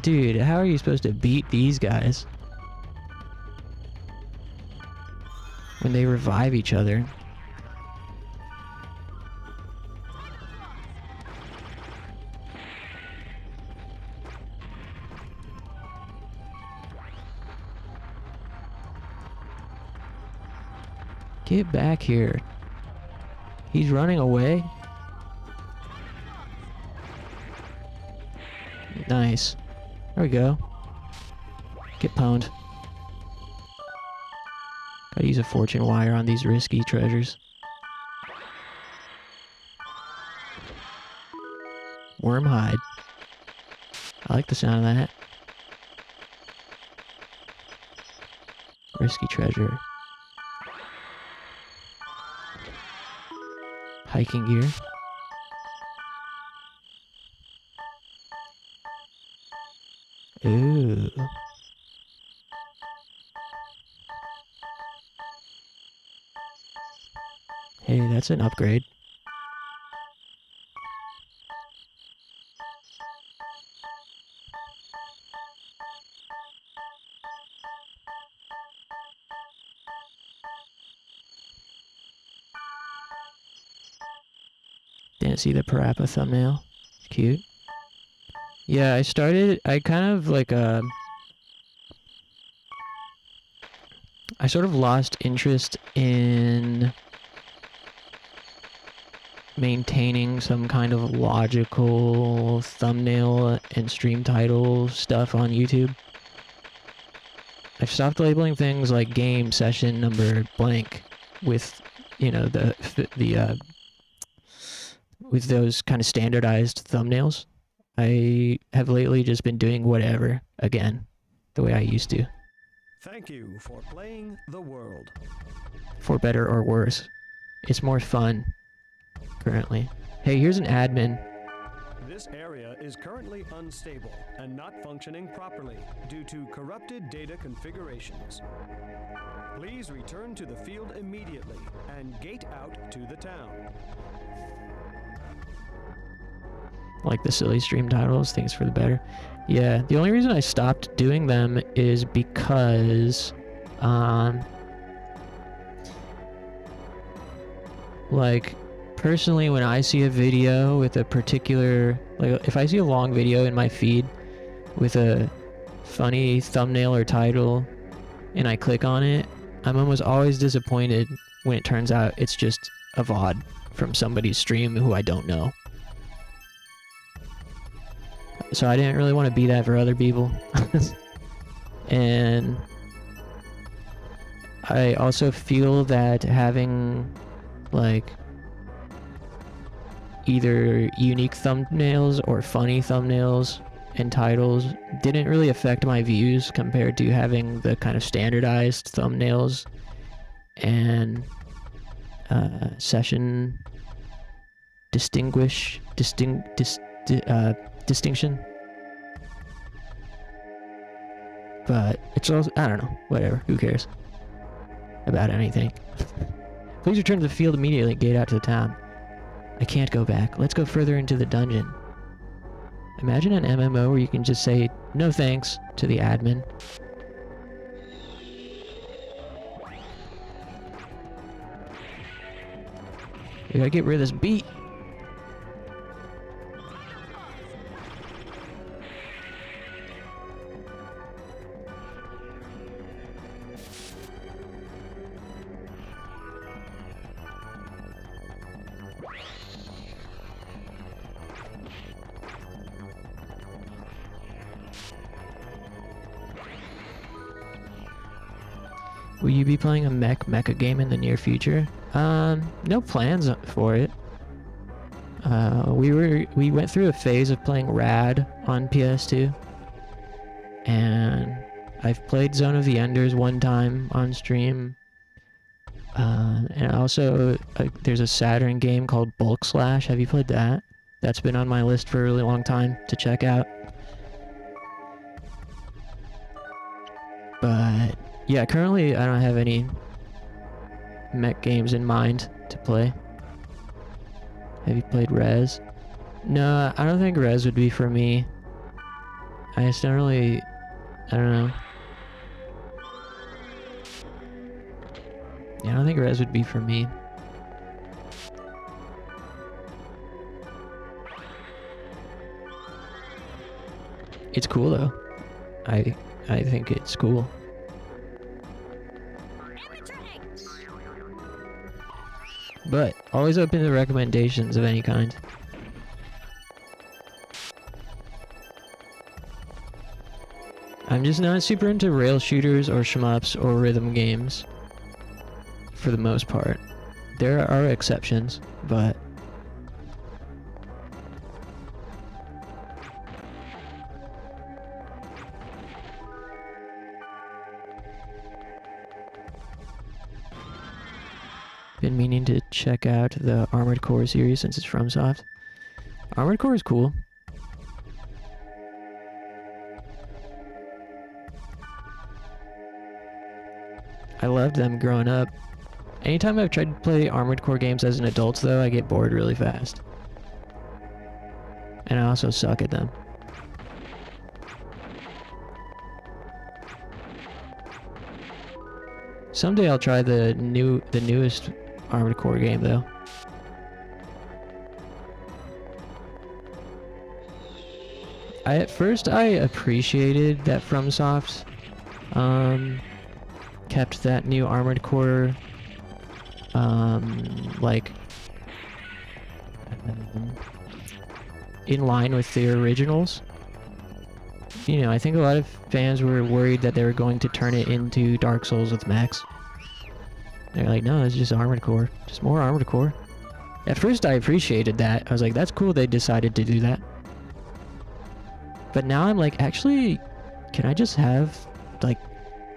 Dude, how are you supposed to beat these guys when they revive each other? Get back here. He's running away. Nice. There we go. Get pwned. Gotta use a fortune wire on these risky treasures. Worm hide. I like the sound of that. Risky treasure. Hiking gear. Ooh. Hey, that's an upgrade. Didn't see the parappa thumbnail. Cute. Yeah, I kind of like, I sort of lost interest in maintaining some kind of logical thumbnail and stream title stuff on YouTube. I've stopped labeling things like game session number blank with, you know, with those kind of standardized thumbnails. I have lately just been doing whatever, again, the way I used to. Thank you for playing the world. For better or worse. It's more fun, currently. Hey, here's an admin. This area is currently unstable and not functioning properly due to corrupted data configurations. Please return to the field immediately and gate out to the town. Like the silly stream titles, things for the better. Yeah, the only reason I stopped doing them is because, like, personally, when I see a video with a particular, like, if I see a long video in my feed with a funny thumbnail or title, and I click on it, I'm almost always disappointed when it turns out it's just a VOD from somebody's stream who I don't know. So I didn't really want to be that for other people. And I also feel that having, like, either unique thumbnails or funny thumbnails and titles didn't really affect my views compared to having the kind of standardized thumbnails and session distinction. But it's also, I don't know, whatever, who cares about anything. Please return to the field immediately and gate out to the town. I can't go back. Let's go further into the dungeon. Imagine an MMO where you can just say no thanks to the admin. We gotta get rid of this beat. Will you be playing a mecha game in the near future? No plans for it. We went through a phase of playing Rad on PS2, and I've played Zone of the Enders one time on stream. And also there's a Saturn game called Bulk Slash. Have you played that? That's been on my list for a really long time to check out. But yeah, currently I don't have any mech games in mind to play. Have you played Rez? No, I don't think Rez would be for me. I just don't really... I don't know. Yeah, I don't think Rez would be for me. It's cool though. I think it's cool. But always open to recommendations of any kind. I'm just not super into rail shooters or shmups or rhythm games for the most part. There are exceptions, but been meaning to check out the Armored Core series since it's FromSoft. Armored Core is cool. I loved them growing up. Anytime I've tried to play Armored Core games as an adult though, I get bored really fast. And I also suck at them. Someday I'll try the newest Armored Core game though. At first I appreciated that FromSoft kept that new Armored Core in line with the originals. You know, I think a lot of fans were worried that they were going to turn it into Dark Souls with mechs. They're like, no, it's just Armored Core. Just more Armored Core. At first I appreciated that. I was like, that's cool they decided to do that. But now I'm like, actually, can I just have, like,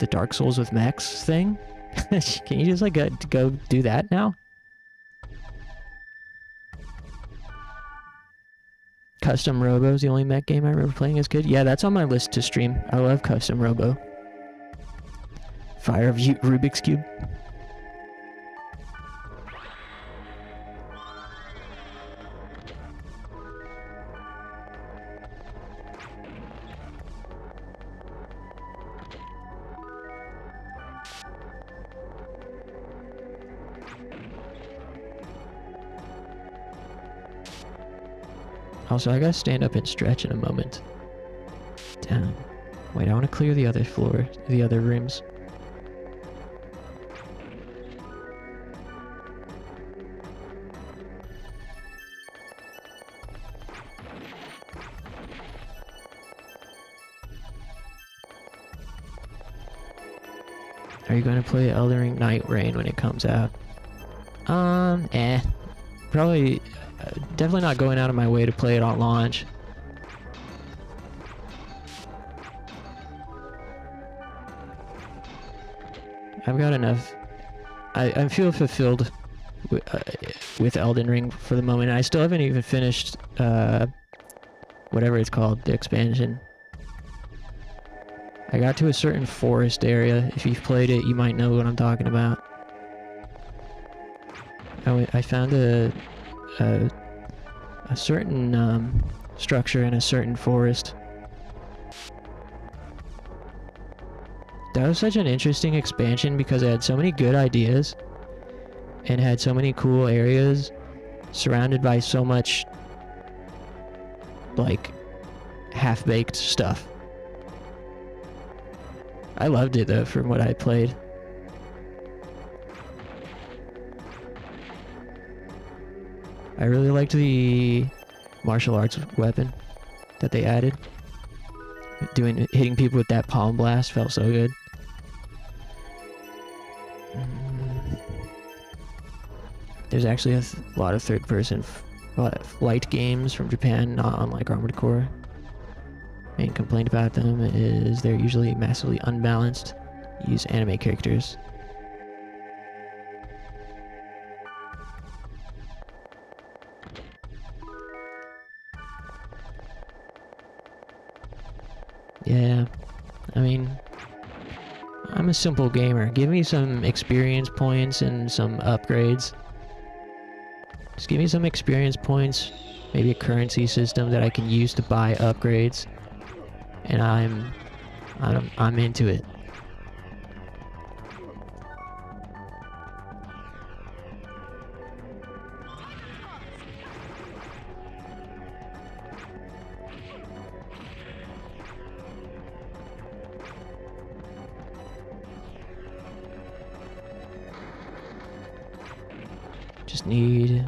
the Dark Souls with mechs thing? Can you just, like, go do that now? Custom Robo's the only mech game I remember playing as kid. Yeah, that's on my list to stream. I love Custom Robo. Fire of Rubik's Cube. Also, I gotta stand up and stretch in a moment. Damn. Wait, I want to clear the other floor, the other rooms. Are you going to play Elden Ring Night Rain when it comes out? Probably... definitely not going out of my way to play it on launch. I've got enough. I feel fulfilled with Elden Ring for the moment. I still haven't even finished whatever it's called, the expansion. I got to a certain forest area. If you've played it, you might know what I'm talking about. I found a certain structure in a certain forest. That was such an interesting expansion because it had so many good ideas and had so many cool areas surrounded by so much like half-baked stuff. I loved it though from what I played. I really liked the martial arts weapon that they added. Hitting people with that palm blast felt so good. There's actually a lot of third-person flight games from Japan, not unlike Armored Core. Main complaint about them is they're usually massively unbalanced. Use anime characters. Yeah, I mean, I'm a simple gamer. Give me some experience points and some upgrades. Just give me some experience points, maybe a currency system that I can use to buy upgrades, and I'm into it. Just need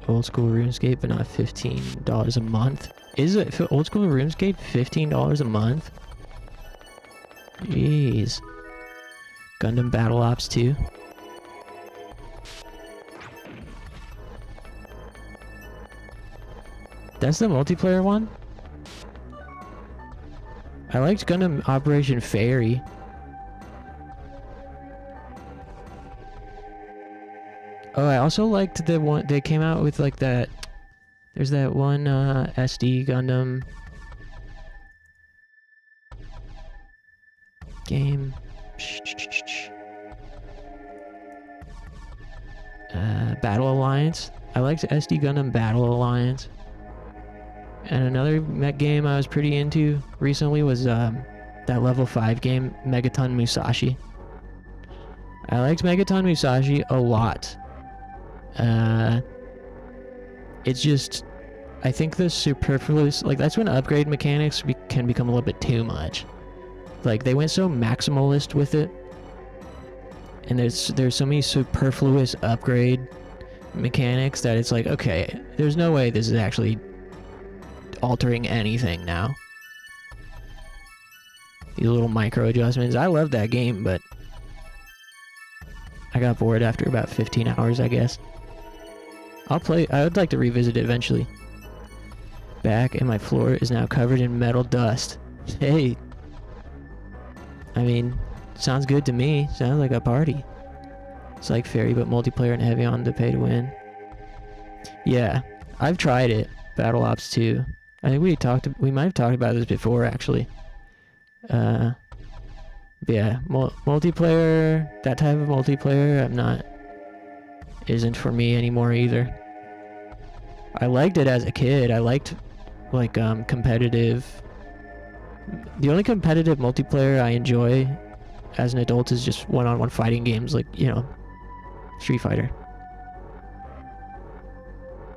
old school RuneScape, but not $15 a month. Is it for old school RuneScape $15 a month? Jeez. Gundam Battle Ops 2. That's the multiplayer one? I liked Gundam Operation Fairy. Oh, I also liked the one they came out with, like that. There's that one SD Gundam game. Battle Alliance. I liked SD Gundam Battle Alliance. And another mech game I was pretty into recently was that level 5 game, Megaton Musashi. I liked Megaton Musashi a lot. It's just, I think the superfluous, like that's when upgrade mechanics can become a little bit too much. Like they went so maximalist with it, and there's so many superfluous upgrade mechanics that it's like, okay, there's no way this is actually altering anything now. These little micro adjustments. I love that game, but I got bored after about 15 hours, I guess. I would like to revisit it eventually. Back, and my floor is now covered in metal dust. Hey. I mean, sounds good to me. Sounds like a party. It's like Fairy, but multiplayer and heavy on the pay to win. Yeah, I've tried it. Battle Ops 2. I think we might have talked about this before, actually. But yeah, multiplayer, that type of multiplayer, isn't for me anymore either. I liked it as a kid. I liked, like, competitive. The only competitive multiplayer I enjoy as an adult is just one-on-one fighting games, like, you know, Street Fighter.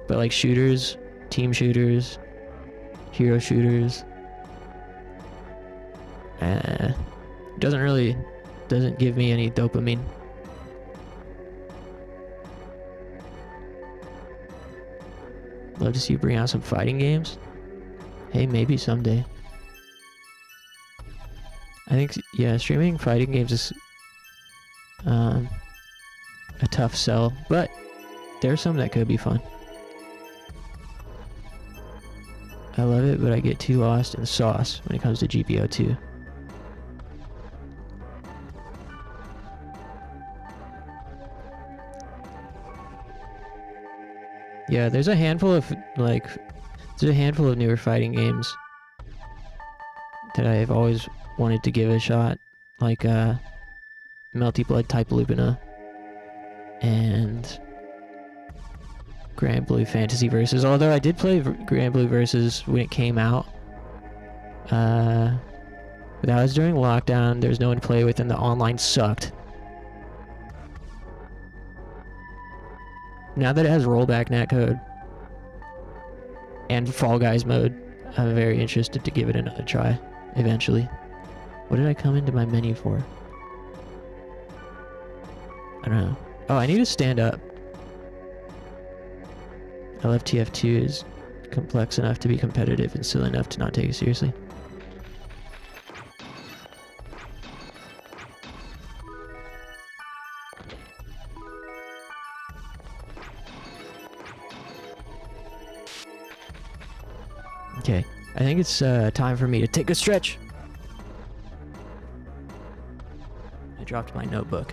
But like shooters, team shooters, hero shooters, doesn't give me any dopamine. Love to see you bring out some fighting games. Hey, maybe someday. I think, yeah, streaming fighting games is a tough sell, but there's some that could be fun. I love it, but I get too lost in the sauce when it comes to GPO 2. Yeah, there's a handful of newer fighting games that I've always wanted to give a shot, like Melty Blood Type Lupina and Grand Blue Fantasy Versus. Although I did play Grand Blue Versus when it came out. But that was during lockdown. There was no one to play with, and the online sucked. Now that it has rollback netcode and Fall Guys mode, I'm very interested to give it another try eventually. What did I come into my menu for? I don't know. Oh, I need to stand up. LFTF2 is complex enough to be competitive and silly enough to not take it seriously. Okay, I think it's time for me to take a stretch. I dropped my notebook.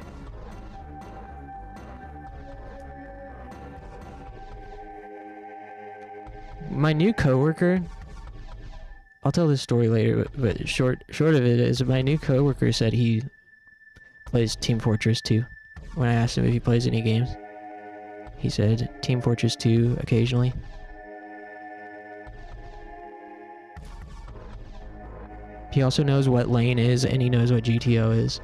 My new coworker, I'll tell this story later, but short of it is my new coworker said he plays Team Fortress 2. When I asked him if he plays any games, he said Team Fortress 2 occasionally. He also knows what lane is, and he knows what GTO is.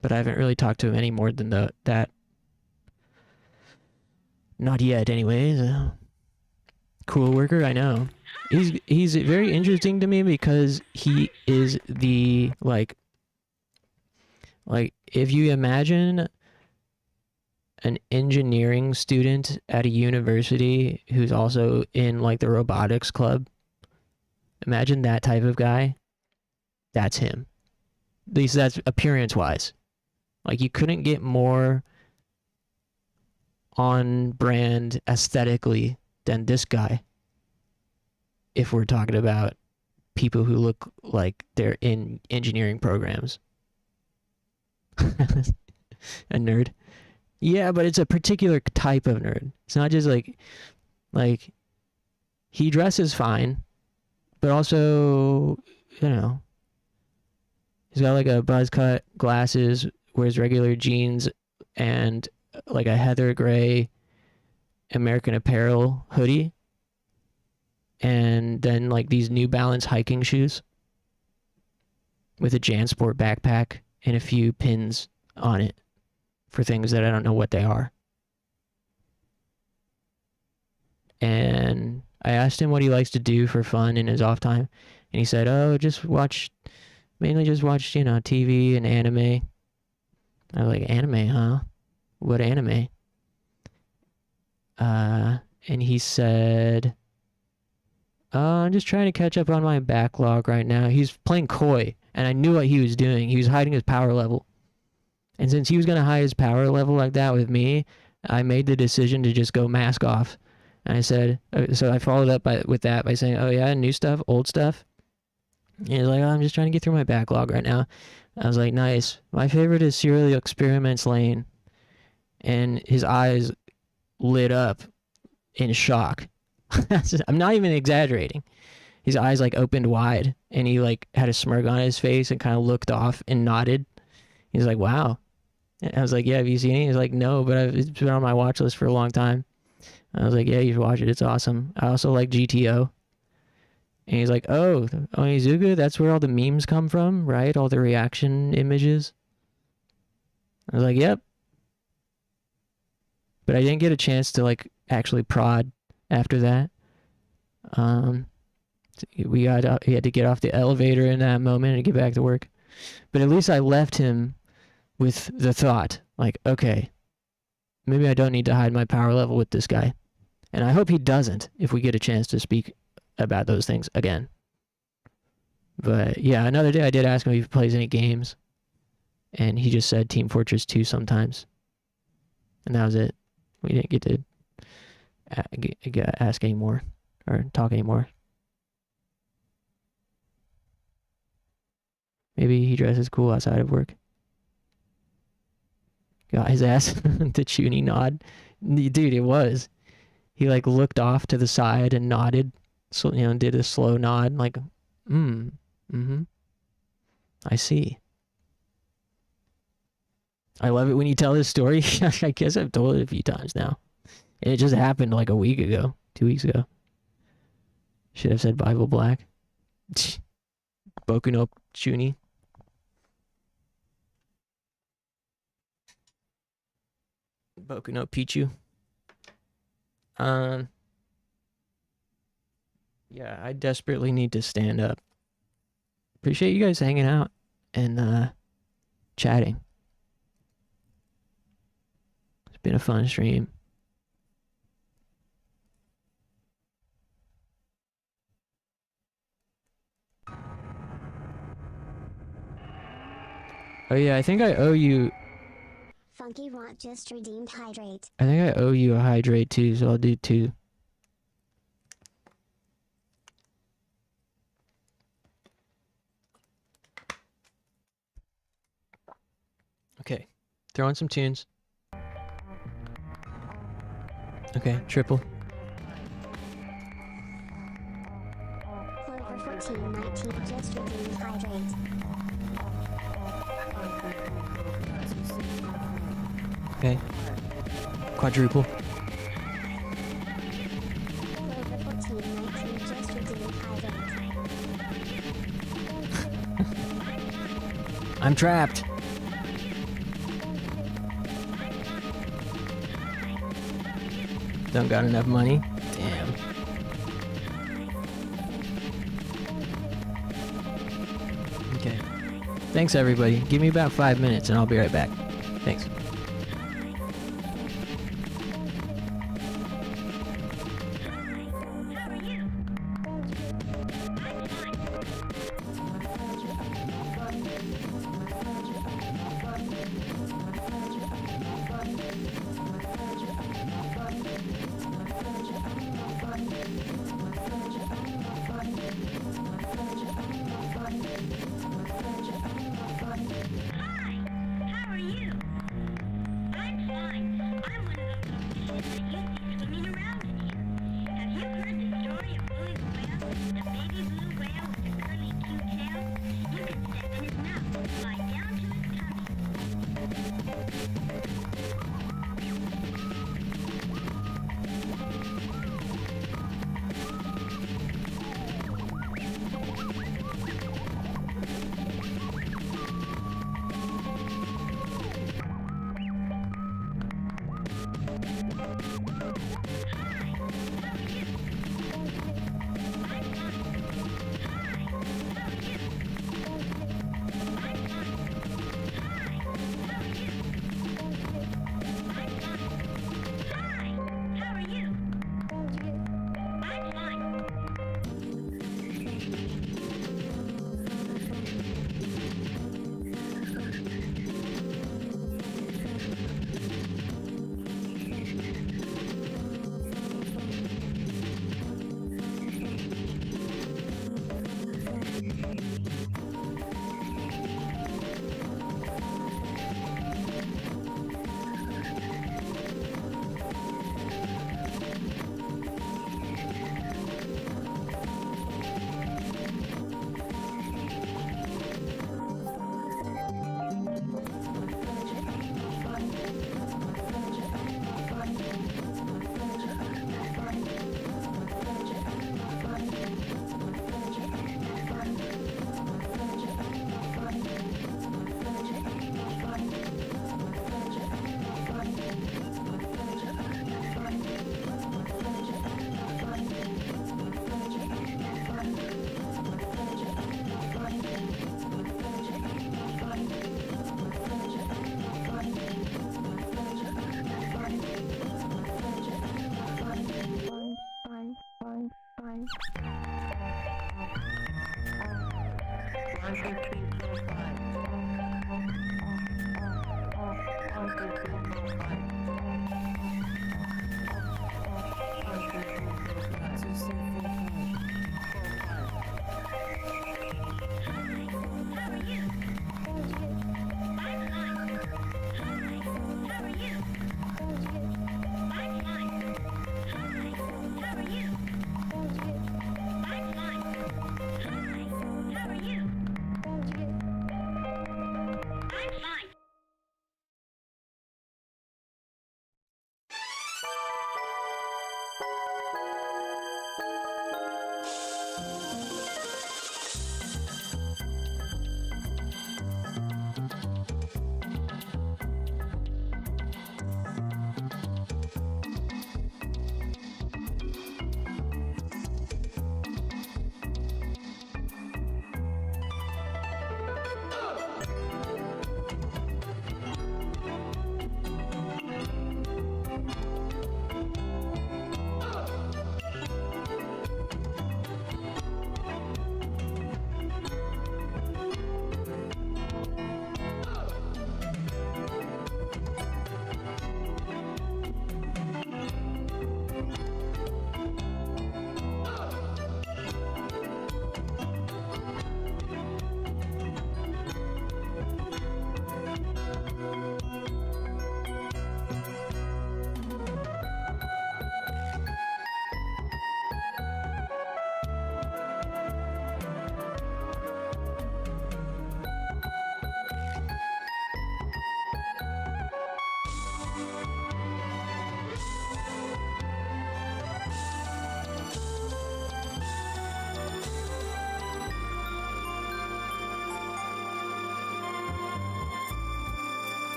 But I haven't really talked to him any more than that. Not yet, anyways. Cool worker, I know. He's very interesting to me because he is the like if you imagine an engineering student at a university who's also in like the robotics club, imagine that type of guy. That's him. At least that's appearance-wise. Like, you couldn't get more on brand aesthetically than this guy. If we're talking about people who look like they're in engineering programs. A nerd. Yeah, but it's a particular type of nerd. It's not just like he dresses fine, but also, you know, he's got like a buzz cut, glasses, wears regular jeans, and like a heather gray American Apparel hoodie, and then like these New Balance hiking shoes with a JanSport backpack and a few pins on it for things that I don't know what they are. And I asked him what he likes to do for fun in his off time, and he said, oh, mainly just watch, you know, TV and anime. I was like, anime, huh? What anime? And he said, I'm just trying to catch up on my backlog right now. He's playing coy, and I knew what he was doing. He was hiding his power level. And since he was going to hide his power level like that with me, I made the decision to just go mask off. And I said, so I followed up with that by saying, oh yeah, new stuff, old stuff. And he's like, oh, I'm just trying to get through my backlog right now. I was like, nice. My favorite is Serial Experiments Lane. And his eyes lit up in shock. I'm not even exaggerating. His eyes like opened wide, and he like had a smirk on his face and kind of looked off and nodded. He's like, wow. And I was like, yeah, have you seen it? He's like, no, but it's been on my watch list for a long time. I was like, yeah, you should watch it. It's awesome. I also like GTO. And he's like, oh, Onizuka, that's where all the memes come from, right? All the reaction images. I was like, yep. But I didn't get a chance to like actually prod after that. He had to get off the elevator in that moment and get back to work. But at least I left him with the thought, like, okay, maybe I don't need to hide my power level with this guy. And I hope he doesn't if we get a chance to speak about those things again. But yeah, another day I did ask him if he plays any games, and he just said Team Fortress 2 sometimes. And that was it. We didn't get to ask anymore or talk anymore. Maybe he dresses cool outside of work. Got his ass the Chuny nod. Dude, it was. He like looked off to the side and nodded. So, you know, did a slow nod like, I see. I love it when you tell this story. I guess I've told it a few times now. And it just happened like a week ago. 2 weeks ago. Should have said Bible Black. Boku no Chuni. Boku no Pichu. Yeah, I desperately need to stand up. Appreciate you guys hanging out and chatting. It's been a fun stream. Oh yeah, I think I owe you. Funky Want just redeemed hydrate. I think I owe you a hydrate too, so I'll do 2. Okay, throw on some tunes. Okay, triple. Clover 1419 just redeemed hydrate. Okay. Quadruple. Clover 1419 just redeemed hydrate. I'm trapped. Don't got enough money. Damn. Okay. Thanks everybody. Give me about 5 minutes and I'll be right back. Thanks.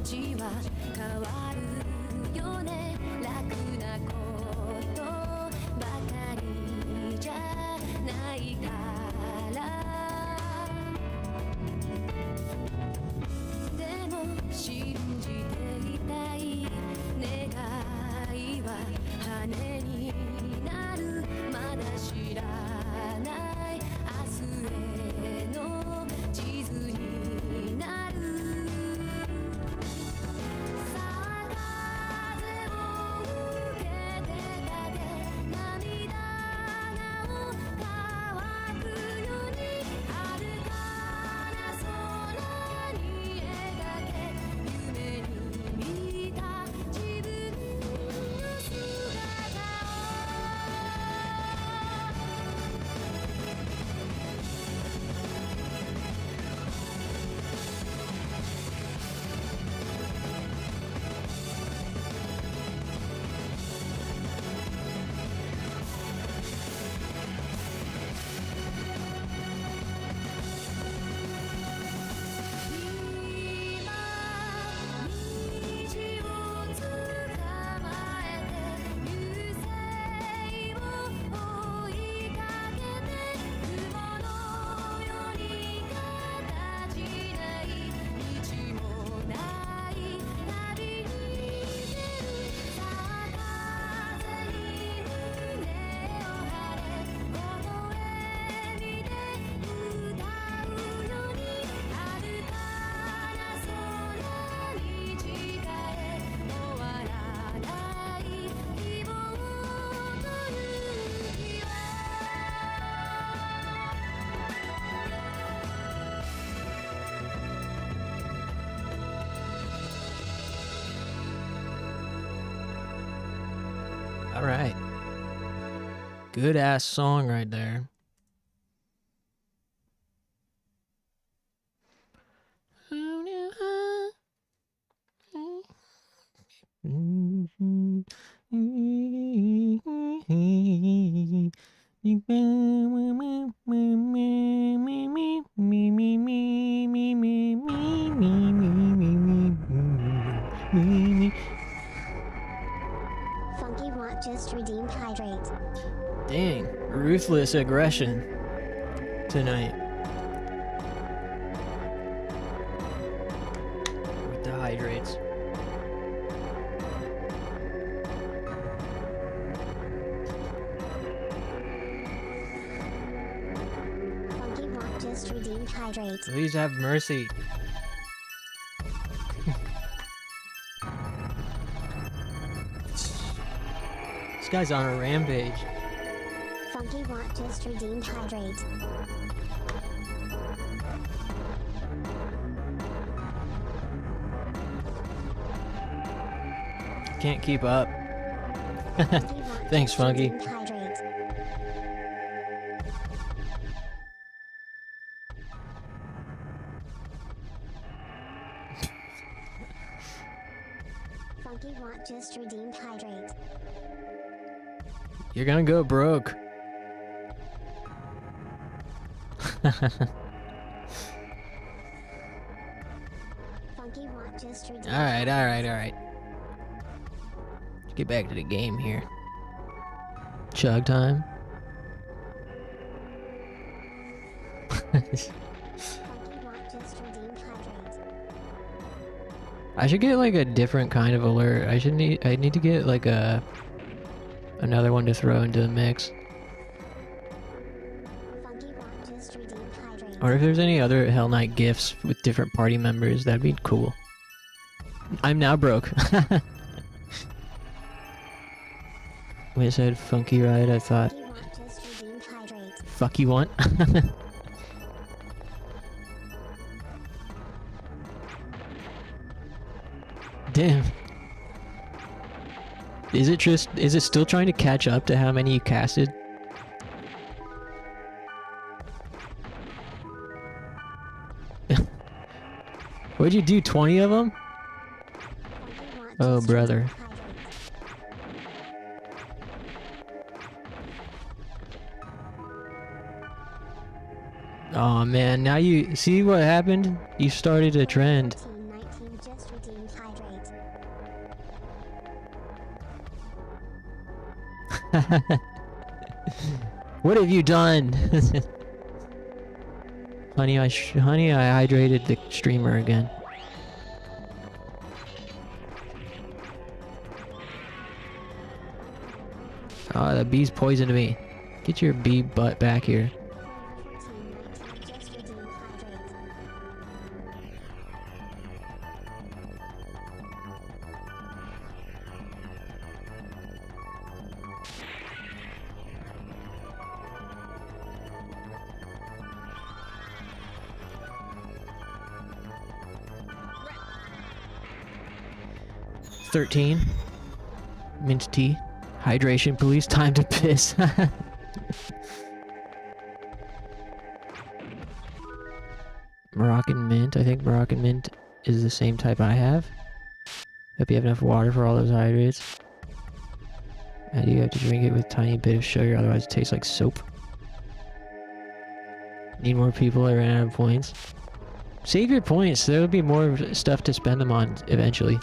ちは変わるよね楽なことばかりじゃないからでも信じていたい願いは羽になるまだ知らない明日への地図になるさあ風を受けて影涙が乾くように遥かな空に描け夢に見た自分の姿虹を捕まえて流星を追いかけて雲のように形ない道もない旅に出るさあ風に胸を張れ微笑みで歌うように遥かな空に誓え終わらない希望という日はAll right. Good ass song right there. Funky Want just redeemed hydrate. Dang, ruthless aggression tonight. With the hydrates. Funky Want just redeemed hydrate. Please have mercy. This guy's on a rampage. Funky Want just redeemed hydrate. Can't keep up. Thanks, Funky. Redeemed hydrate. Funky Want just redeemed hydrate. You're gonna go broke. Funky Want just redeemed Alright. Get back to the game here. Chug time. Funky Want just redeemed hydrate. I should get like a different kind of alert. I need to get like another one to throw into the mix. Funky Want just redeemed hydrate. Or if there's any other Hell Knight gifts with different party members, that'd be cool. I'm now broke. When it said funky ride, I thought, Funky Want just redeemed hydrate. fuck you want? Damn. Is it still trying to catch up to how many you casted? What'd you do, 20 of them? Funky Want Oh, just brother. redeemed hydrate. Oh man, now you see what happened? You started a trend. 19 just redeemed hydrate. What have you done? Honey, I hydrated the streamer again. Oh, the bee's poisoned me. Get your bee butt back here. $13. Mint tea. Hydration, please. Time to piss. Moroccan mint. I think Moroccan mint is the same type I have. Hope you have enough water for all those hydrates. And you have to drink it with a tiny bit of sugar, otherwise it tastes like soap. Need more people. I ran out of points. Save your points. There'll be more stuff to spend them on eventually.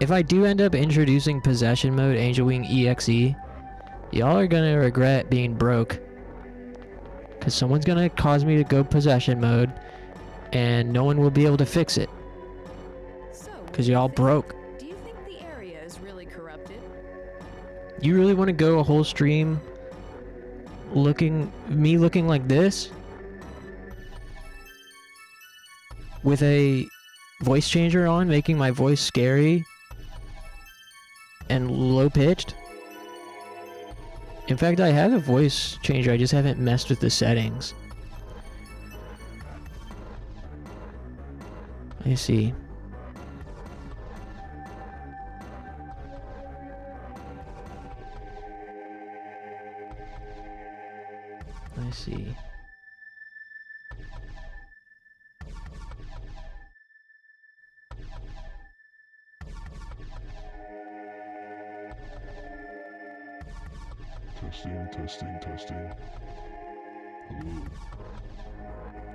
If I do end up introducing possession mode Angel Wing EXE, y'all are gonna regret being broke. Cause someone's gonna cause me to go possession mode and no one will be able to fix it. Cause y'all broke. Do you think the area is really corrupted? You really wanna go a whole stream looking like this? With a voice changer on, making my voice scary and low-pitched? In fact, I have a voice changer, I just haven't messed with the settings. I see. I see. Testing. Hello.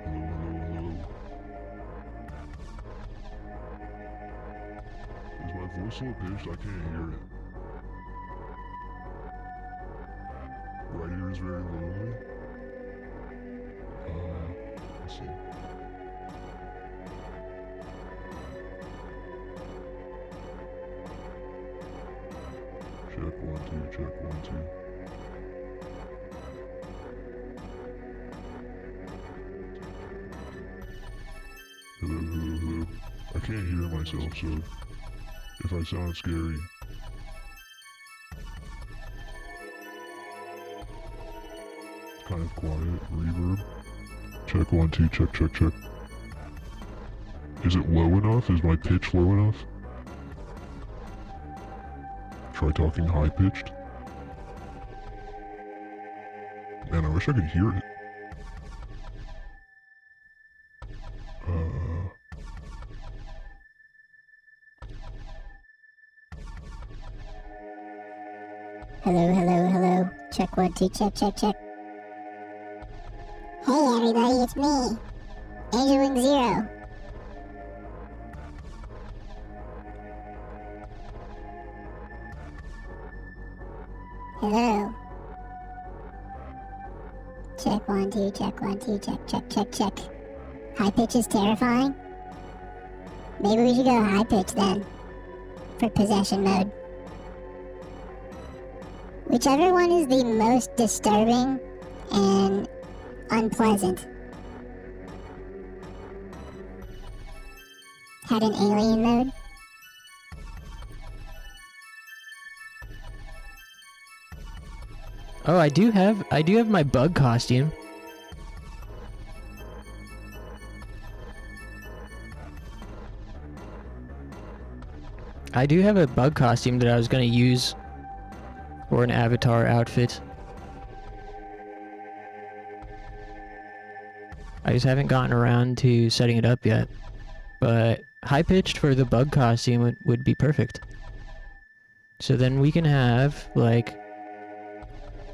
Hello. Is my voice low pitched? I can't hear it. Right ear is very low. Let's see. Check 1 2, check 1 2. Hello. I can't hear myself, so if I sound scary, kind of quiet, reverb. Check 1 2, check. Is it low enough? Is my pitch low enough? Try talking high pitched. Man, I wish I could hear it. Hello. Check 1 2, check. Hey everybody, it's me, Angel Wing 0. Hello. Check 1 2, check. High pitch is terrifying. Maybe we should go high pitch then, for possession mode. Whichever one is the most disturbing and unpleasant. Had an alien mode. Oh, I do have my bug costume. I do have a bug costume that I was gonna use for an avatar outfit. I just haven't gotten around to setting it up yet. But high-pitched for the bug costume would be perfect. So then we can have, like...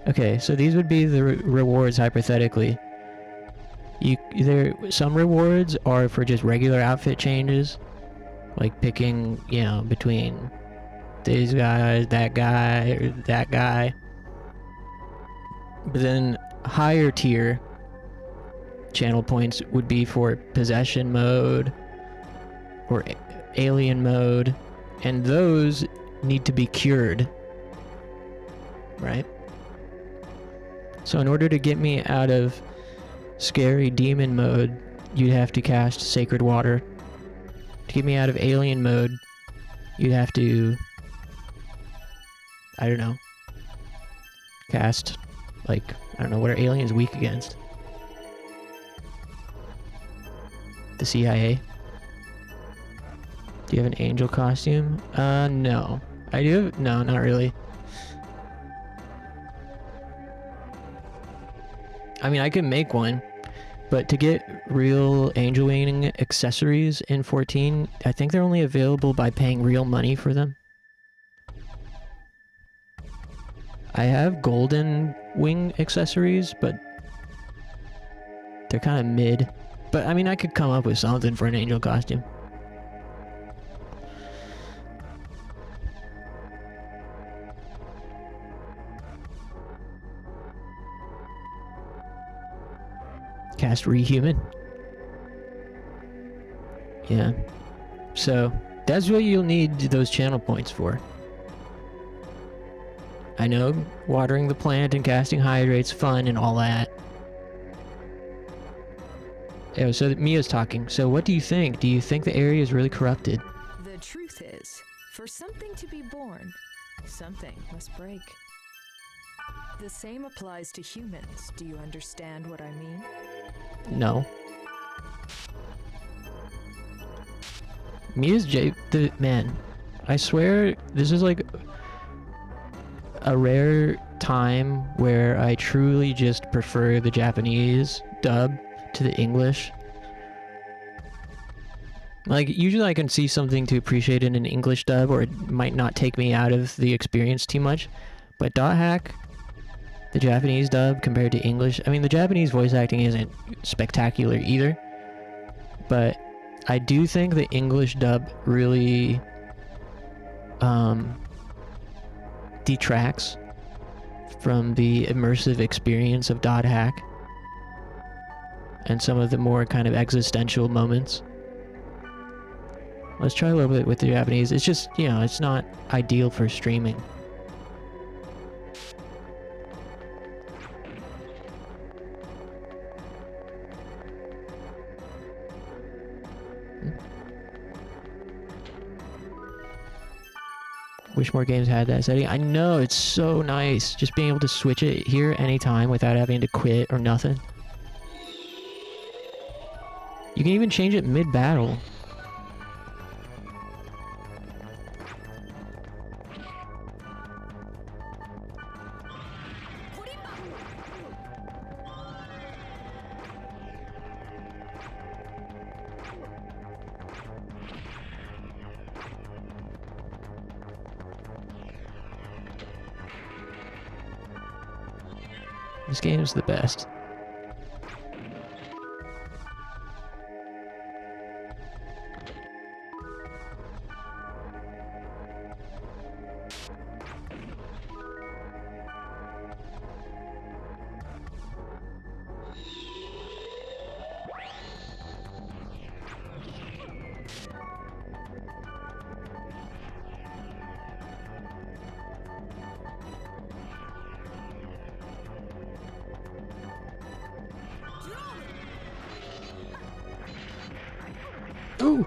Okay, so these would be the rewards, hypothetically. Some rewards are for just regular outfit changes. Like picking, between these guys, that guy, or that guy. But then higher tier channel points would be for possession mode or alien mode, and those need to be cured, right? So in order to get me out of scary demon mode, you'd have to cast Sacred Water. To get me out of alien mode, you'd have to, I don't know, cast, like, I don't know, what are aliens weak against? The CIA? Do you have an angel costume? No. I do? No, not really. I mean, I can make one, but to get real angel wing accessories in 14, I think they're only available by paying real money for them. I have golden wing accessories, but they're kind of mid. But I mean, I could come up with something for an angel costume. Cast Rehuman. Yeah. So, that's what you'll need those channel points for. I know watering the plant and casting Hydrate's fun and all that. Oh, so Mia's talking. So what do you think? Do you think the area is really corrupted? The truth is, for something to be born, something must break. The same applies to humans. Do you understand what I mean? No. Mia's man, I swear this is like a rare time where I truly just prefer the Japanese dub to the English. Like, usually I can see something to appreciate in an English dub, or it might not take me out of the experience too much. But Dot Hack, the Japanese dub compared to English, I mean, the Japanese voice acting isn't spectacular either, but I do think the English dub really detracts from the immersive experience of Dot Hack and some of the more kind of existential moments. Let's try a little bit with the Japanese. It's just, you know, it's not ideal for streaming. Wish more games had that setting. I know, it's so nice. Just being able to switch it here anytime without having to quit or nothing. You can even change it mid-battle. This game is the best. Ooh!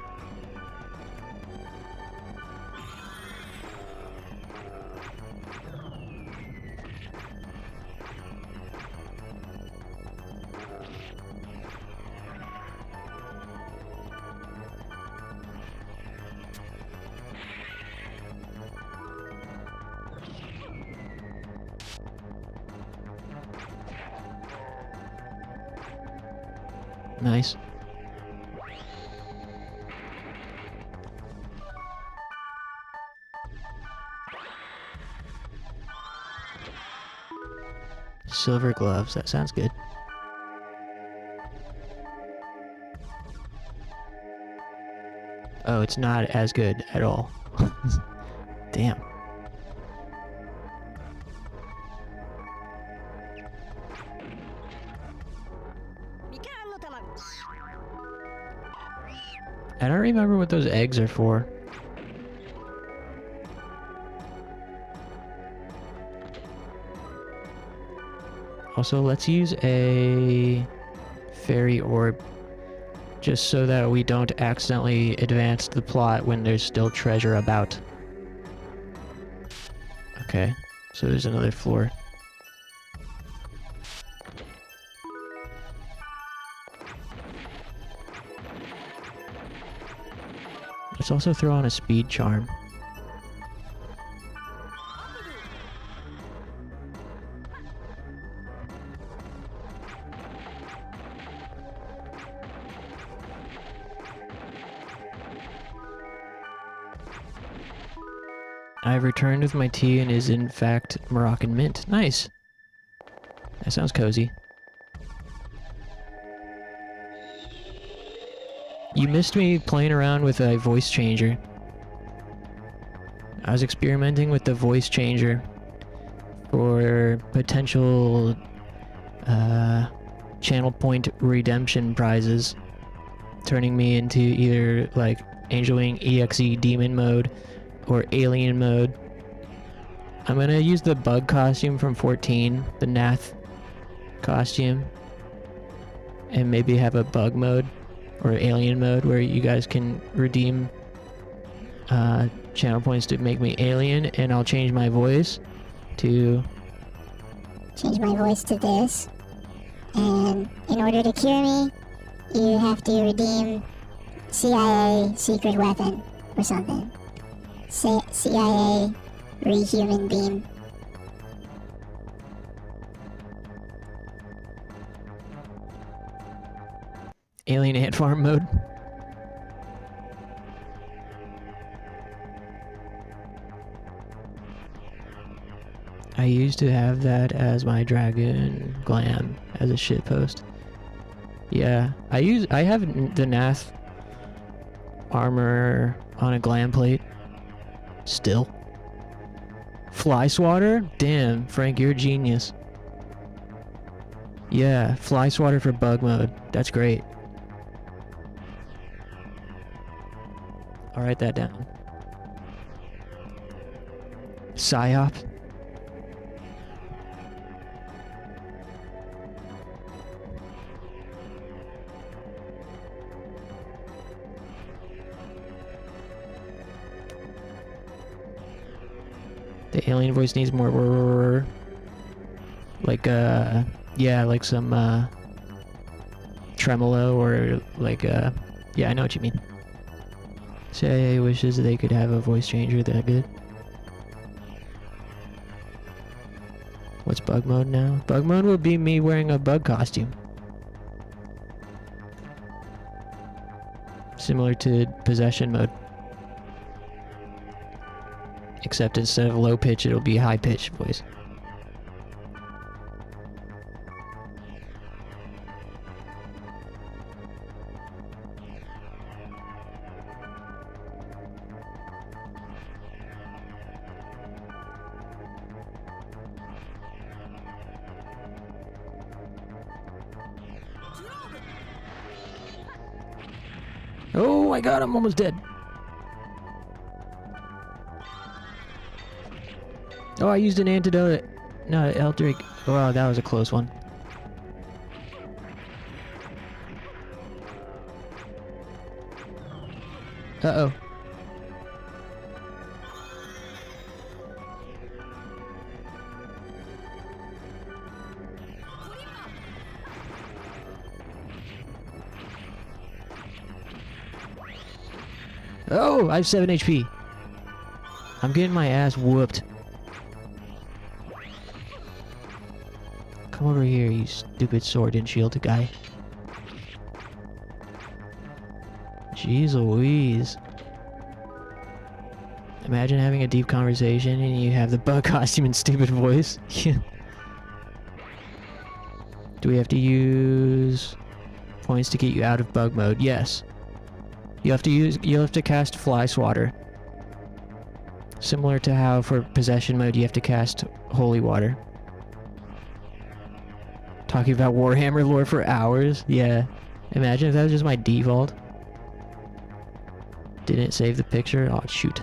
Nice. Silver gloves, that sounds good. Oh, it's not as good at all. Damn. I don't remember what those eggs are for. Also, let's use a fairy orb just so that we don't accidentally advance the plot when there's still treasure about. Okay, so there's another floor. Let's also throw on a speed charm. I've returned with my tea and is in fact Moroccan mint. Nice. That sounds cozy. You missed me playing around with a voice changer. I was experimenting with the voice changer for potential channel point redemption prizes, turning me into either like Angel Wing EXE demon mode or alien mode. I'm gonna use the bug costume from 14, the Nath costume, and maybe have a bug mode or alien mode where you guys can redeem channel points to make me alien, and I'll change my voice to... Change my voice to this. And in order to cure me, you have to redeem CIA secret weapon or something. CIA rehuman beam. Alien ant farm mode. I used to have that as my dragon glam as a shitpost. Yeah, I have the Nath armor on a glam plate. Still. Fly swatter? Damn, Frank, you're a genius. Yeah, fly swatter for bug mode. That's great. I'll write that down. Psyop. The alien voice needs more like yeah, like some tremolo or like yeah, I know what you mean. CIA wishes they could have a voice changer that good. What's bug mode now? Bug mode will be me wearing a bug costume. Similar to possession mode. Except instead of low pitch, it'll be high pitch voice. Oh my god, I'm almost dead. Oh, I used an antidote. No, Eldrick. Wow, that was a close one. Uh-oh. Oh, I have 7 HP. I'm getting my ass whooped. Come over here, you stupid sword and shield guy. Jeez Louise. Imagine having a deep conversation and you have the bug costume and stupid voice. Do we have to use points to get you out of bug mode? Yes. You'll have to cast Fly Swatter. Similar to how for possession mode you have to cast Holy Water. Talking about Warhammer lore for hours? Yeah. Imagine if that was just my default. Didn't save the picture? Oh, shoot.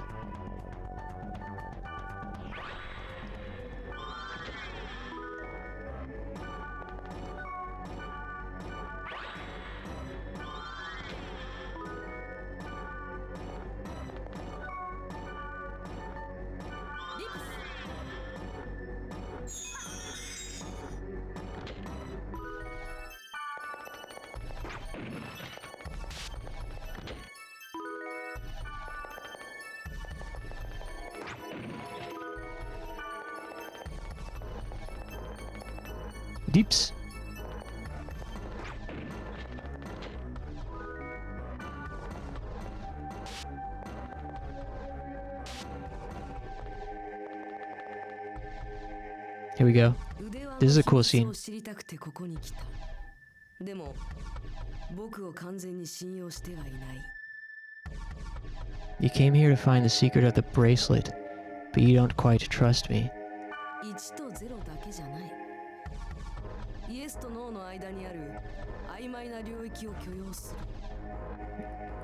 Deeps. Here we go. This is a cool scene. You came here to find the secret of the bracelet, but you don't quite trust me.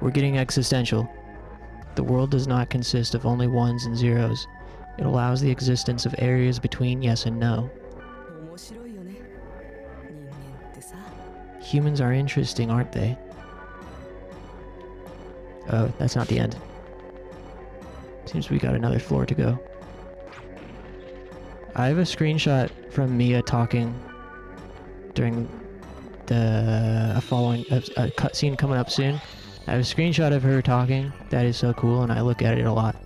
We're getting existential. The world does not consist of only ones and zeros. It allows the existence of areas between yes and no. Humans are interesting, aren't they? Oh, that's not the end. Seems we got another floor to go. I have a screenshot from Mia talking during the following a cutscene coming up soon. I have a screenshot of her talking. That is so cool, and I look at it a lot.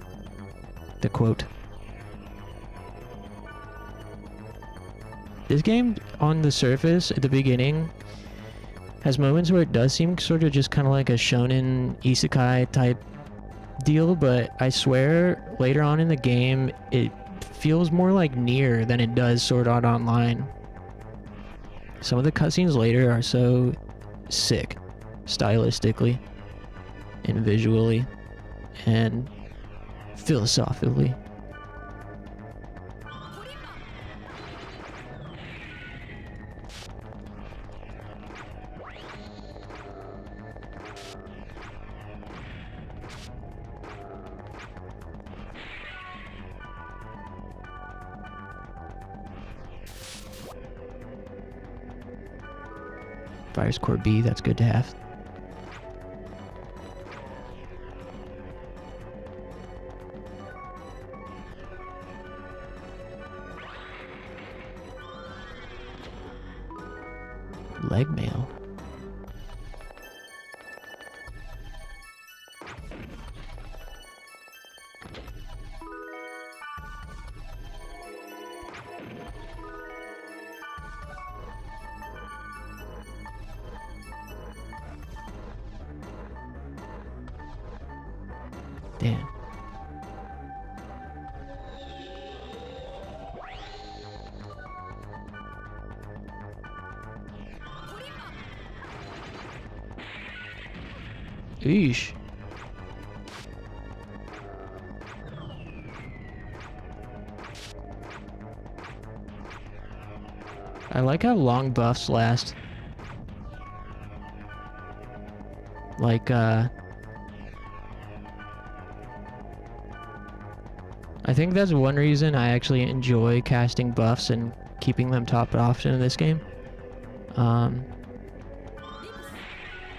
The quote. This game, on the surface, at the beginning, has moments where it does seem sort of just kind of like a shonen isekai type deal, but I swear later on in the game it feels more like Nier than it does Sword Art Online. Some of the cutscenes later are so sick, stylistically and visually and philosophically. Virus Core B, that's good to have. Leg mail. Damn. Eesh. I like how long buffs last. Like, I think that's one reason I actually enjoy casting buffs and keeping them topped off in this game.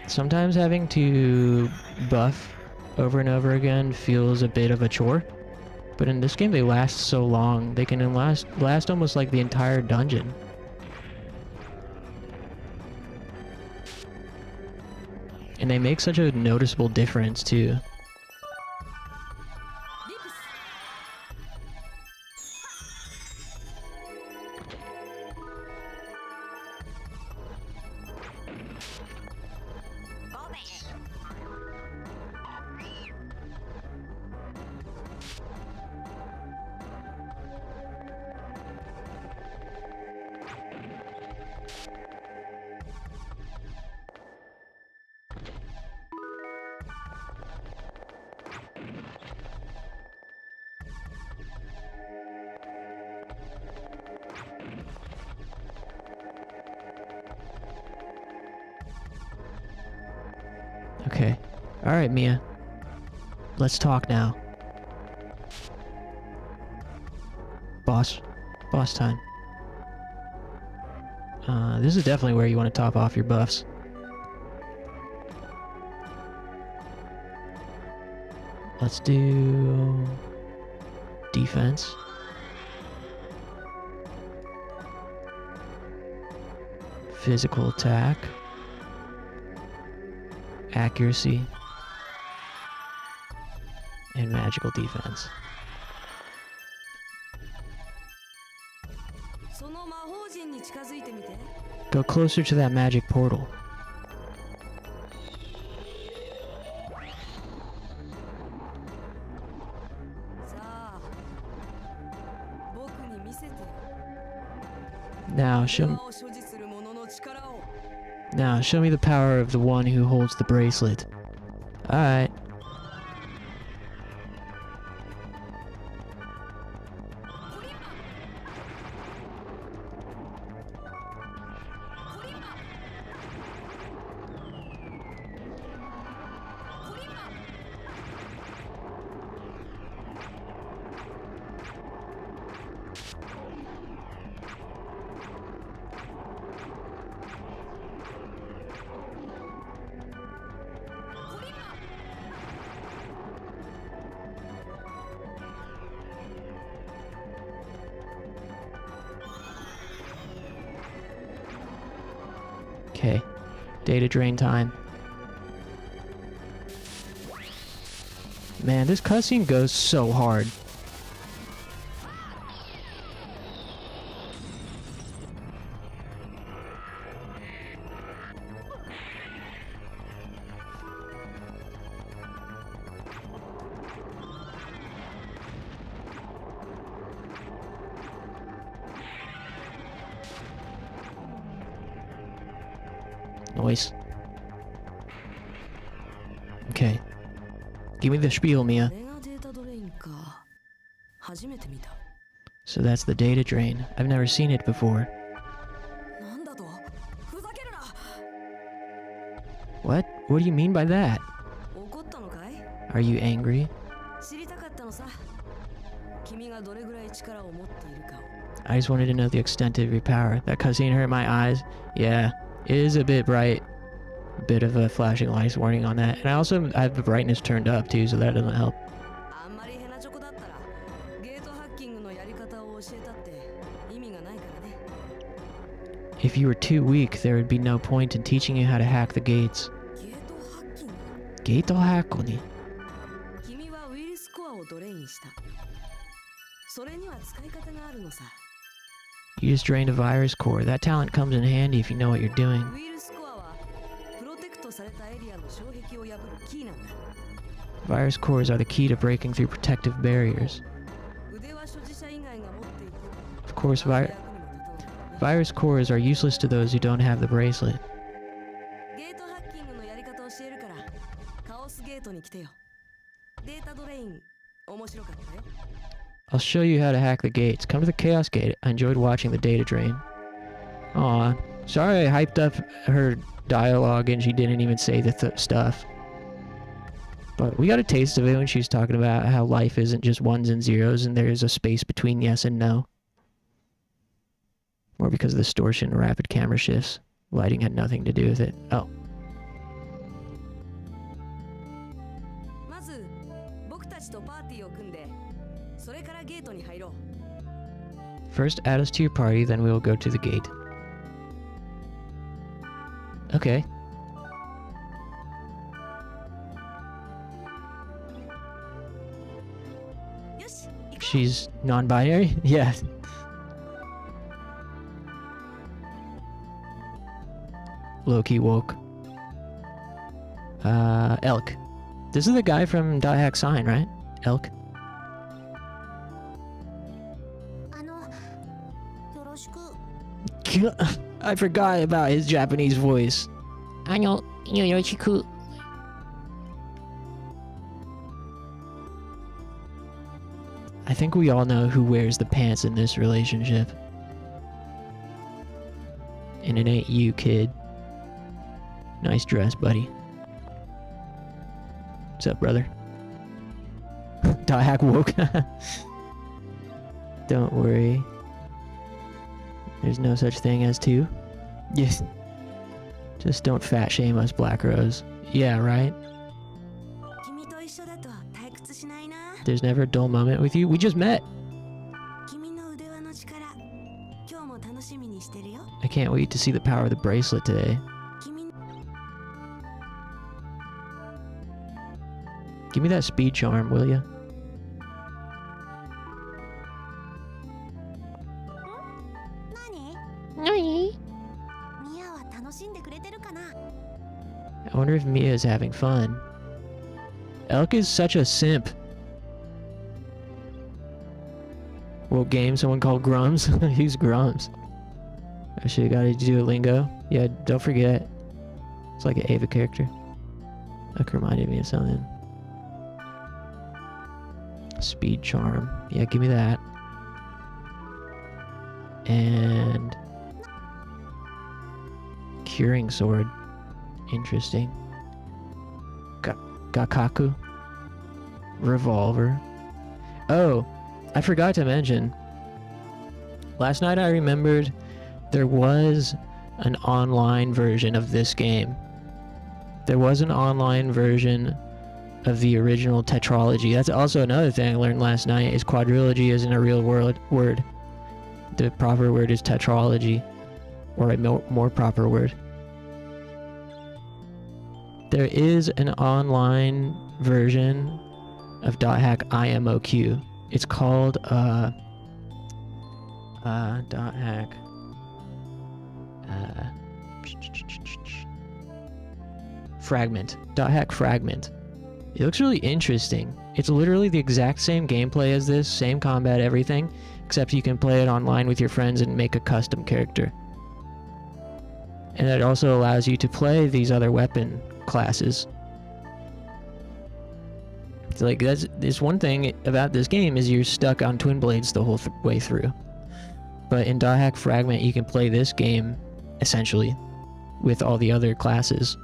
Sometimes having to buff over and over again feels a bit of a chore, but in this game they last so long. They can last almost like the entire dungeon. And they make such a noticeable difference too. Okay. Alright, Mia. Let's talk now. Boss time. This is definitely where you want to top off your buffs. Let's do defense. Physical attack. Accuracy. And magical defense. Go closer to that magic portal. Now show me the power of the one who holds the bracelet. Alright. Okay, data drain time. Man, this cutscene goes so hard. Noise. Okay. Give me the spiel, Mia. So that's the data drain. I've never seen it before. What? What do you mean by that? Are you angry? I just wanted to know the extent of your power. That cutscene hurt my eyes. Yeah. It is a bit bright. A bit of a flashing lights warning on that. And I also have the brightness turned up too, so that doesn't help. If you were too weak, there would be no point in teaching you how to hack the gates. Gate hack ni. You just drained a virus core. That talent comes in handy if you know what you're doing. Virus cores are the key to breaking through protective barriers. Of course, virus cores are useless to those who don't have the bracelet. I'll show you how to hack the gates. Come to the Chaos Gate. I enjoyed watching the data drain. Aw, sorry I hyped up her dialogue and she didn't even say the stuff. But we got a taste of it when she was talking about how life isn't just ones and zeros and there is a space between yes and no. Or because of the distortion and rapid camera shifts. Lighting had nothing to do with it. Oh. First, add us to your party, then we will go to the gate. Okay. She's non-binary? Yeah. Low-key woke. Elk. This is the guy from Die Hack Sign, right? Elk. I forgot about his Japanese voice. I think we all know who wears the pants in this relationship. And it ain't you, kid. Nice dress, buddy. What's up, brother? Dot hack woke. Don't worry. There's no such thing as two. Yes. Just don't fat shame us, Black Rose. Yeah, right? There's never a dull moment with you. We just met. I can't wait to see the power of the bracelet today. Give me that speed charm, will ya? I wonder if Mia is having fun. Elk is such a simp. What game someone called Grums? Who's Grums? I should've got to do a lingo. Yeah, don't forget. It's like an Ava character. That reminded me of something. Speed charm. Yeah, give me that. And curing sword. Interesting. Gakaku. Revolver. Oh, I forgot to mention. Last night I remembered there was an online version of this game. There was an online version of the original tetralogy. That's also another thing I learned last night, is quadrilogy isn't a real word. The proper word is tetralogy, or a more proper word. There is an online version of Dot Hack IMOQ. It's called Dot Hack Fragment. Dot Hack Fragment. It looks really interesting. It's literally the exact same gameplay as this, same combat, everything, except you can play it online with your friends and make a custom character. And it also allows you to play these other weapon classes. It's like, that's one thing about this game, is you're stuck on twin blades the whole way through. But in Dot Hack Fragment, you can play this game essentially with all the other classes.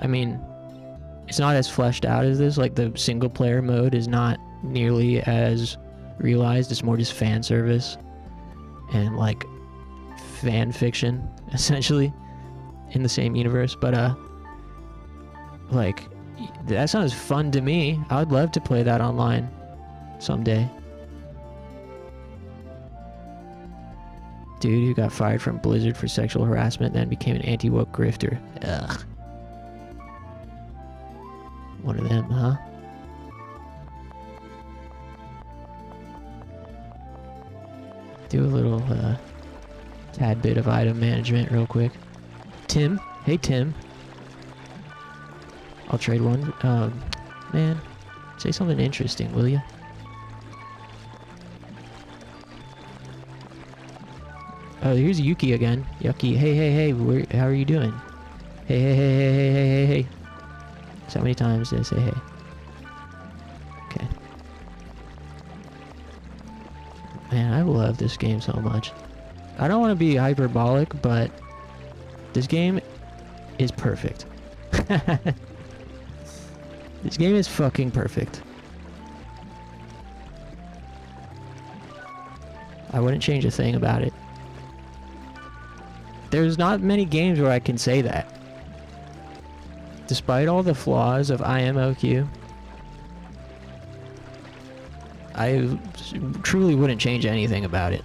I mean, it's not as fleshed out as this. Like, the single player mode is not nearly as realized. It's more just fan service and like fan fiction essentially in the same universe. But like, that sounds fun to me. I would love to play that online someday. Dude who got fired from Blizzard for sexual harassment then became an anti-woke grifter. Ugh. One of them, huh? Do a little tad bit of item management real quick. Tim. Hey, Tim. I'll trade one. Man, say something interesting, will you? Oh, here's Yuki again. Yuki, hey, how are you doing? Hey. So how many times did I say hey? Okay. Man, I love this game so much. I don't want to be hyperbolic, but this game is perfect. This game is fucking perfect. I wouldn't change a thing about it. There's not many games where I can say that. Despite all the flaws of IMOQ, I truly wouldn't change anything about it.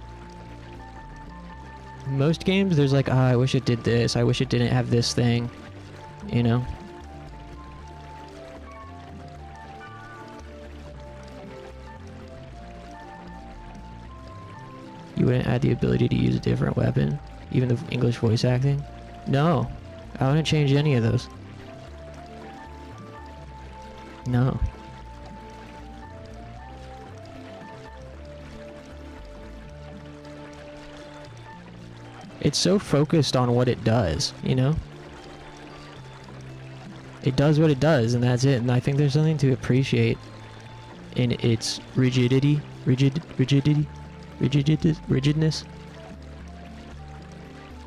Most games, there's like, I wish it did this, I wish it didn't have this thing, you know? You wouldn't add the ability to use a different weapon, even the English voice acting? No, I wouldn't change any of those. No. It's so focused on what it does, you know? It does what it does, and that's it. And I think there's something to appreciate in its rigidness.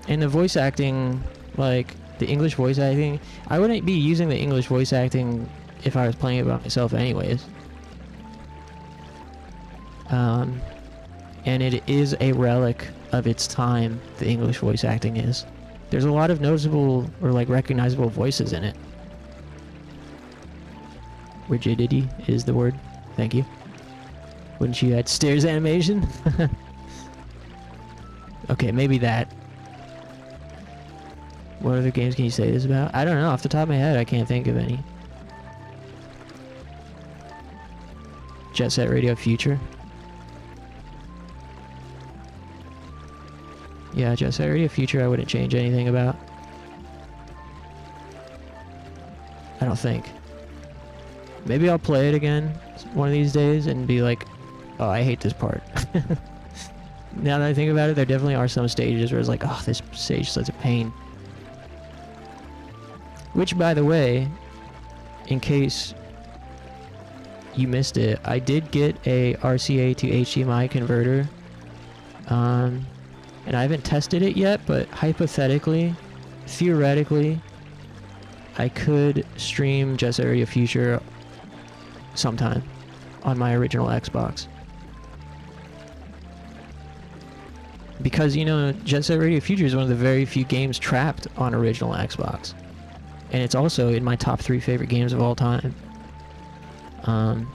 And the voice acting, like, the English voice acting, I wouldn't be using the English voice acting if I was playing it by myself anyways. And it is a relic of its time, the English voice acting is. There's a lot of noticeable or like recognizable voices in it. Rigidity is the word. Thank you. Wouldn't you add stairs animation? Okay, maybe that. What other games can you say this about? I don't know. Off the top of my head, I can't think of any. Jet Set Radio Future. Yeah, Jet Set Radio Future I wouldn't change anything about. I don't think. Maybe I'll play it again one of these days and be like, oh, I hate this part. Now that I think about it, there definitely are some stages where it's like, oh, this stage is such a pain. Which, by the way, in case you missed it, I did get a RCA to HDMI converter. And I haven't tested it yet, but hypothetically, theoretically, I could stream Jet Set Radio Future sometime on my original Xbox. Because, you know, Jet Set Radio Future is one of the very few games trapped on original Xbox. And it's also in my top 3 favorite games of all time. And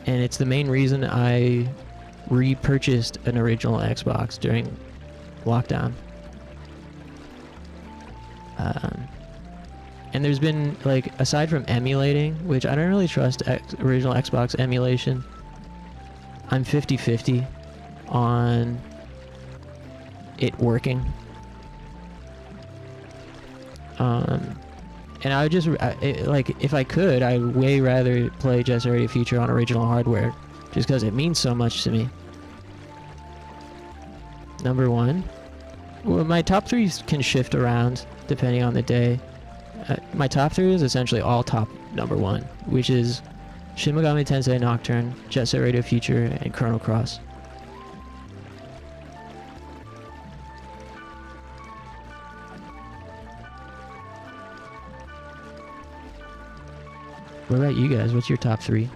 it's the main reason I repurchased an original Xbox during lockdown. And there's been, like, aside from emulating, which I don't really trust original Xbox emulation, I'm 50-50 on it working. And I would just, like, if I could, I'd way rather play Jet Set Radio Future on original hardware, just because it means so much to me. Number 1. Well, my top 3 can shift around depending on the day. My top 3 is essentially all top number 1, which is Shin Megami Tensei Nocturne, Jet Set Radio Future, and Chrono Cross. What about you guys? What's your top 3?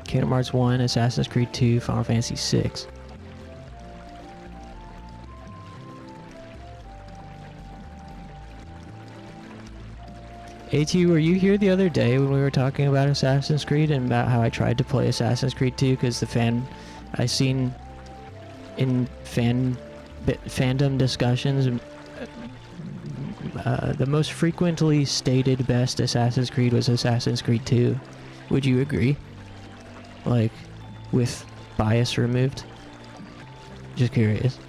Kingdom Hearts 1, Assassin's Creed 2, Final Fantasy 6. AT, were you here the other day when we were talking about Assassin's Creed and about how I tried to play Assassin's Creed 2 because I seen in fandom discussions the most frequently stated best Assassin's Creed was Assassin's Creed 2. Would you agree? Like, with bias removed? Just curious.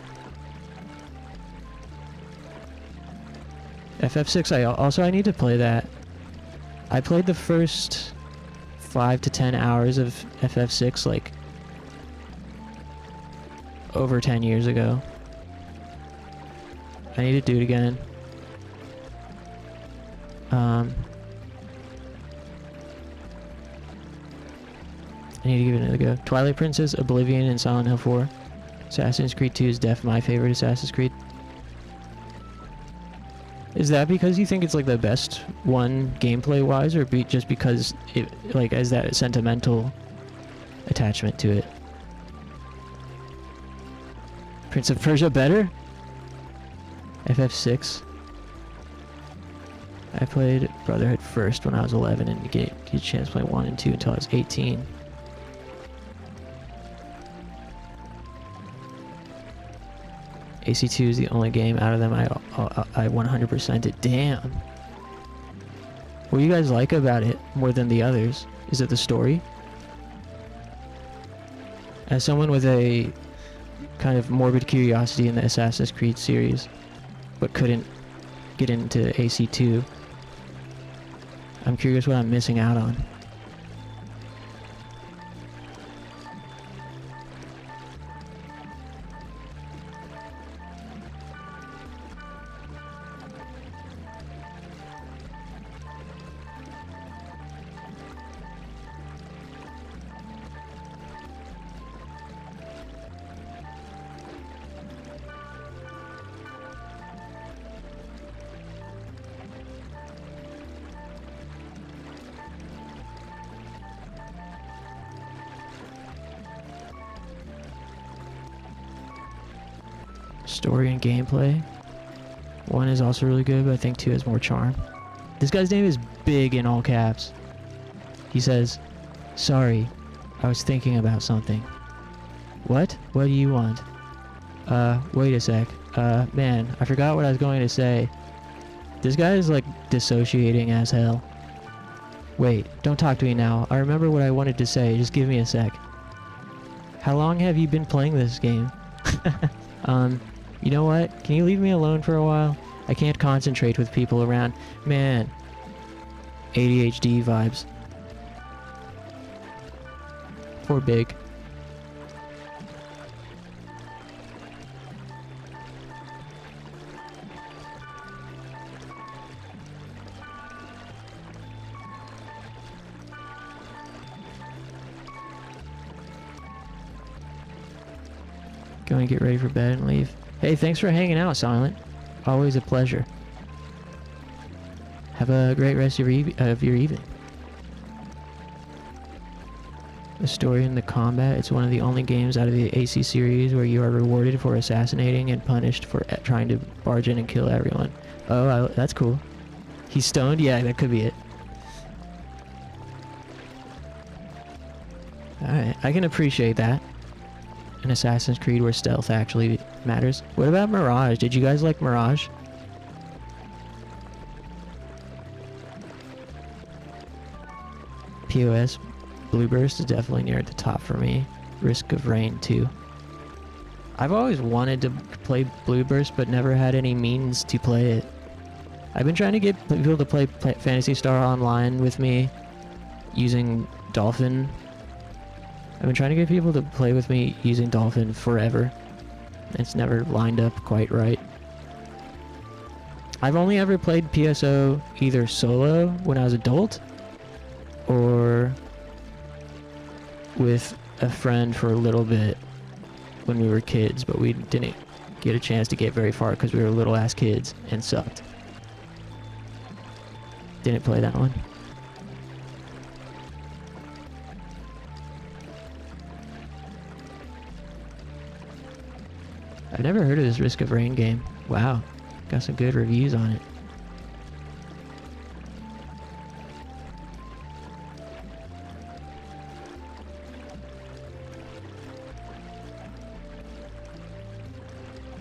FF6, I need to play that. I played the first 5 to 10 hours of FF6 like over 10 years ago. I need to do it again. I need to give it another go. Twilight Princess, Oblivion, and Silent Hill 4. Assassin's Creed 2 is definitely my favorite Assassin's Creed. Is that because you think it's like the best one gameplay-wise, or just because it like has that sentimental attachment to it? Prince of Persia better? FF6. I played Brotherhood first when I was 11 and get a chance to play 1 and 2 until I was 18. AC2 is the only game out of them I 100%ed. Damn. What do you guys like about it more than the others? Is it the story? As someone with a kind of morbid curiosity in the Assassin's Creed series, but couldn't get into AC2, I'm curious what I'm missing out on. Story and gameplay. 1 is also really good, but I think 2 has more charm. This guy's name is big in all caps. He says, "Sorry, I was thinking about something." What? What do you want? Wait a sec. Man, I forgot what I was going to say. This guy is like dissociating as hell. Wait, don't talk to me now. I remember what I wanted to say. Just give me a sec. How long have you been playing this game? You know what? Can you leave me alone for a while? I can't concentrate with people around. Man. ADHD vibes. Poor Big. Going to get ready for bed and leave. Hey, thanks for hanging out, Silent. Always a pleasure. Have a great rest of your evening. The story and the combat. It's one of the only games out of the AC series where you are rewarded for assassinating and punished for trying to barge in and kill everyone. Oh, that's cool. He's stoned? Yeah, that could be it. Alright, I can appreciate that. An Assassin's Creed where stealth actually matters. What about Mirage? Did you guys like Mirage? POS Blueburst is definitely near at the top for me. Risk of Rain too. I've always wanted to play Blueburst but never had any means to play it. I've been trying to get people to play Phantasy Star Online with me using Dolphin. I've been trying to get people to play with me using Dolphin forever. It's never lined up quite right. I've only ever played PSO either solo when I was adult or with a friend for a little bit when we were kids, but we didn't get a chance to get very far because we were little ass kids and sucked. Didn't play that one. I've never heard of this Risk of Rain game. Wow, got some good reviews on it.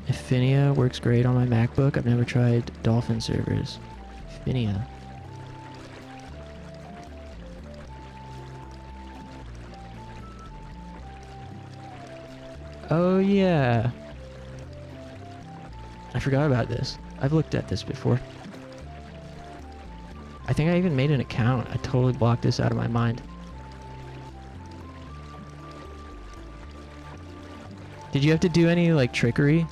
Finia works great on my MacBook. I've never tried Dolphin servers. Finia. Oh yeah. I forgot about this. I've looked at this before. I think I even made an account. I totally blocked this out of my mind. Did you have to do any like trickery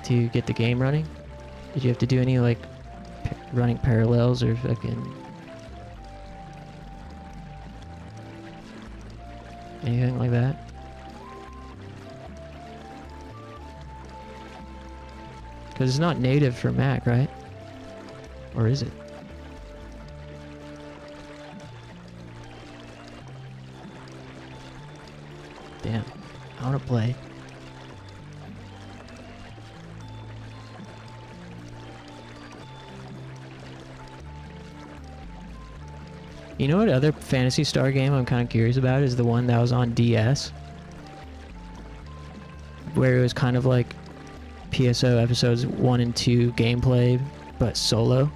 to get the game running? Did you have to do any like running parallels or fucking anything like that? Because it's not native for Mac, right? Or is it? Damn, I want to play. You know what other Phantasy Star game I'm kind of curious about is the one that was on DS, where it was kind of like PSO episodes 1 and 2 gameplay, but solo,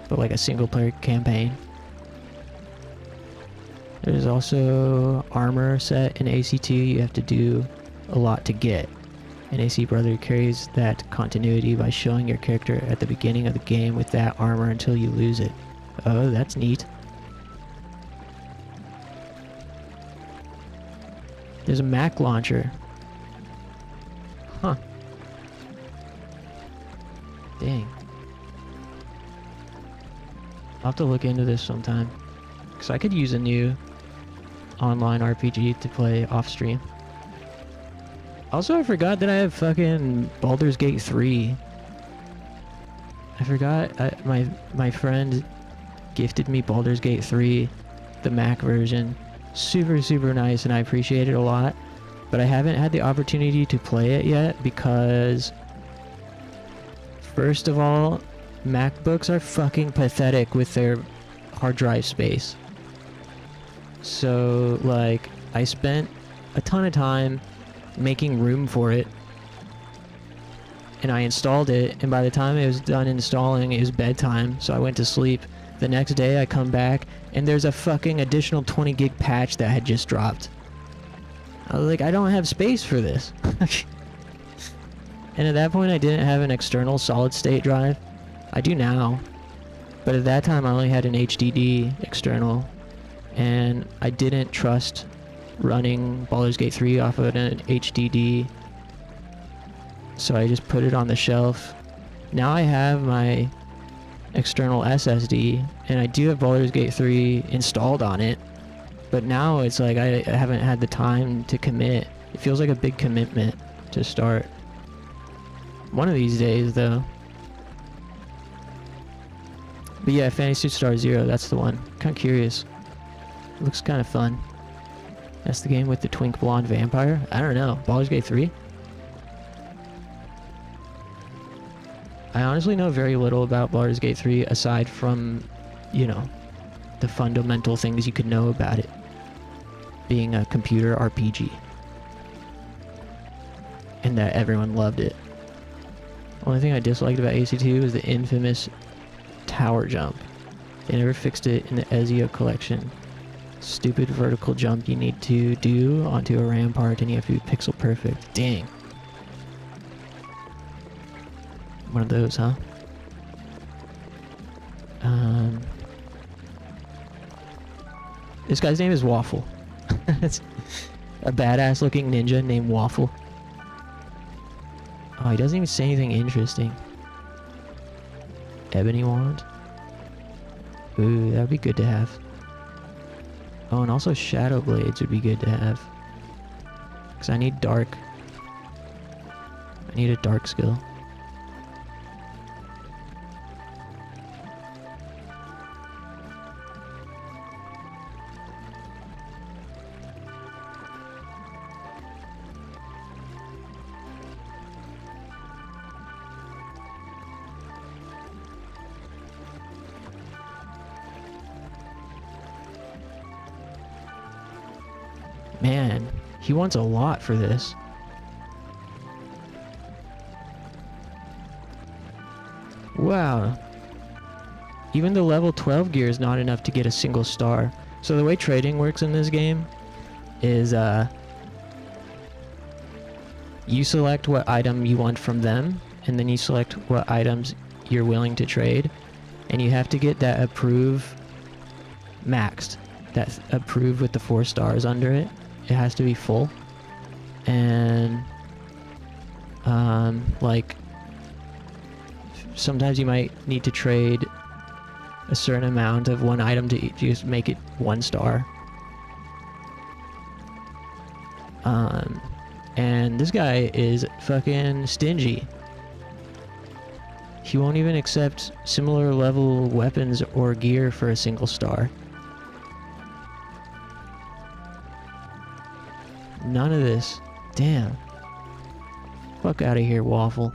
but like a single player campaign. There's also armor set in AC2 you have to do a lot to get. And AC Brother carries that continuity by showing your character at the beginning of the game with that armor until you lose it. Oh, that's neat. There's a Mac launcher. Huh. Dang. I'll have to look into this sometime. Because I could use a new online RPG to play off stream. Also, I forgot that I have fucking Baldur's Gate 3. I forgot my friend gifted me Baldur's Gate 3, the Mac version. Super, super nice, and I appreciate it a lot. But I haven't had the opportunity to play it yet because, first of all, MacBooks are fucking pathetic with their hard drive space. So, like, I spent a ton of time making room for it, and I installed it, and by the time it was done installing, it was bedtime, so I went to sleep. The next day I come back and there's a fucking additional 20 gig patch that had just dropped. I was like, I don't have space for this. And at that point I didn't have an external solid state drive. I do now, but at that time I only had an HDD external, and I didn't trust running Baldur's Gate 3 off of an HDD, so I just put it on the shelf. Now I have my external SSD, and I do have Baldur's Gate 3 installed on it, but now it's like I haven't had the time to commit. It feels like a big commitment to start. One of these days, though. But yeah, Phantasy Star Zero, that's the one. Kind of curious. It looks kind of fun. That's the game with the twink blonde vampire? I don't know. Baldur's Gate 3? I honestly know very little about Baldur's Gate 3 aside from, you know, the fundamental things you could know about it being a computer RPG. And that everyone loved it. Only thing I disliked about AC2 was the infamous tower jump. They never fixed it in the Ezio collection. Stupid vertical jump you need to do onto a rampart, and you have to be pixel perfect. Dang. One of those, huh? This guy's name is Waffle. It's a badass looking ninja named Waffle. Oh, he doesn't even say anything interesting. Ebony wand. Ooh, that would be good to have. Oh, and also shadow blades would be good to have. Because I need dark. I need a dark skill. Man, he wants a lot for this. Wow. Even the level 12 gear is not enough to get a single star. So the way trading works in this game is you select what item you want from them, and then you select what items you're willing to trade, and you have to get that approve maxed. That's approved with the 4 stars under it. It has to be full. And like sometimes you might need to trade a certain amount of one item to just make it 1 star. And this guy is fucking stingy. He won't even accept similar level weapons or gear for a single star. None of this. Damn. Fuck out of here, Waffle.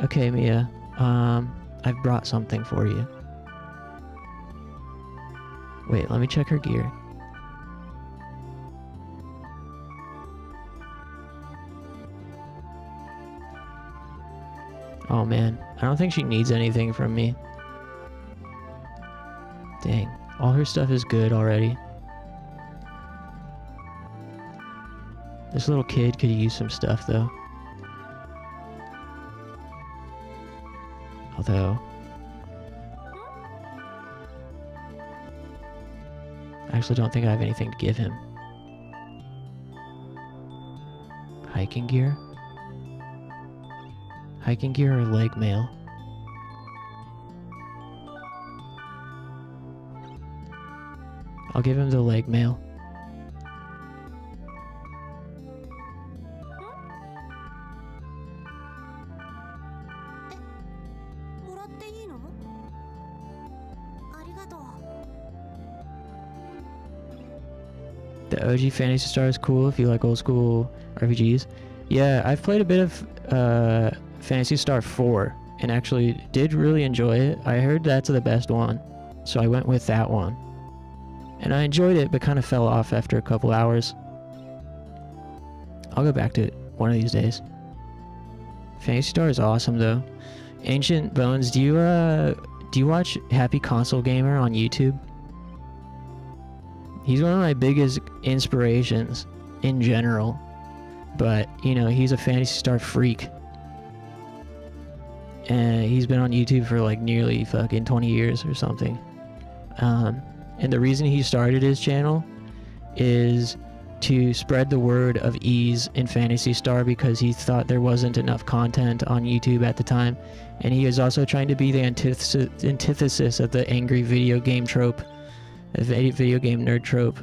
Okay, Mia. I've brought something for you. Wait, let me check her gear. Oh man, I don't think she needs anything from me. Dang, all her stuff is good already. This little kid could use some stuff though. Although, I actually don't think I have anything to give him. Hiking gear? Hiking gear or leg mail? I'll give him the leg mail. The OG Fantasy Star is cool if you like old school RPGs. Yeah, I've played a bit of Fantasy Star 4 and actually did really enjoy it. I heard that's the best one, so I went with that one. And I enjoyed it, but kind of fell off after a couple hours. I'll go back to it one of these days. Fantasy Star is awesome though. Ancient Bones, do you watch Happy Console Gamer on YouTube? He's one of my biggest inspirations in general, but you know, he's a Fantasy Star freak. And he's been on YouTube for like nearly fucking 20 years or something. And the reason he started his channel is to spread the word of ease in Phantasy Star because he thought there wasn't enough content on YouTube at the time. And he is also trying to be the antithesis of the angry video game trope, a video game nerd trope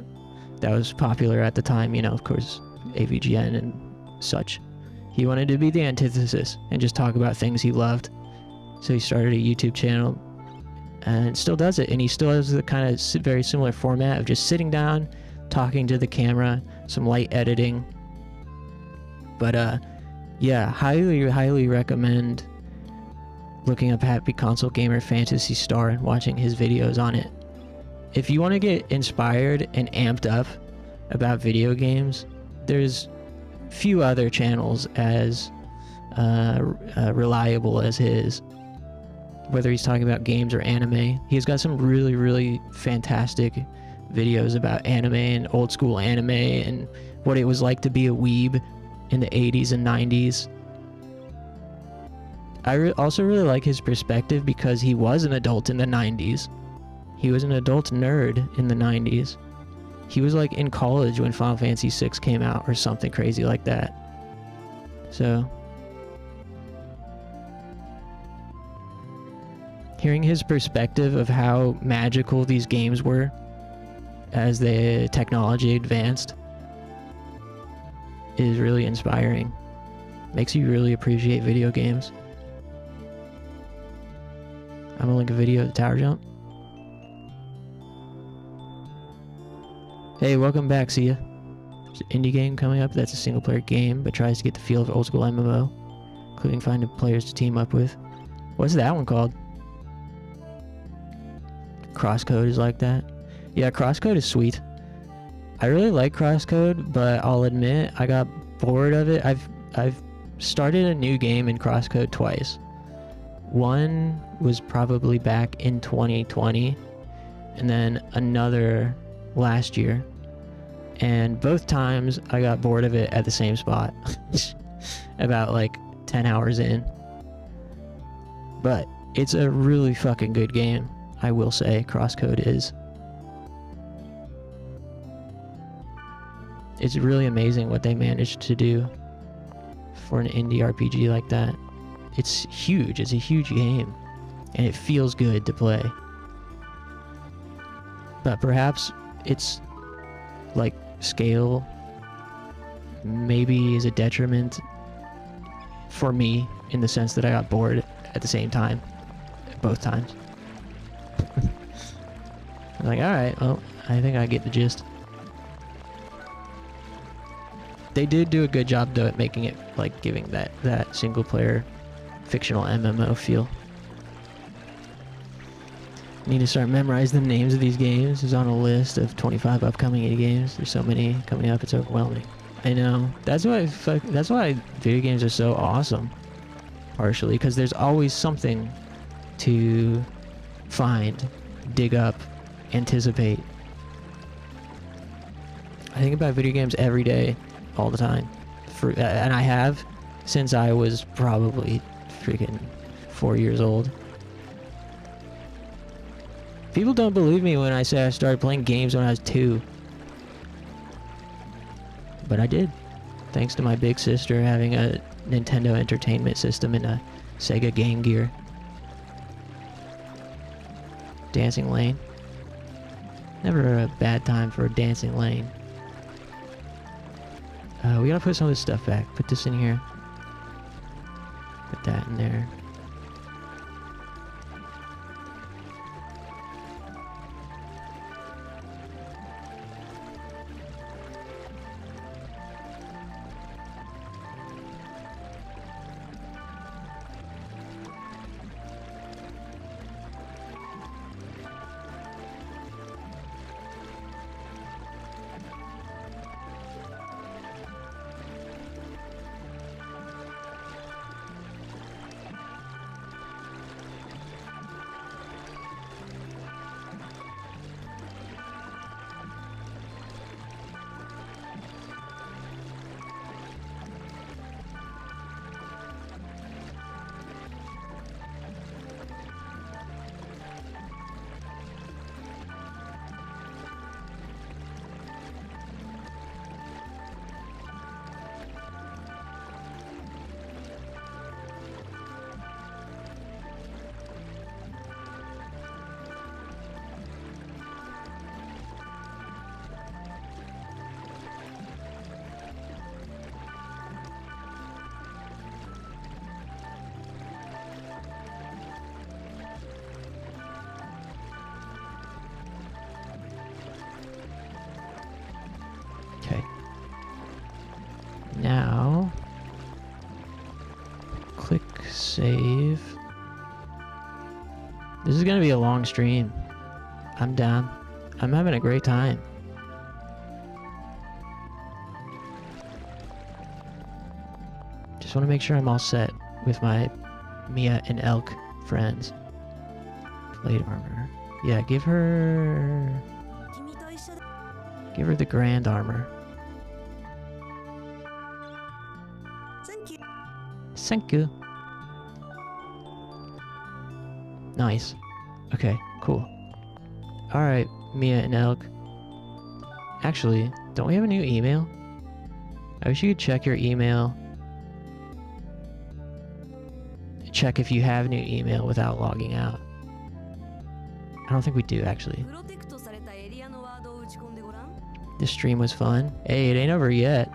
that was popular at the time, you know, of course, AVGN and such. He wanted to be the antithesis and just talk about things he loved. So he started a YouTube channel and still does it. And he still has the kind of very similar format of just sitting down, talking to the camera, some light editing. But yeah, highly recommend looking up Happy Console Gamer Phantasy Star and watching his videos on it. If you want to get inspired and amped up about video games, there's few other channels as reliable as his. Whether he's talking about games or anime, he's got some really fantastic videos about anime and old school anime and what it was like to be a weeb in the 80s and 90s. I also really like his perspective because he was an adult in the 90s. He was an adult nerd in the 90s. He was like in college when Final Fantasy VI came out or something crazy like that. So, hearing his perspective of how magical these games were as the technology advanced is really inspiring. Makes you really appreciate video games. I'm gonna link a video of the tower jump. Hey, welcome back, see ya. There's an indie game coming up that's a single player game, but tries to get the feel of old school MMO, including finding players to team up with. What's that one called? Crosscode is like that. Yeah, Crosscode is sweet. I really like Crosscode, but I'll admit I got bored of it. I've started a new game in Crosscode twice. One was probably back in 2020, and then another last year. And both times I got bored of it at the same spot. About like 10 hours in. But it's a really fucking good game, I will say. Crosscode is. It's really amazing what they managed to do for an indie RPG like that. It's huge. It's a huge game. And it feels good to play. But perhaps its like scale maybe is a detriment for me in the sense that I got bored at the same time both times. I'm like, alright, well, I think I get the gist. They did do a good job though at making it like giving that single player fictional MMO feel. Need to start memorizing the names of these games. It's on a list of 25 upcoming indie games. There's so many coming up, it's overwhelming. I know. That's why video games are so awesome. Partially, because there's always something to find, dig up, anticipate. I think about video games every day, all the time. And I have since I was probably freaking 4 years old. People don't believe me when I say I started playing games when I was 2. But I did. Thanks to my big sister having a Nintendo Entertainment System and a Sega Game Gear. Dancing Lane. Never a bad time for a Dancing Lane. We gotta put some of this stuff back. Put this in here. Put that in there. Now, click save. This is gonna be a long stream. I'm down. I'm having a great time. Just want to make sure I'm all set with my Mia and Elk friends. Plate armor. Yeah, give her the grand armor. Thank you. Nice. Okay, cool. Alright, Mia and Elk. Actually, don't we have a new email? I wish you could check your email. Check if you have new email without logging out. I don't think we do, actually. This stream was fun. Hey, it ain't over yet.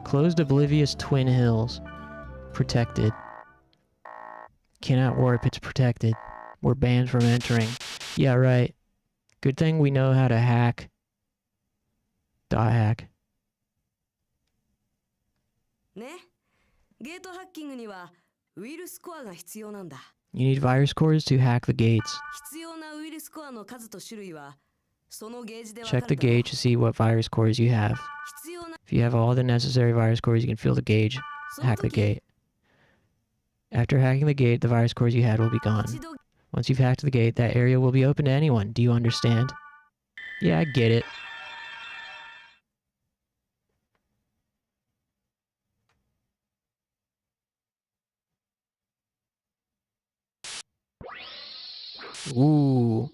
Closed oblivious Twin Hills. Protected. Cannot warp, it's protected. We're banned from entering. Yeah, right. Good thing we know how to hack. .hack. You need virus cores to hack the gates. Check the gauge to see what virus cores you have. If you have all the necessary virus cores, you can fill the gauge. Hack the gate. After hacking the gate, the virus cores you had will be gone. Once you've hacked the gate, that area will be open to anyone. Do you understand? Yeah, I get it. Ooh.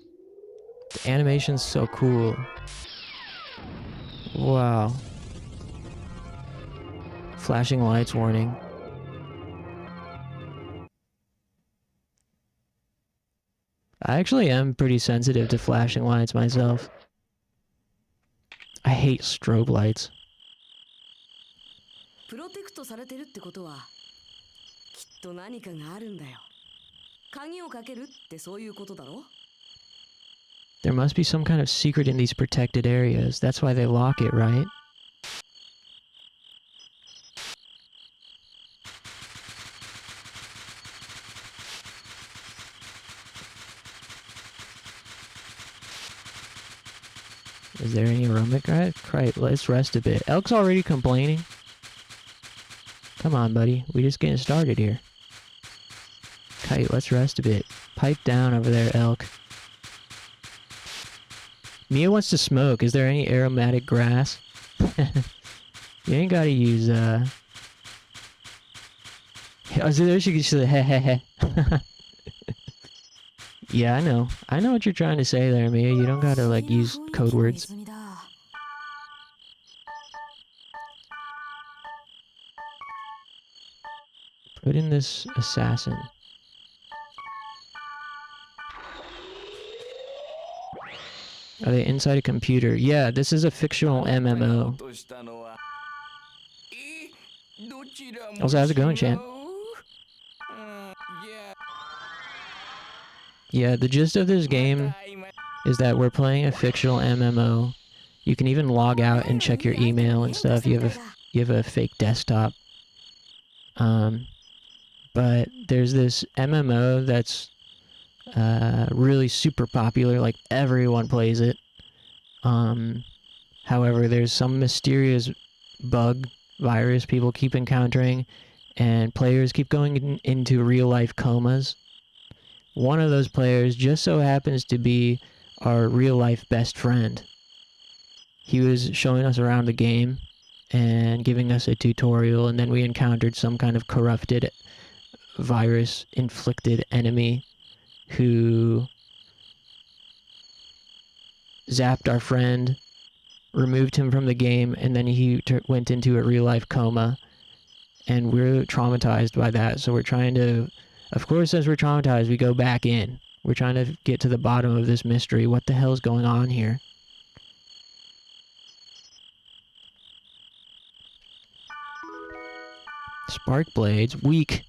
The animation's so cool. Wow. Flashing lights warning. I actually am pretty sensitive to flashing lights myself. I hate strobe lights. 鍵をかけるってそういうことだろ? There must be some kind of secret in these protected areas. That's why they lock it, right? Is there any aromatic? Right, let's rest a bit. Elk's already complaining. Come on, buddy. We just getting started here. Kite, let's rest a bit. Pipe down over there, Elk. Mia wants to smoke. Is there any aromatic grass? You ain't gotta use, Oh, so there she gets the heh. Yeah, I know. I know what you're trying to say there, Mia. You don't gotta, like, use code words. Put in this assassin. Are they inside a computer? Yeah, this is a fictional MMO. Also, how's it going, Chan? Yeah, the gist of this game is that we're playing a fictional MMO. You can even log out and check your email and stuff. You have a fake desktop. But there's this MMO that's really super popular, like everyone plays it. However, there's some mysterious bug, virus people keep encountering, and players keep going into real-life comas. One of those players just so happens to be our real-life best friend. He was showing us around the game and giving us a tutorial, and then we encountered some kind of corrupted virus-inflicted enemy who zapped our friend, removed him from the game, and then he went into a real-life coma, and we're traumatized by that, so we're trying to, of course, as we're traumatized, we go back in. We're trying to get to the bottom of this mystery. What the hell's going on here? Spark blades, weak.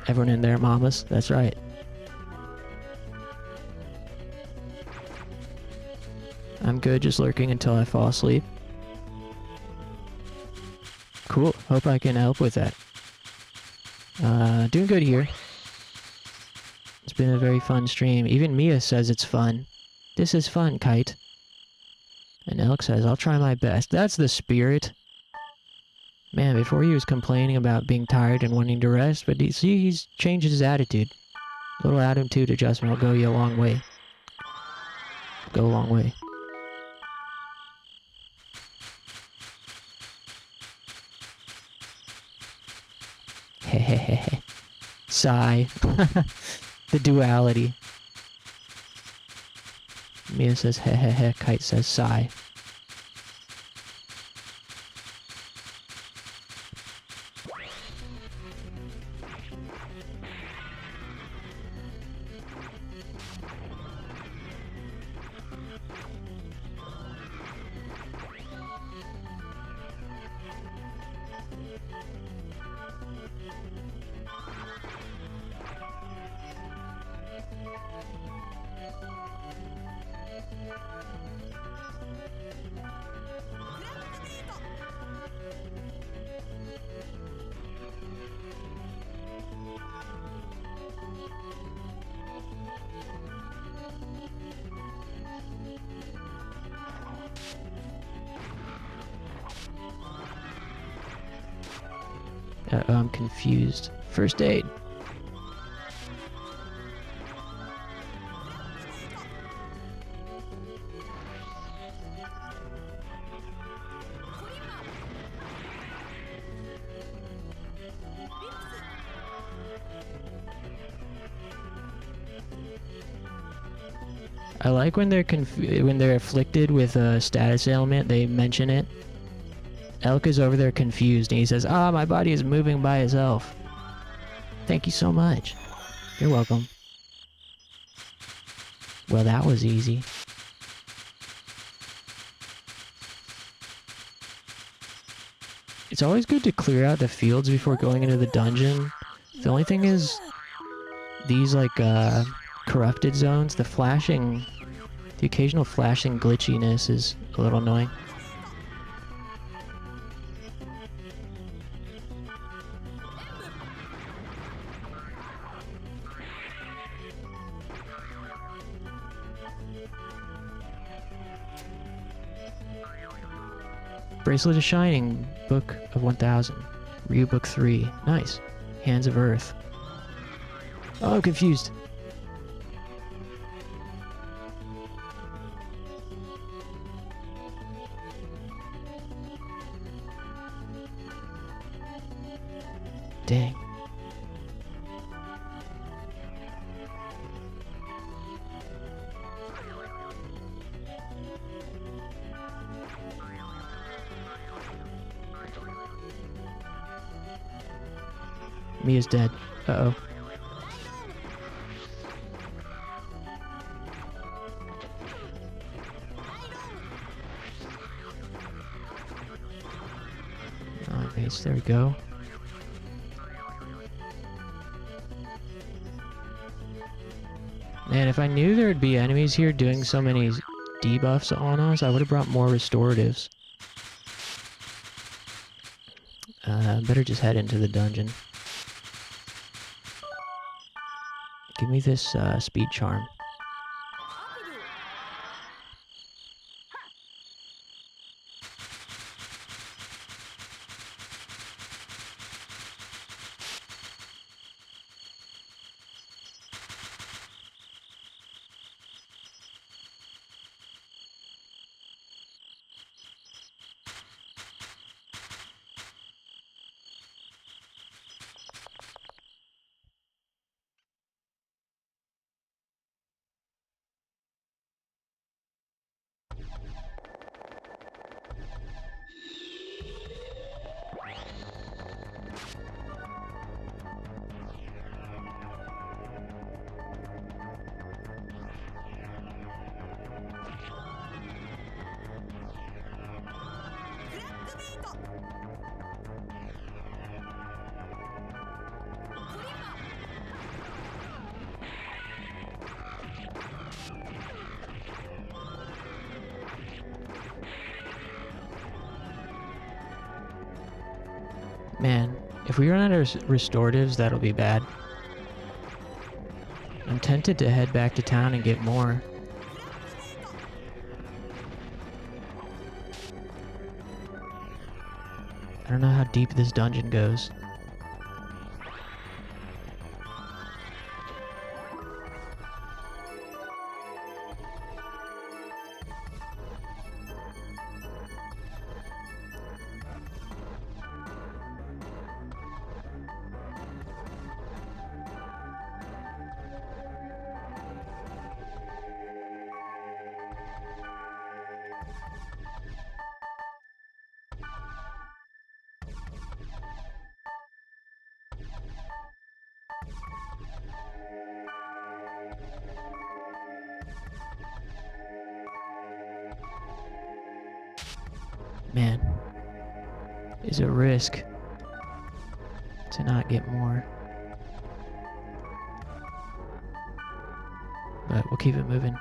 Everyone in there, mamas? That's right. I'm good, just lurking until I fall asleep. Cool, hope I can help with that. Doing good here. It's been a very fun stream. Even Mia says it's fun. This is fun, Kite. And Elk says, I'll try my best. That's the spirit. Man, before he was complaining about being tired and wanting to rest, but he's changed his attitude. A little attitude adjustment will go you a long way. Go a long way. Hehehe. Sigh. The duality. Mia says hehehe, Kite says sigh. I'm confused. First aid. I like when they're afflicted with a status ailment, they mention it. Elk is over there confused, and he says, "Ah, my body is moving by itself." Thank you so much. You're welcome. Well, that was easy. It's always good to clear out the fields before going into the dungeon. The only thing is, these like corrupted zones, the occasional flashing glitchiness is a little annoying. Bracelet of Shining, Book of 1000. Ryu Book 3. Nice. Hands of Earth. Oh, I'm confused. Dang. Mia's dead. Uh-oh. Nice, there we go. Man, if I knew there would be enemies here doing so many debuffs on us, I would have brought more restoratives. Better just head into the dungeon. Give me this speed charm. Man, if we run out of restoratives, that'll be bad. I'm tempted to head back to town and get more. I don't know how deep this dungeon goes. Man, it's a risk to not get more. But we'll keep it moving.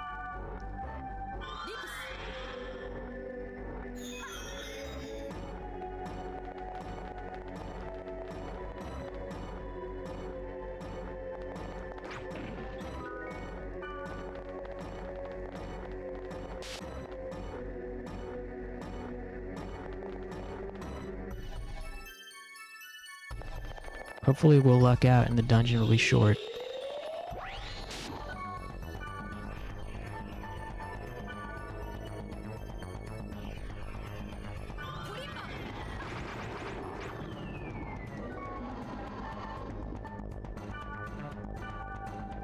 Hopefully we'll luck out and the dungeon will be short.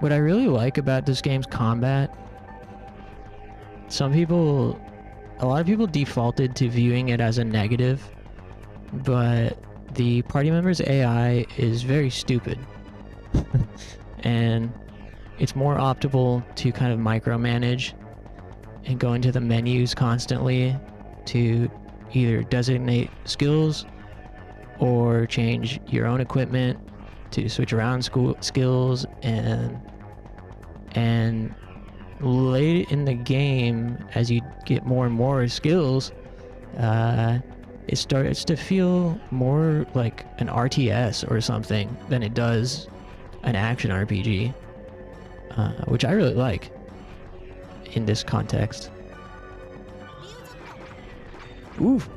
What I really like about this game's combat a lot of people defaulted to viewing it as a negative, but the party member's AI is very stupid. And it's more optimal to kind of micromanage and go into the menus constantly to either designate skills or change your own equipment to switch around skills, and late in the game, as you get more and more skills, it starts to feel more like an RTS or something than it does an action RPG, which I really like in this context. Oof.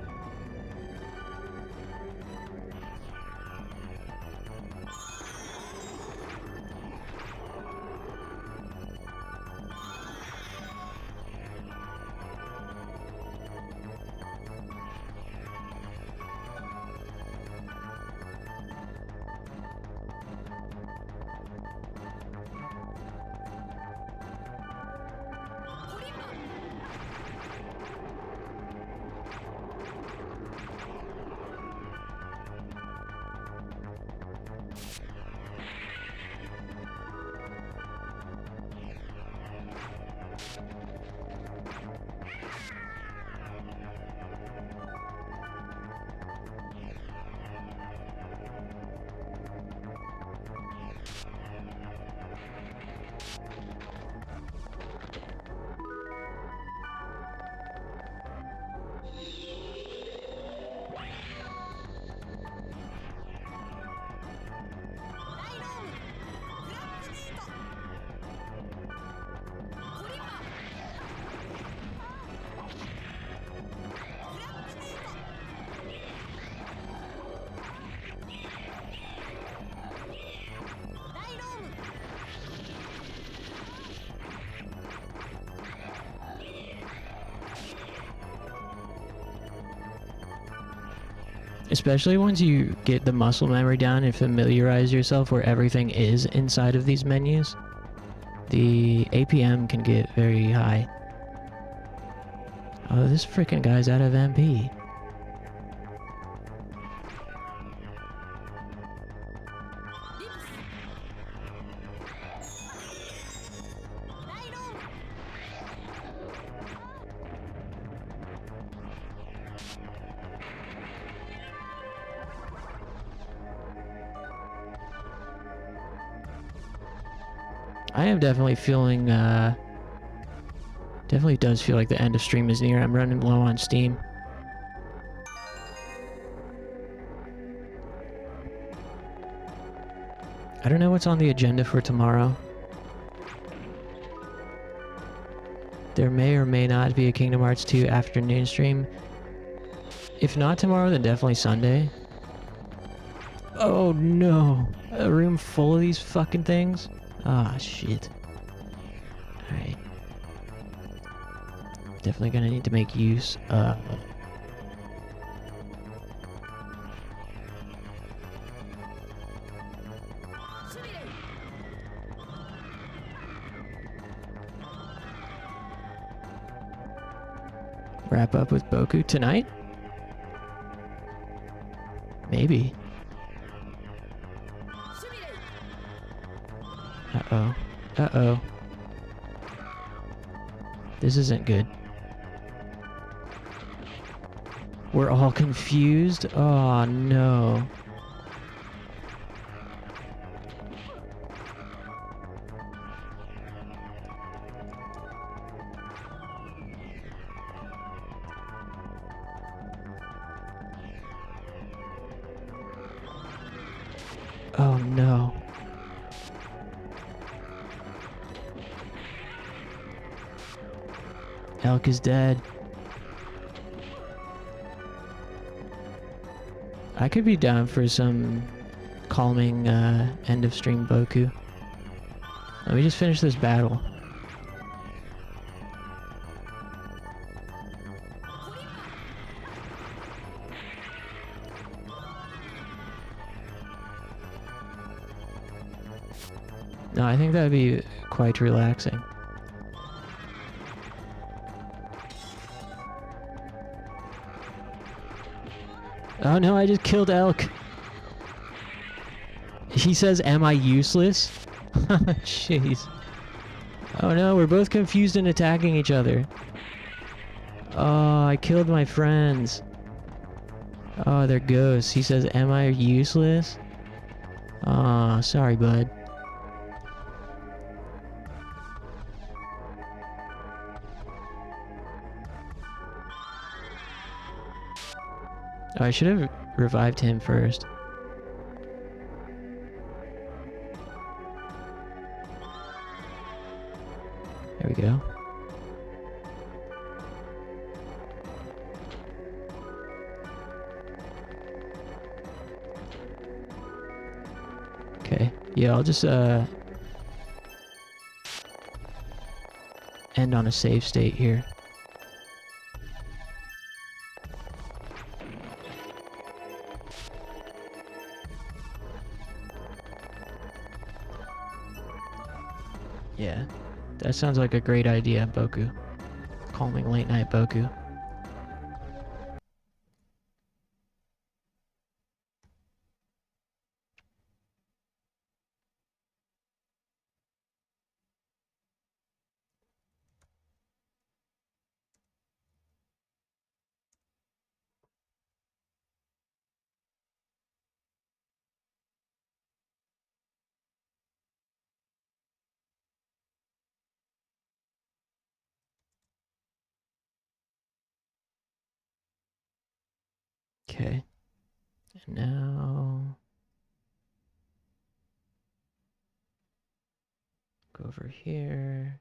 Especially once you get the muscle memory down and familiarize yourself where everything is inside of these menus, the APM can get very high. Oh, this freaking guy's out of MP. I am definitely feeling, definitely does feel like the end of stream is near. I'm running low on steam. I don't know what's on the agenda for tomorrow. There may or may not be a Kingdom Hearts 2 afternoon stream. If not tomorrow, then definitely Sunday. Oh no! A room full of these fucking things? Ah, shit. Alright. Definitely gonna need to make use of... Wrap up with Boku tonight? Maybe. Uh-oh. Uh-oh. This isn't good. We're all confused? Oh, no. Oh, no. Elk is dead. I could be down for some calming end of stream Boku. Let me just finish this battle. No, I think that'd be quite relaxing. Oh no, I just killed elk. He says, am I useless? Jeez. Oh no, we're both confused and attacking each other. Oh, I killed my friends. Oh, they're ghosts. He says, am I useless? Oh, sorry, bud. Oh, I should have revived him first. There we go. Okay. Yeah, I'll just end on a save state here. Yeah, that sounds like a great idea, Boku. Calming late night Boku. Okay. And now go over here.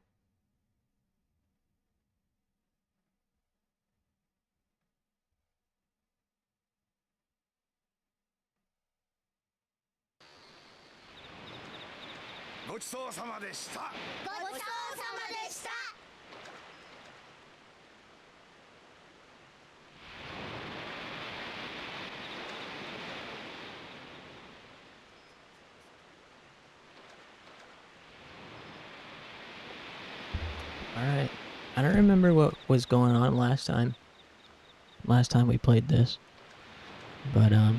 Alright. I don't remember what was going on last time. Last time we played this. But, I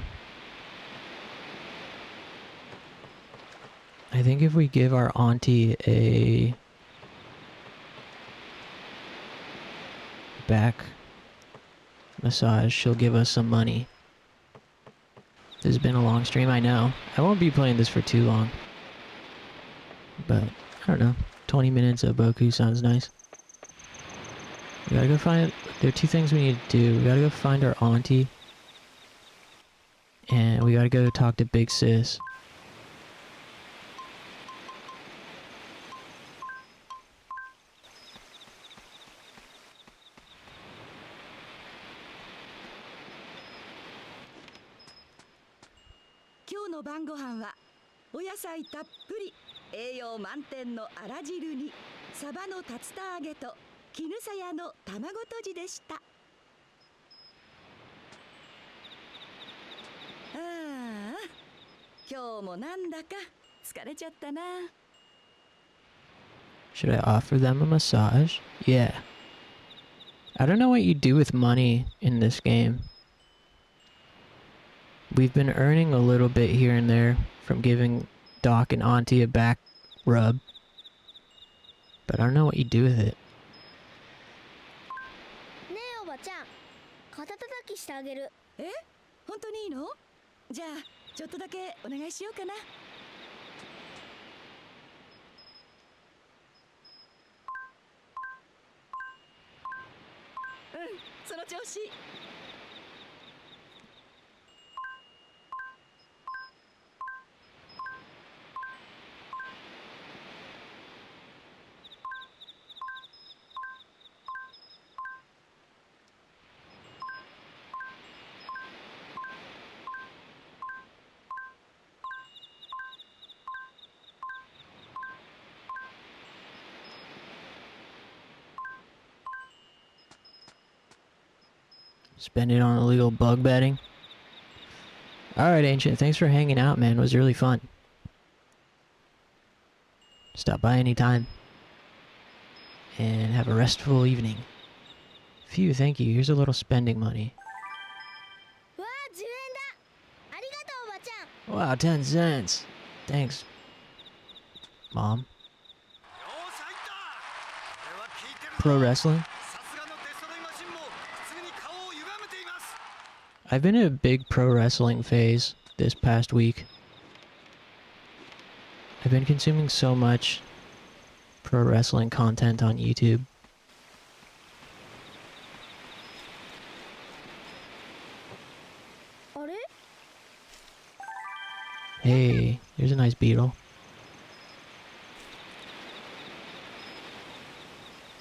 think if we give our auntie a back massage, she'll give us some money. This has been a long stream, I know. I won't be playing this for too long. But, I don't know. 20 minutes of Boku sounds nice. We gotta go find... There are two things we need to do. We gotta go find our auntie. And we gotta go talk to Big Sis. Should I offer them a massage? Yeah. I don't know what you do with money in this game. We've been earning a little bit here and there from giving Doc and Auntie a back rub. But I don't know what you do with it. ねえおばちゃん、肩たたきしてあげる。え？本当にいいの？じゃあちょっとだけお願いしようかな。うん、その調子。Spend it on illegal bug betting. Alright, Ancient. Thanks for hanging out, man. It was really fun. Stop by anytime. And have a restful evening. Phew, thank you. Here's a little spending money. わあ、10円 Wow, 10 cents. Thanks, Mom. Pro wrestling? I've been in a big pro wrestling phase this past week. I've been consuming so much pro wrestling content on YouTube. Hey, here's a nice beetle.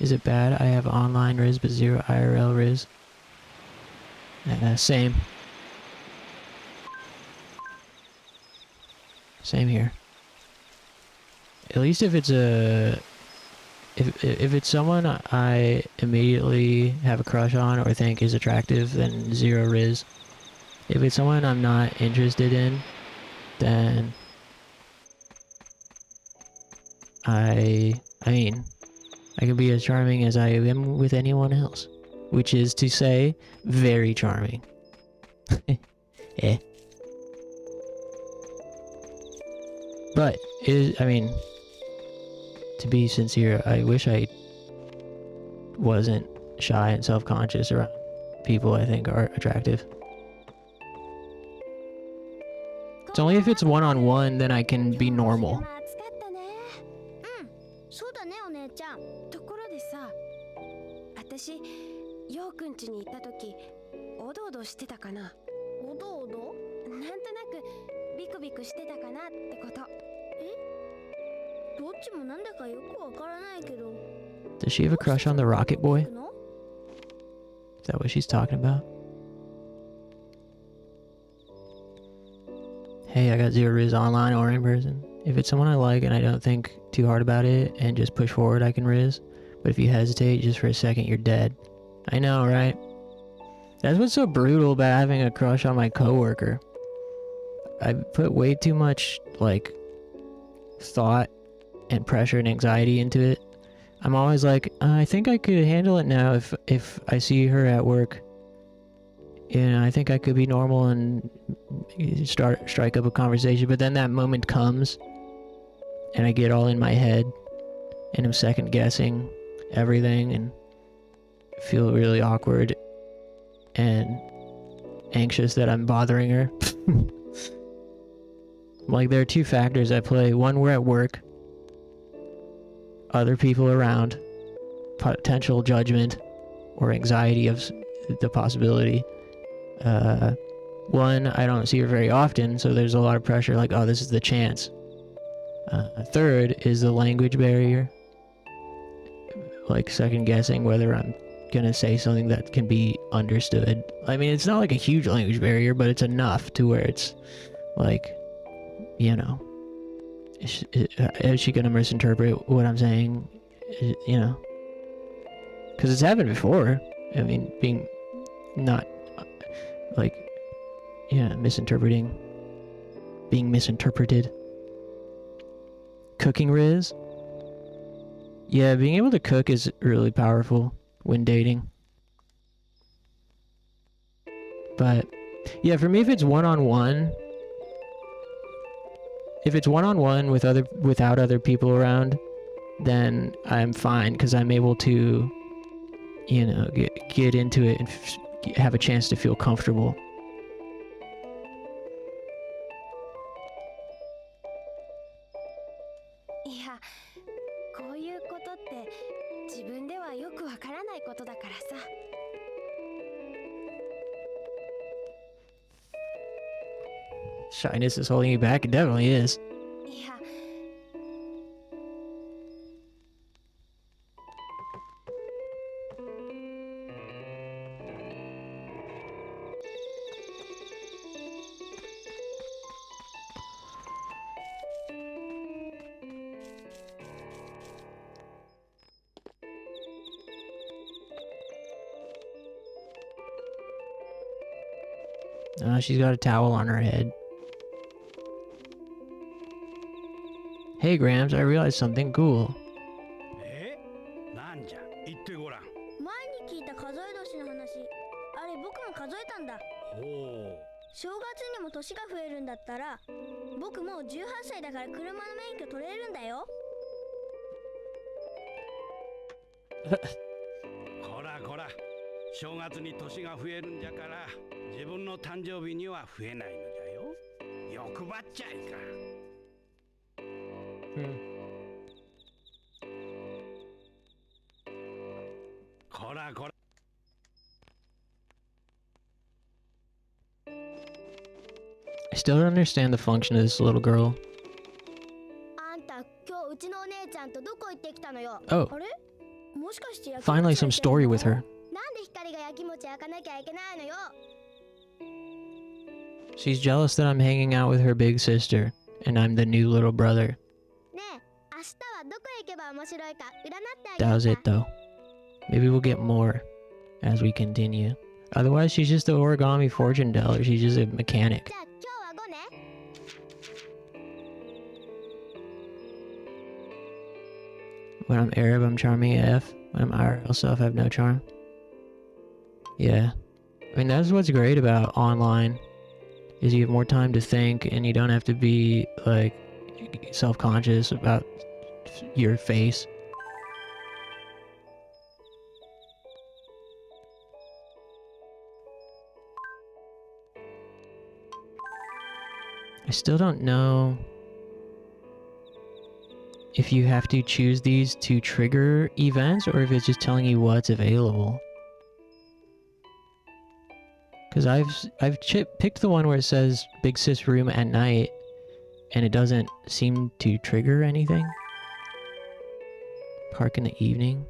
Is it bad? I have online Riz but zero IRL Riz. Same. Same here. At least if it's a... If it's someone I immediately have a crush on or think is attractive, then zero Riz. If it's someone I'm not interested in, then I mean, I can be as charming as I am with anyone else. Which is to say, very charming. Eh. But, I mean, to be sincere, I wish I wasn't shy and self-conscious around people I think are attractive. It's only if it's one-on-one then I can be normal. そうだねお姉ちゃん。ところでさ、私ヨウくん家に行った時、おどおどしてたかな。おどおど？なんとなくビクビクしてたかなってこと。え？どっちもなんだかよくわからないけど。Does she have a crush on the Rocket Boy? Is that what she's talking about? Hey, I got zero Riz online or in person. If it's someone I like and I don't think too hard about it and just push forward, I can Riz. But if you hesitate just for a second, you're dead. I know, right? That's what's so brutal about having a crush on my coworker. I put way too much, like, thought and pressure and anxiety into it. I'm always like, I think I could handle it now if I see her at work. You know, I think I could be normal and strike up a conversation. But then that moment comes, and I get all in my head, and I'm second guessing everything, and feel really awkward and anxious that I'm bothering her. Like, there are two factors at play. One, we're at work. Other people around. Potential judgment or anxiety of the possibility. One, I don't see her very often, so there's a lot of pressure, like, oh, this is the chance. Third is the language barrier. Like, second guessing whether I'm gonna say something that can be understood. I mean, it's not like a huge language barrier, but it's enough to where it's like, you know, is she gonna misinterpret what I'm saying? You know, because it's happened before. I mean, being not like, yeah, misinterpreting, being misinterpreted. Cooking Riz? Yeah, being able to cook is really powerful when dating. But yeah, for me, if it's one-on-one, without other people around, then I'm fine because I'm able to, you know, get into it and have a chance to feel comfortable. Yeah, こういうことって自分ではよくわからないことだからさ。Shyness is holding you back? It definitely is. Yeah. She's got a towel on her head. Hey Grams, I realized something cool. なんじゃ言ってごらん。前に聞いた数え年の話、あれ僕も数えたんだ。ほう。正月にも年が増えるんだって。ったら僕もう18歳だから車の免許取れるんだよ。こらこら、正月に年が増えるんじゃから自分の誕生日には増えないのじゃよ。欲張っちゃいか。こらこら。I still don't understand the function of this little girl. あんた今日うちのお姉ちゃんとどこ行ってきたのよ。 Oh. あれもしかして焼き Finally 餅 some 焼いてんの？ story with her. なんで光が焼き餅焼かなきゃいけないのよ。 She's jealous that I'm hanging out with her big sister, and I'm the new little brother. ねえ明日はどこへ行けば面白いか占ってあげ That る was it, though. Maybe we'll get more as we continue. Otherwise, she's just the origami fortune teller. She's just a mechanic. じゃあ今日は5ね。 When I'm Arab, I'm charming AF. When I'm IRL self, I have no charm. Yeah. I mean, that's what's great about online, is you have more time to think, and you don't have to be, like, self-conscious about your face. I still don't know if you have to choose these to trigger events or if it's just telling you what's available. Because I've picked the one where it says Big Sis room at night and it doesn't seem to trigger anything. Park in the evening.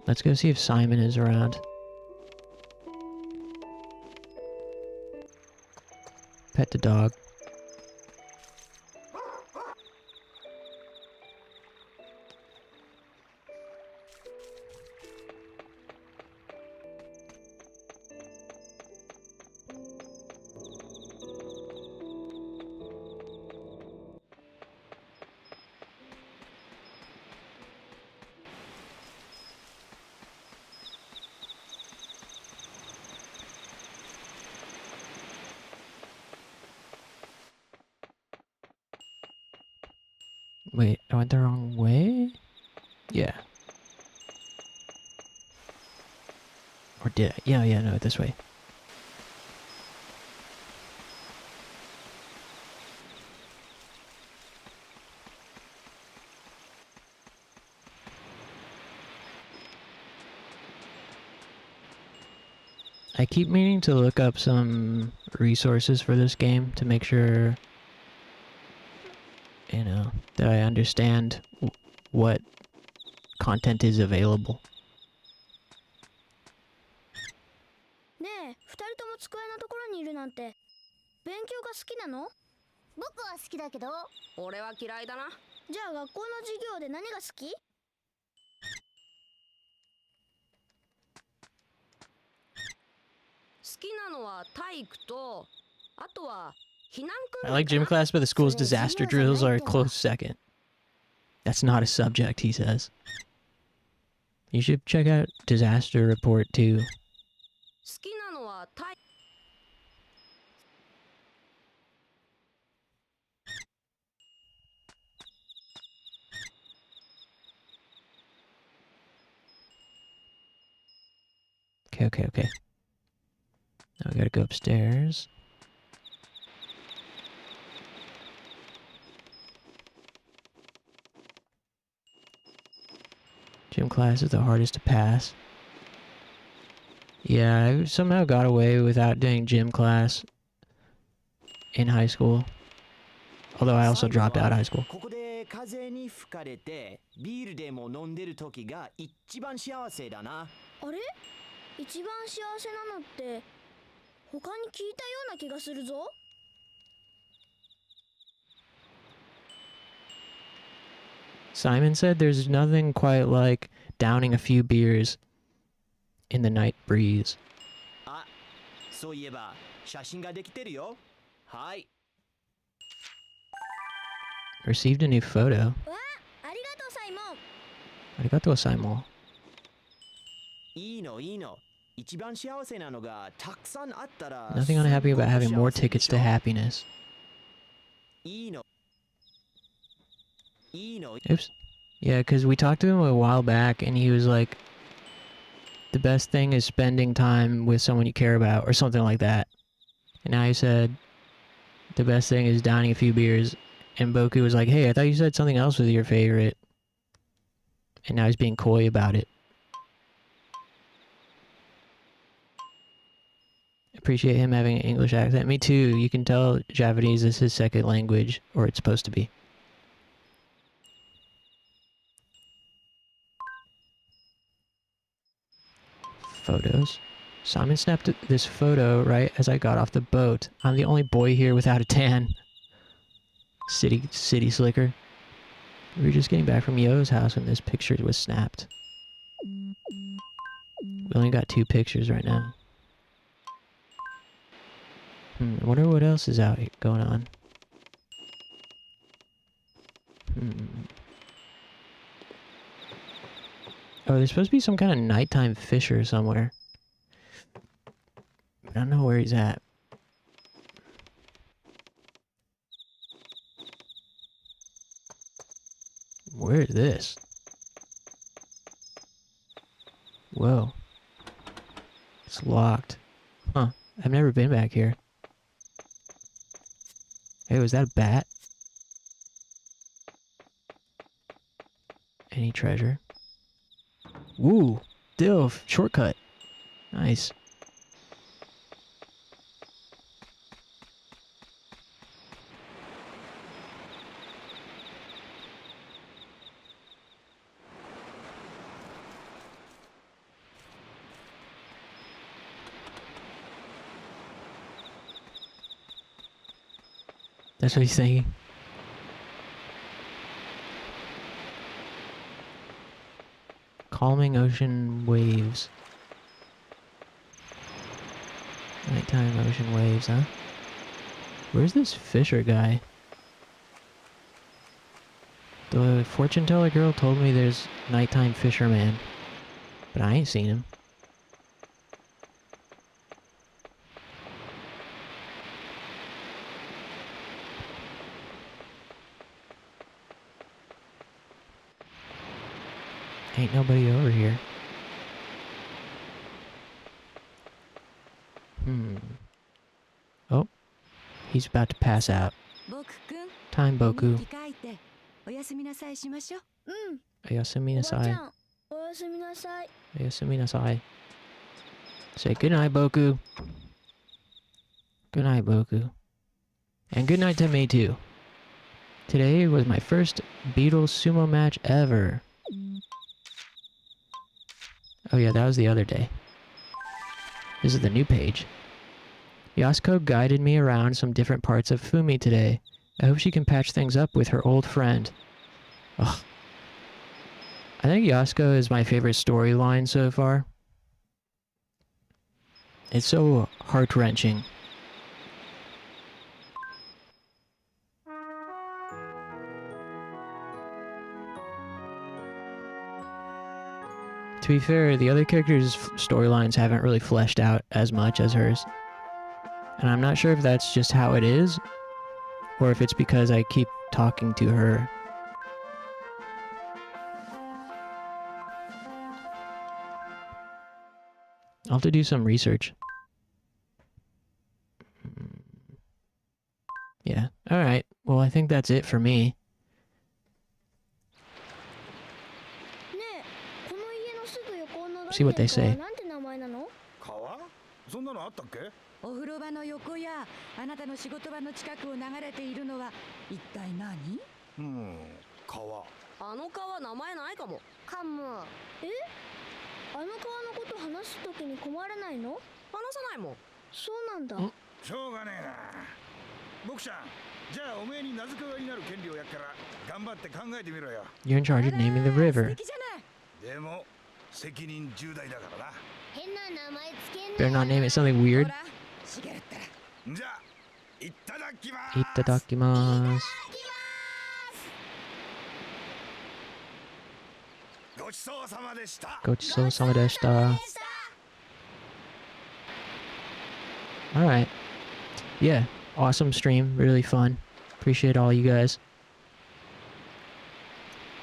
Let's go see if Simon is around. Pet the dog. Wait, I went the wrong way? Yeah. Or did I? Yeah, no, this way. I keep meaning to look up some resources for this game to make sure, you know, that I understand what content is available. ねえ二人とも机のところにいるなんて勉強が好きなの？僕は好きだけど俺は嫌いだな。じゃあ学校の授業で何が好き？ I like gym class, but the school's disaster drills are a close second. That's not a subject, he says. You should check out Disaster Report too. Okay. Now we gotta go upstairs. Gym class is the hardest to pass. Yeah, I somehow got away without doing gym class in high school. Although I also dropped out of high school. ここで風に吹かれてビールでも飲んでる時が一番幸せだな。あれ？一番幸せなのって他に聞いたような気がするぞ。 Simon said there's nothing quite like downing a few beers in the night breeze. あ、そういえば写真ができてるよ。はい。Received a new photo. わあ、ありがとうサイモン。 Arigato, Saimo. いいのいいの。一番幸せなのがたくさんあったら。 Nothing unhappy about having more tickets to happiness. いいの。いいの。 Oops. Yeah, because we talked to him a while back, and he was like, the best thing is spending time with someone you care about, or something like that. And now he said, the best thing is downing a few beers. And Boku was like, hey, I thought you said something else was your favorite. And now he's being coy about it. Appreciate him having an English accent. Me too. You can tell Japanese is his second language, or it's supposed to be. Photos. Simon snapped this photo right as I got off the boat. I'm the only boy here without a tan. City slicker. We were just getting back from Yo's house when this picture was snapped. We only got 2 pictures right now. I wonder what else is out here going on. Oh, there's supposed to be some kind of nighttime fisher somewhere. I don't know where he's at. Where is this? Whoa. It's locked. Huh. I've never been back here. Hey, was that a bat? Any treasure? Woo! Dilf! Shortcut! Nice. That's what he's saying. Calming ocean waves. Nighttime ocean waves, huh? Where's this fisher guy? The fortune teller girl told me there's nighttime fisherman, but I ain't seen him. Ain't nobody over here. Oh, he's about to pass out. Time, Boku. Oyasumi nasai. Oyasumi nasai. Say good night, Boku. Good night, Boku. And good night to me, too. Today was my first Beatles sumo match ever. Oh yeah, that was the other day. This is the new page. Yasuko guided me around some different parts of Fumi today. I hope she can patch things up with her old friend. Ugh. I think Yasuko is my favorite storyline so far. It's so heart-wrenching. To be fair, the other characters' storylines haven't really fleshed out as much as hers. And I'm not sure if that's just how it is, or if it's because I keep talking to her. I'll have to do some research. Yeah, alright. Well, I think that's it for me. See what they say. そんなのあったっけ？お風呂場の横やあなたの仕事場の近くを流れているのは一体何？川。あの川名前ないかも。カム。え？あの川のこと話すときに困らないの？話さないもん。そうなんだ。しょうがねえな。僕ちゃん、じゃあおめえに名付け親になる権利をやっから頑張って考えてみろよ。 You're in charge of naming the river. でも責任重大だからな。 Better not name it something weird. じゃあ、いただきます。いただきます。Gochisousama deshita. Alright. Yeah, awesome stream, really fun. Appreciate all you guys.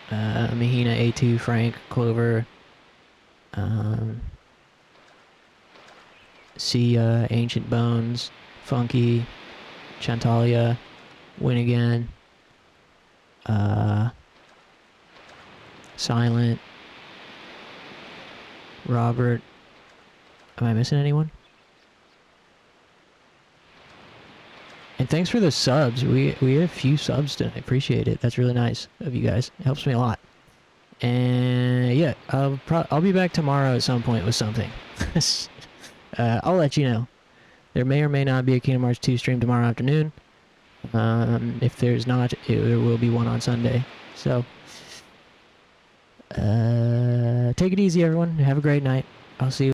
Mahina, A2, Frank, Clover, Sia, Ancient Bones, Funky, Chantalia, Win Again, Silent, Robert. Am I missing anyone? And thanks for the subs. We had a few subs tonight. Appreciate it. That's really nice of you guys. It helps me a lot. And yeah, I'll be back tomorrow at some point with something. I'll let you know. There may or may not be a Kingdom Hearts 2 stream tomorrow afternoon. If there's not, there will be one on Sunday. So, take it easy, everyone. Have a great night. I'll see you.